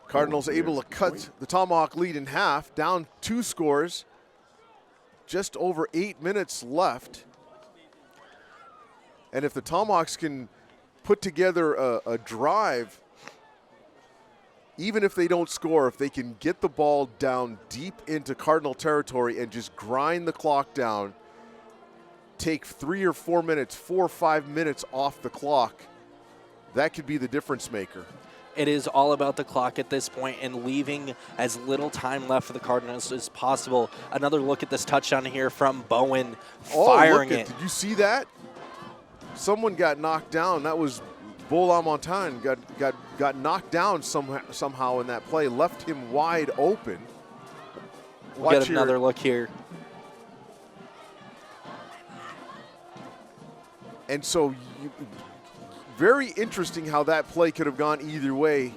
Speaker 3: Cardinals able to cut the Tomahawk lead in half, down 2 scores. Just over 8 minutes left. And if the Tomahawks can put together a drive, even if they don't score, if they can get the ball down deep into Cardinal territory and just grind the clock down, take 3 or 4 minutes, 4 or 5 minutes off the clock, that could be the difference maker.
Speaker 4: It is all about the clock at this point and leaving as little time left for the Cardinals as possible. Another look at this touchdown here from Bowen, firing it.
Speaker 3: Did you see that? Someone got knocked down. That was Bola Montagne got knocked down somehow in that play, left him wide open.
Speaker 4: We'll get another look here.
Speaker 3: And so, very interesting how that play could have gone either way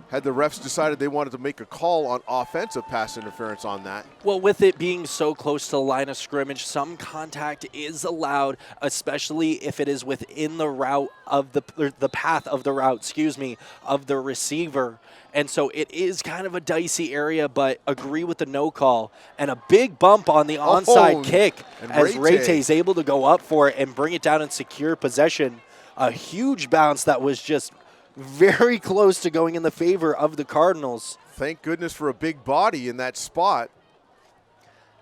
Speaker 3: had the refs decided they wanted to make a call on offensive pass interference on that.
Speaker 4: Well, with it being so close to the line of scrimmage, some contact is allowed, especially if it is within the route of the path of the route, of the receiver. And so it is kind of a dicey area, but agree with the no call. And a big bump on the onside kick as Rete is able to go up for it and bring it down and secure possession. A huge bounce that was just very close to going in the favor of the Cardinals.
Speaker 3: Thank goodness for a big body in that spot.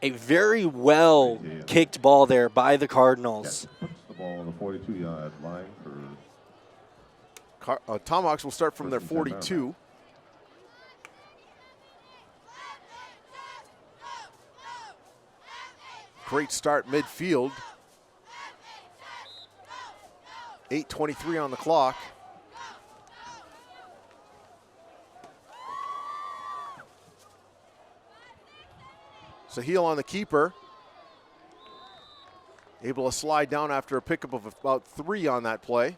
Speaker 4: A very well kicked ball there by the Cardinals.
Speaker 1: Puts the ball on the 42-yard line for
Speaker 3: Tomahawks will start from their 42. Great start midfield. 8:23 on the clock. Sahil on the keeper. Able to slide down after a pickup of about 3 on that play.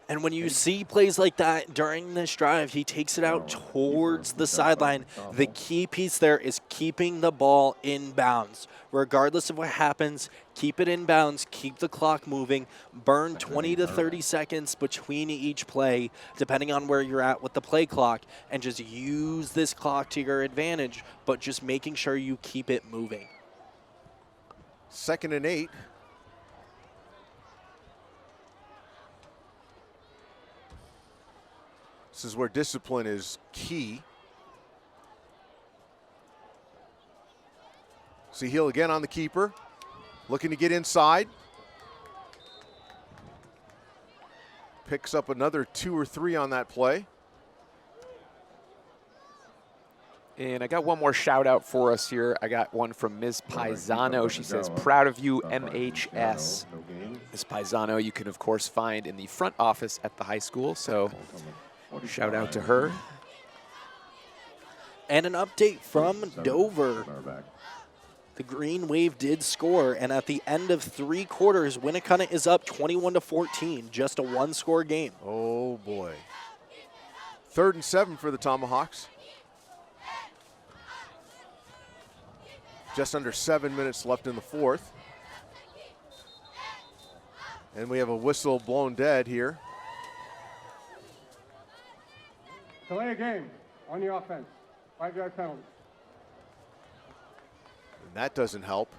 Speaker 4: And when you see plays like that during this drive, he takes it out towards the sideline. The key piece there is keeping the ball in bounds. Regardless of what happens, keep it in bounds, keep the clock moving, burn 20 to 30 seconds between each play, depending on where you're at with the play clock, and just use this clock to your advantage, but just making sure you keep it moving.
Speaker 3: 2nd and 8. This is where discipline is key. Sahil again on the keeper, looking to get inside. Picks up another 2 or 3 on that play.
Speaker 2: And I got one more shout out for us here. I got one from Ms. Paisano. She says, proud of you, MHS. Ms. Paisano, you can, of course, find in the front office at the high school. So shout out to her.
Speaker 4: And an update from Dover. The Green Wave did score, and at the end of 3 quarters, Winnacunnet is up 21-14, just a 1-score game.
Speaker 3: Oh, boy. 3rd and 7 for the Tomahawks. Just under 7 minutes left in the 4th. And we have a whistle blown dead here.
Speaker 5: Delay a game on the offense. 5-yard penalty.
Speaker 3: And that doesn't help.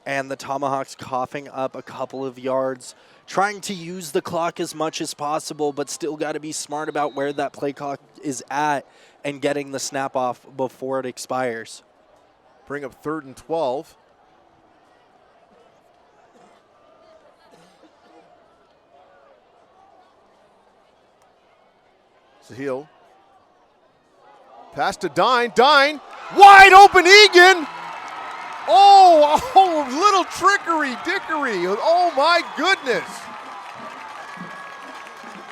Speaker 4: And the Tomahawks coughing up a couple of yards, trying to use the clock as much as possible, but still got to be smart about where that play clock is at and getting the snap off before it expires.
Speaker 3: Bring up 3rd and 12. Sahil. Pass to Dine. Dine. Wide open Egan. Oh, little dickery. Oh, my goodness.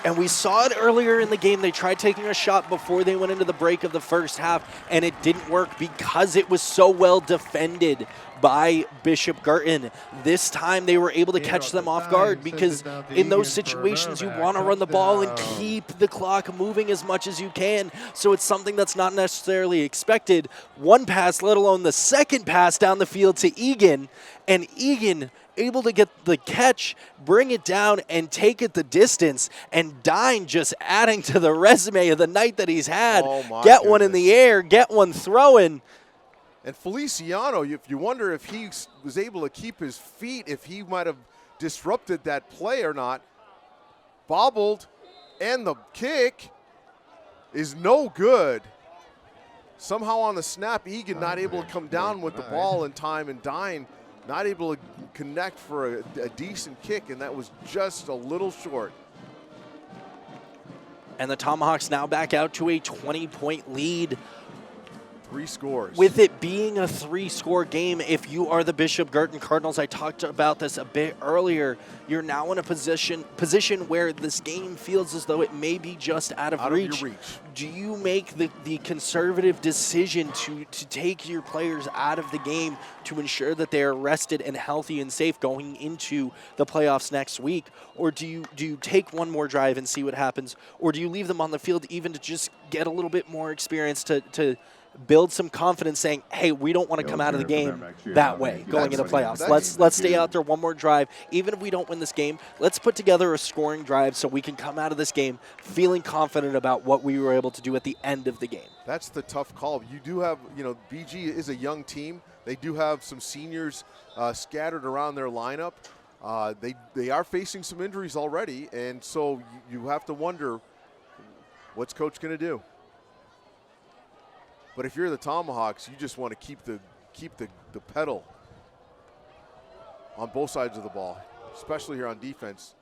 Speaker 4: And we saw it earlier in the game. They tried taking a shot before they went into the break of the first half, and it didn't work because it was so well defended by Bishop Guertin. This time they were able to catch them off guard because in those situations you want to run the ball and keep the clock moving as much as you can. So it's something that's not necessarily expected. One pass, let alone the second pass down the field to Egan, and Egan able to get the catch, bring it down, and take it the distance. And Dine just adding to the resume of the night that he's had. Get one in the air, get one throwing.
Speaker 3: And Feliciano, if you wonder if he was able to keep his feet, if he might have disrupted that play or not, bobbled, and the kick is no good. Somehow on the snap, Egan not able to come down with the ball in time, and Dine not able to connect for a decent kick, and that was just a little short.
Speaker 4: And the Tomahawks now back out to a 20-point lead.
Speaker 3: 3 scores.
Speaker 4: With it being a 3-score game, if you are the Bishop Guertin Cardinals, I talked about this a bit earlier, you're now in a position where this game feels as though it may be just out of reach.
Speaker 3: Your reach.
Speaker 4: Do you make the conservative decision to take your players out of the game to ensure that they are rested and healthy and safe going into the playoffs next week? Or do you take one more drive and see what happens? Or do you leave them on the field even to just get a little bit more experience to build some confidence, saying, hey, we don't want to come out of the game that way going into playoffs. Let's stay out there one more drive. Even if we don't win this game, let's put together a scoring drive so we can come out of this game feeling confident about what we were able to do at the end of the game.
Speaker 3: That's the tough call. You do have, BG is a young team. They do have some seniors scattered around their lineup. They are facing some injuries already, and so you have to wonder, what's Coach going to do? But if you're the Tomahawks, you just want to keep the pedal on both sides of the ball, especially here on defense.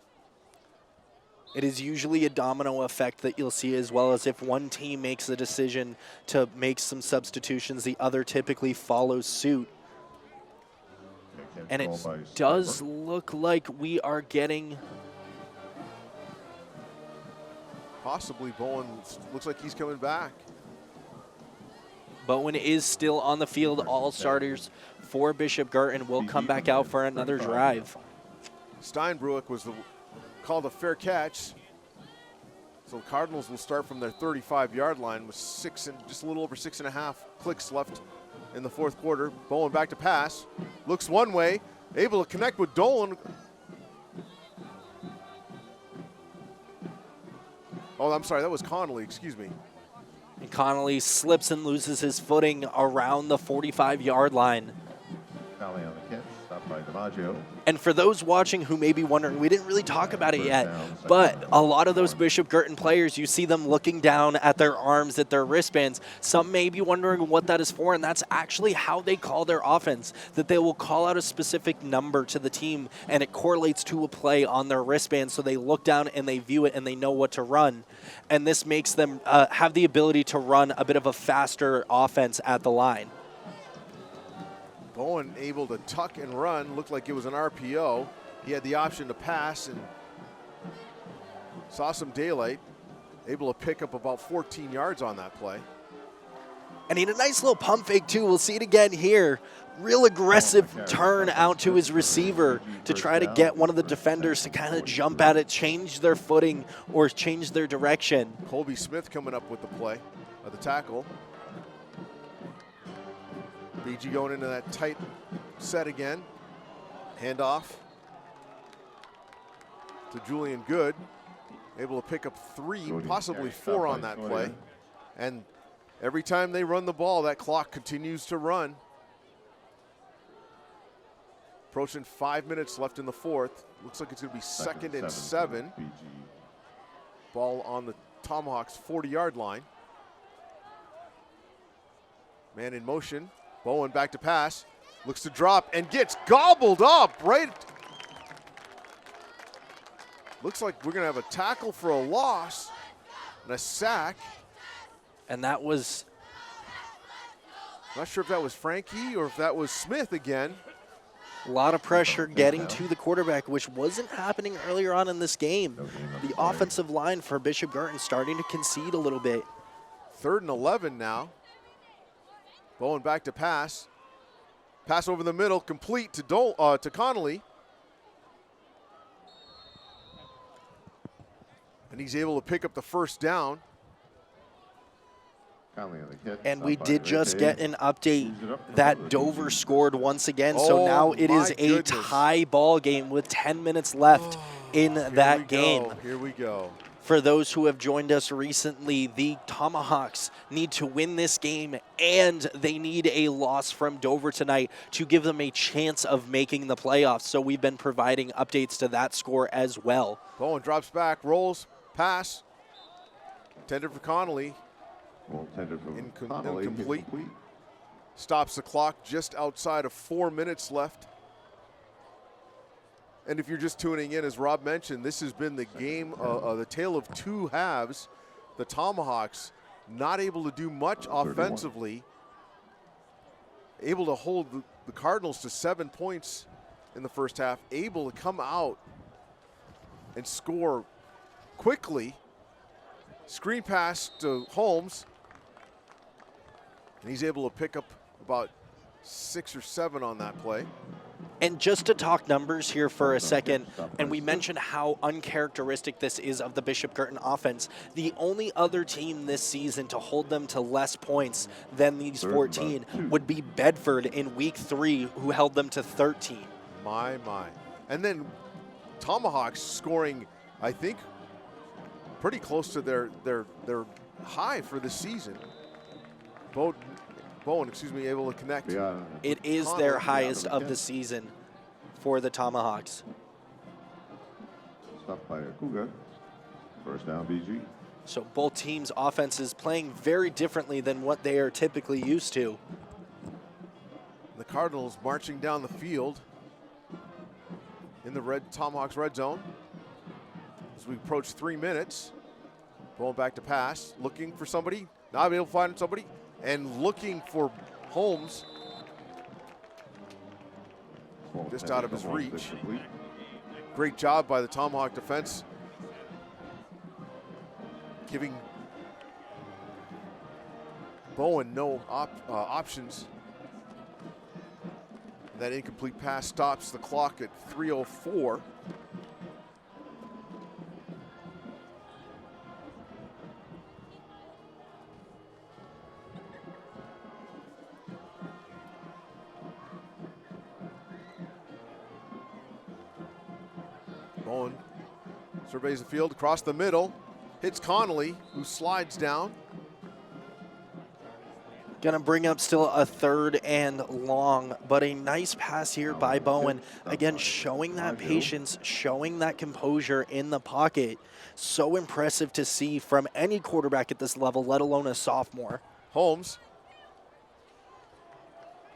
Speaker 4: It is usually a domino effect that you'll see, as well as if one team makes the decision to make some substitutions, the other typically follows suit. And it does look like we are getting...
Speaker 3: Possibly Bowen looks like he's coming back.
Speaker 4: Bowen is still on the field. All starters for Bishop Guertin will come back out for another drive.
Speaker 3: Steinbruick was called a fair catch. So the Cardinals will start from their 35-yard line with just a little over 6.5 clicks left in the 4th quarter. Bowen back to pass. Looks one way. Able to connect with Dolan. Oh, I'm sorry. That was Connolly. Excuse me.
Speaker 4: And Connolly slips and loses his footing around the 45-yard line.
Speaker 1: Valley on the catch, stopped by DiMaggio.
Speaker 4: And for those watching who may be wondering, we didn't really talk about it yet, but a lot of those Bishop Guertin players, you see them looking down at their arms, at their wristbands. Some may be wondering what that is for, and that's actually how they call their offense, that they will call out a specific number to the team, and it correlates to a play on their wristband, so they look down and they view it and they know what to run. And this makes them have the ability to run a bit of a faster offense at the line.
Speaker 3: Bowen able to tuck and run. Looked like it was an RPO. He had the option to pass and saw some daylight. Able to pick up about 14 yards on that play.
Speaker 4: And he had a nice little pump fake, too. We'll see it again here. Real aggressive turn out to his receiver to try to get one of the defenders to kind of jump at it, change their footing, or change their direction.
Speaker 3: Colby Smith coming up with the play, the tackle. BG going into that tight set again. Handoff to Julian Good. Able to pick up 3, possibly 4 on that play. And every time they run the ball, that clock continues to run. Approaching 5 minutes left in the fourth. Looks like it's going to be second and 7. Ball on the Tomahawks 40-yard line. Man in motion. Bowen back to pass. Looks to drop and gets gobbled up right. Looks like we're going to have a tackle for a loss and a sack.
Speaker 4: And that was...
Speaker 3: Not sure if that was Frankie or if that was Smith again.
Speaker 4: A lot of pressure getting to the quarterback, which wasn't happening earlier on in this game. The offensive line for Bishop Guertin starting to concede a little bit.
Speaker 3: 3rd and 11 now. Bowen back to pass. Pass over the middle, complete to Connolly. And he's able to pick up the first down.
Speaker 4: And we did just get an update that Dover scored once again. So now it is a tie ball game with 10 minutes left in that game.
Speaker 3: Here we go.
Speaker 4: For those who have joined us recently, the Tomahawks need to win this game, and they need a loss from Dover tonight to give them a chance of making the playoffs. So we've been providing updates to that score as well.
Speaker 3: Bowen drops back, rolls, pass. Intended for Connolly. Incomplete. Stops the clock just outside of 4 minutes left. And if you're just tuning in, as Rob mentioned, this has been the game, the tale of 2 halves. The Tomahawks not able to do much offensively, able to hold the Cardinals to 7 points in the first half, able to come out and score quickly. Screen pass to Holmes, and he's able to pick up about 6 or 7 on that play.
Speaker 4: And just to talk numbers here for a second, and we mentioned how uncharacteristic this is of the Bishop Guertin offense. The only other team this season to hold them to less points than these 14 would be Bedford in week 3, who held them to 13.
Speaker 3: My. And then Tomahawks scoring, I think, pretty close to their high for the season. Bowen, able to connect.
Speaker 4: It is their highest of the season for the Tomahawks.
Speaker 1: Stopped by a Cougar. First down, BG.
Speaker 4: So both teams' offenses playing very differently than what they are typically used to.
Speaker 3: The Cardinals marching down the field in the Tomahawks red zone. As we approach 3 minutes, Bowen back to pass, looking for somebody, not able to find somebody, and looking for Holmes. Just out of his reach. Great job by the Tomahawk defense, giving Bowen no options. That incomplete pass stops the clock at 3:04. Bowen surveys the field across the middle, hits Connolly, who slides down.
Speaker 4: Gonna bring up still a 3rd and long, but a nice pass here by Bowen. Again, showing that patience, showing that composure in the pocket. So impressive to see from any quarterback at this level, let alone a sophomore.
Speaker 3: Holmes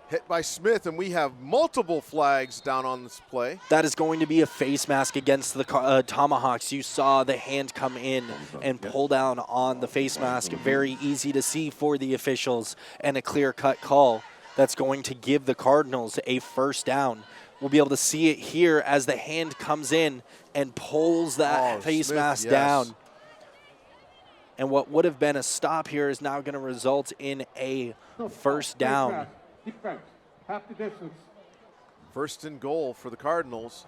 Speaker 3: hit by Smith, and we have multiple flags down on this play.
Speaker 4: That is going to be a face mask against the Tomahawks. You saw the hand come in and pull down on the face mask. Very easy to see for the officials, and a clear-cut call that's going to give the Cardinals a first down. We'll be able to see it here as the hand comes in and pulls that face mask down. And what would have been a stop here is now going to result in a first down.
Speaker 5: Defense, half the distance.
Speaker 3: First and goal for the Cardinals.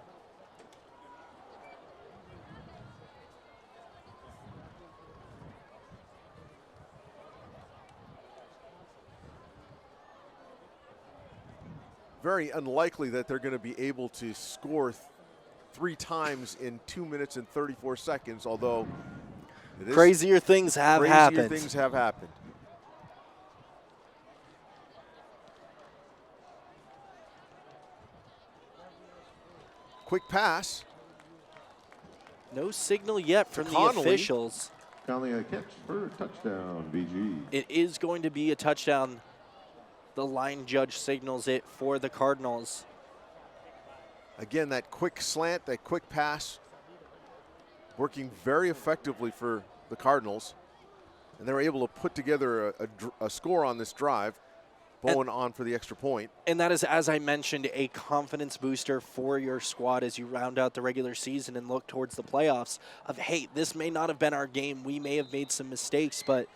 Speaker 3: Very unlikely that they're going to be able to score 3 times in 2 minutes and 34 seconds, although
Speaker 4: Crazier things have happened.
Speaker 3: Crazier things have happened. Quick pass.
Speaker 4: No signal yet from the
Speaker 3: Connolly.
Speaker 4: officials.
Speaker 1: Connolly a catch for a touchdown, BG.
Speaker 4: It is going to be a touchdown. The line judge signals it for the Cardinals.
Speaker 3: Again, that quick slant, that quick pass, working very effectively for the Cardinals. And they were able to put together a score on this drive. Bowen on for the extra point.
Speaker 4: And that is, as I mentioned, a confidence booster for your squad as you round out the regular season and look towards the playoffs of, hey, this may not have been our game. We may have made some mistakes, but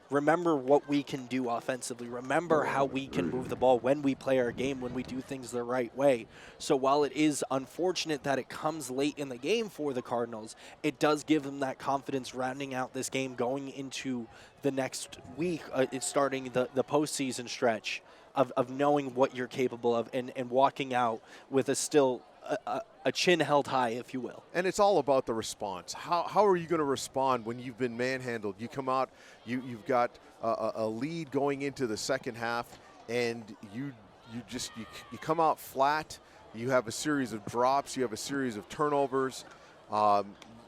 Speaker 4: remember what we can do offensively. Remember how we can move the ball when we play our game, when we do things the right way. So while it is unfortunate that it comes late in the game for the Cardinals, it does give them that confidence rounding out this game going into the next week. It's starting the postseason stretch of knowing what you're capable of and walking out with a chin held high, if you will.
Speaker 3: And it's all about the response. How are you going to respond when you've been manhandled? You come out, you've got a lead going into the second half, and you come out flat. You have a series of drops. You have a series of turnovers.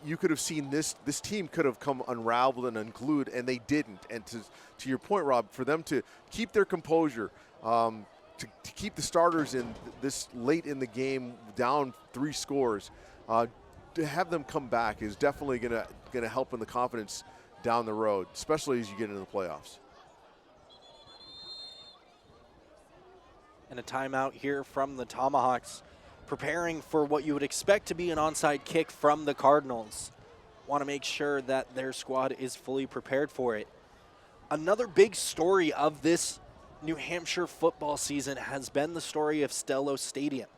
Speaker 3: You could have seen this team could have come unraveled and unglued, and they didn't. And to your point, Rob, for them to keep their composure, to keep the starters in this late in the game down 3 scores, to have them come back is definitely gonna help in the confidence down the road, especially as you get into the playoffs.
Speaker 4: And a timeout here from the Tomahawks, preparing for what you would expect to be an onside kick from the Cardinals. Want to make sure that their squad is fully prepared for it. Another big story of this New Hampshire football season has been the story of Stello Stadium.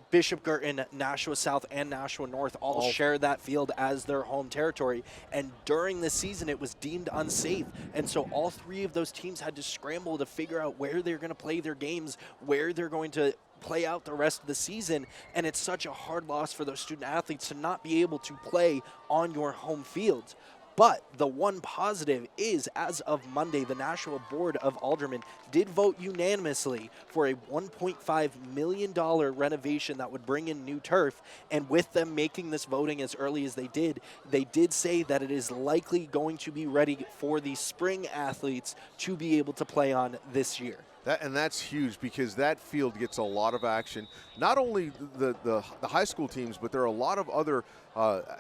Speaker 4: Bishop Guertin, Nashua South, and Nashua North all share that field as their home territory. And during the season, it was deemed unsafe. And so all 3 of those teams had to scramble to figure out where they're going to play their games, where they're going to play out the rest of the season. And it's such a hard loss for those student athletes to not be able to play on your home field. But the one positive is, as of Monday, the Nashua Board of Aldermen did vote unanimously for a $1.5 million renovation that would bring in new turf. And with them making this voting as early as they did say that it is likely going to be ready for the spring athletes to be able to play on this year.
Speaker 3: That's huge because that field gets a lot of action. Not only the high school teams, but there are a lot of other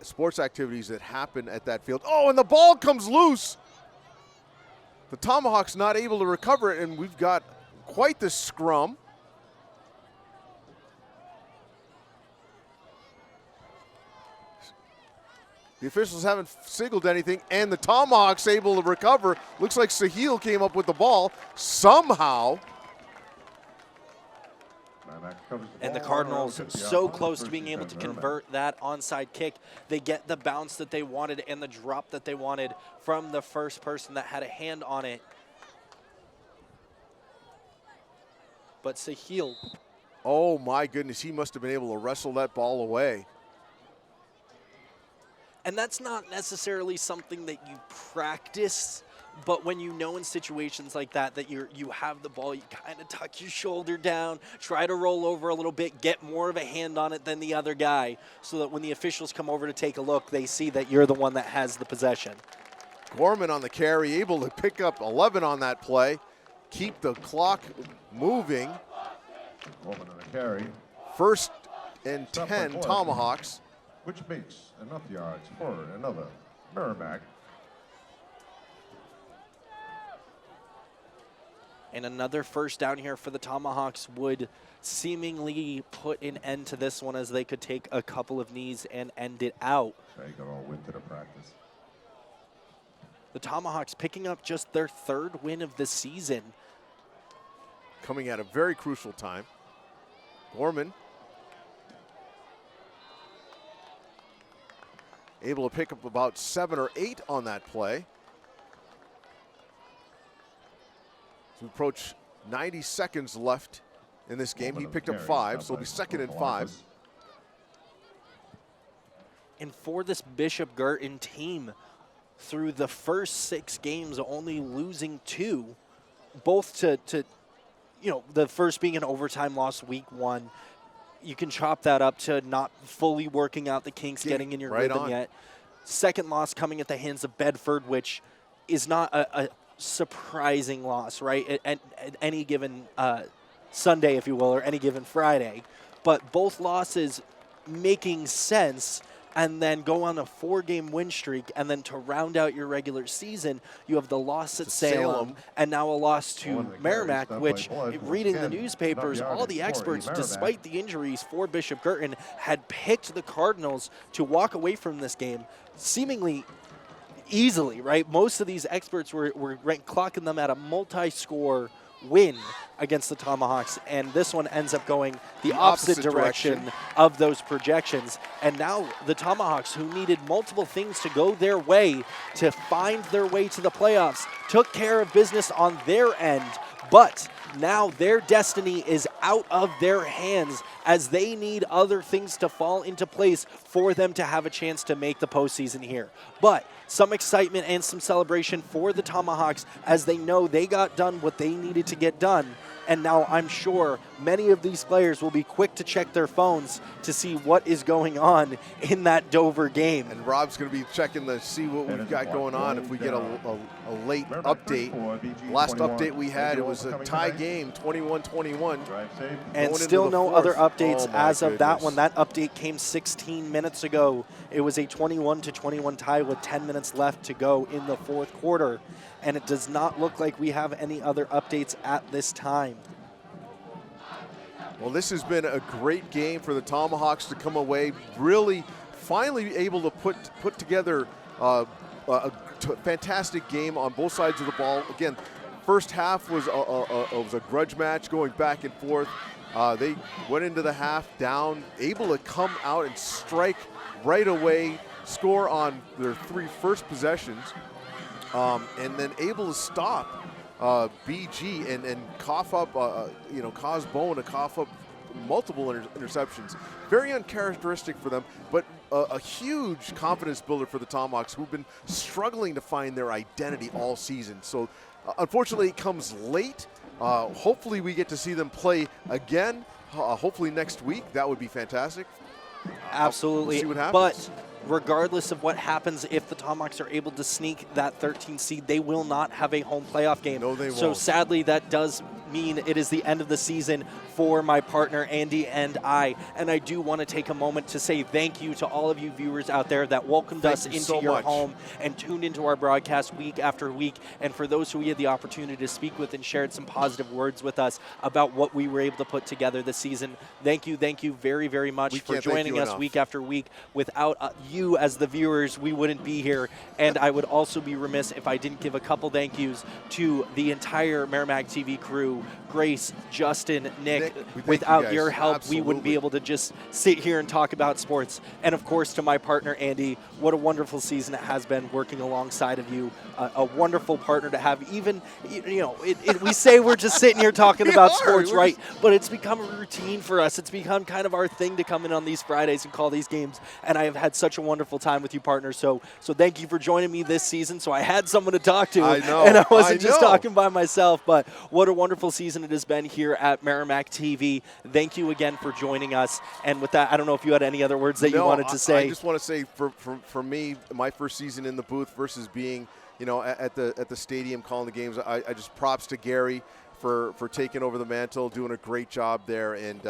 Speaker 3: sports activities that happen at that field. Oh, and the ball comes loose. The Tomahawks not able to recover it, and we've got quite the scrum. The officials haven't signaled anything, and the Tomahawks able to recover. Looks like Sahil came up with the ball somehow.
Speaker 4: And the Cardinals so close to being able to convert that onside kick. They get the bounce that they wanted and the drop that they wanted from the first person that had a hand on it. But Sahil.
Speaker 3: Oh my goodness, he must have been able to wrestle that ball away.
Speaker 4: And that's not necessarily something that you practice, but when you know in situations like that you have the ball, you kind of tuck your shoulder down, try to roll over a little bit, get more of a hand on it than the other guy, so that when the officials come over to take a look, they see that you're the one that has the possession.
Speaker 3: Gorman on the carry, able to pick up 11 on that play, keep the clock moving.
Speaker 1: Gorman on the carry.
Speaker 3: First and 10 Tomahawks.
Speaker 1: Which makes enough yards for another Merrimack.
Speaker 4: And another first down here for the Tomahawks would seemingly put an end to this one, as they could take a couple of knees and end it out.
Speaker 1: They got all winter to practice.
Speaker 4: the Tomahawks picking up just their 3rd win of the season.
Speaker 3: Coming at a very crucial time. Gorman able to pick up about 7 or 8 on that play. As we approach 90 seconds left in this game, he picked up 5, so it'll be 2nd and 5.
Speaker 4: And for this Bishop Guertin team, through the first 6 games, only losing 2, both to the first being an overtime loss week 1. You can chop that up to not fully working out the kinks, getting in your rhythm yet. Second loss coming at the hands of Bedford, which is not a surprising loss, right? At any given Sunday, if you will, or any given Friday. But both losses making sense, and then go on a 4-game win streak, and then to round out your regular season, you have the loss at Salem, and now a loss to Merrimack, which, reading the newspapers, all the experts, despite the injuries for Bishop Guertin, had picked the Cardinals to walk away from this game seemingly easily, right? Most of these experts were clocking them at a multi-score win against the Tomahawks, and this one ends up going the opposite direction of those projections. And now the Tomahawks, who needed multiple things to go their way to find their way to the playoffs, took care of business on their end, but now their destiny is out of their hands as they need other things to fall into place for them to have a chance to make the postseason here. But some excitement and some celebration for the Tomahawks as they know they got done what they needed to get done. And now I'm sure many of these players will be quick to check their phones to see what is going on in that Dover game.
Speaker 3: And Rob's going to be checking to see what we've got going on if we get a late update. Last update we had, it was a tie game, 21-21.
Speaker 4: And still no other updates as of that one. That update came 16 minutes ago. It was a 21-21 tie with 10 minutes left to go in the 4th quarter. And it does not look like we have any other updates at this time.
Speaker 3: Well, this has been a great game for the Tomahawks to come away really finally able to put together a fantastic game on both sides of the ball. Again, first half was a grudge match going back and forth. They went into the half down, able to come out and strike right away, score on their 3 first possessions. And then able to stop BG and cough up, cause Bowen to cough up multiple interceptions. Very uncharacteristic for them, but a huge confidence builder for the Tomahawks, who've been struggling to find their identity all season. So unfortunately it comes late. Hopefully we get to see them play again, hopefully next week. That would be fantastic.
Speaker 4: Absolutely.
Speaker 3: We'll see what happens.
Speaker 4: But regardless of what happens, if the Tomahawks are able to sneak that 13th seed, they will not have a home playoff game.
Speaker 3: No, they won't.
Speaker 4: So sadly, that does mean it is the end of the season for my partner Andy and I. And I do want to take a moment to say thank you to all of you viewers out there that welcomed us into your home and tuned into our broadcast week after week. And for those who we had the opportunity to speak with and shared some positive words with us about what we were able to put together this season, thank you very, very much for joining us week after week. Without you as the viewers, we wouldn't be here. And I would also be remiss if I didn't give a couple thank yous to the entire Merrimack TV crew, Grace, Justin, Nick. Without your help, we wouldn't be able to just sit here and talk about sports. And of course, to my partner, Andy, what a wonderful season it has been working alongside of you. A wonderful partner to have. Even, we say we're just sitting here talking about sports, right? But it's become a routine for us. It's become kind of our thing to come in on these Fridays and call these games. And I have had such a wonderful time with you, partner. So thank you for joining me this season. So I had someone to talk to.
Speaker 3: I know.
Speaker 4: And I wasn't just talking by myself. But what a wonderful season it has been here at Merrimack TV. Thank you again for joining us. And with that, I don't know if you had any other words that you wanted to say.
Speaker 3: I just want to say for me, my first season in the booth versus being, at the stadium calling the games, I just props to Gary for taking over the mantle, doing a great job there. And,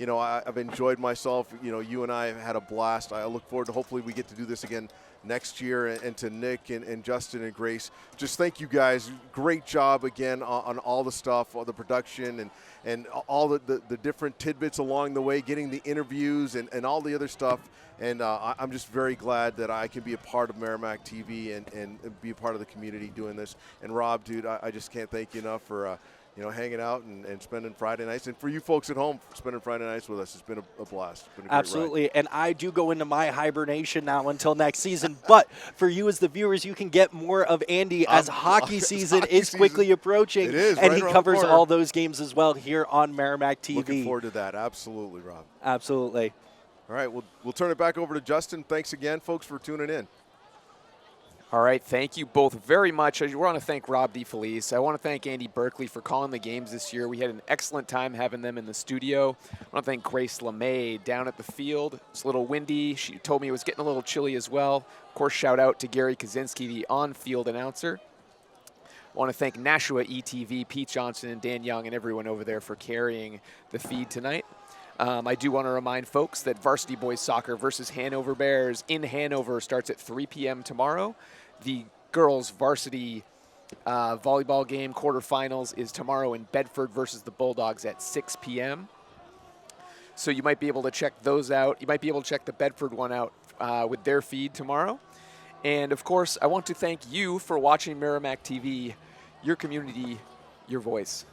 Speaker 3: I've enjoyed myself. You and I have had a blast. I look forward to hopefully we get to do this again next year. And to Nick and Justin and Grace, just thank you guys. Great job again on all the stuff, all the production and all the different tidbits along the way, getting the interviews and all the other stuff. And I'm just very glad that I can be a part of Merrimack TV and be a part of the community doing this. And Rob, dude, I just can't thank you enough for hanging out and spending Friday nights. And for you folks at home, spending Friday nights with us, it's been a blast. It's been a great
Speaker 4: Absolutely.
Speaker 3: ride.
Speaker 4: And I do go into my hibernation now until next season. But for you as the viewers, you can get more of Andy as hockey season is quickly approaching.
Speaker 3: It is,
Speaker 4: and
Speaker 3: right
Speaker 4: he
Speaker 3: around the
Speaker 4: covers
Speaker 3: corner.
Speaker 4: all those games as well here on Merrimack TV.
Speaker 3: Looking forward to that. Absolutely, Rob.
Speaker 4: Absolutely.
Speaker 3: All right, we'll turn it back over to Justin. Thanks again, folks, for tuning in.
Speaker 2: All right, thank you both very much. I want to thank Rob DeFelice. I want to thank Andy Berkeley for calling the games this year. We had an excellent time having them in the studio. I want to thank Grace LeMay down at the field. It's a little windy. She told me it was getting a little chilly as well. Of course, shout out to Gary Kaczynski, the on-field announcer. I want to thank Nashua ETV, Pete Johnson and Dan Young and everyone over there for carrying the feed tonight. I do want to remind folks that Varsity Boys Soccer versus Hanover Bears in Hanover starts at 3 p.m. tomorrow. The girls varsity volleyball game quarterfinals is tomorrow in Bedford versus the Bulldogs at 6 p.m. So you might be able to check those out. You might be able to check the Bedford one out with their feed tomorrow. And, of course, I want to thank you for watching Merrimack TV, your community, your voice.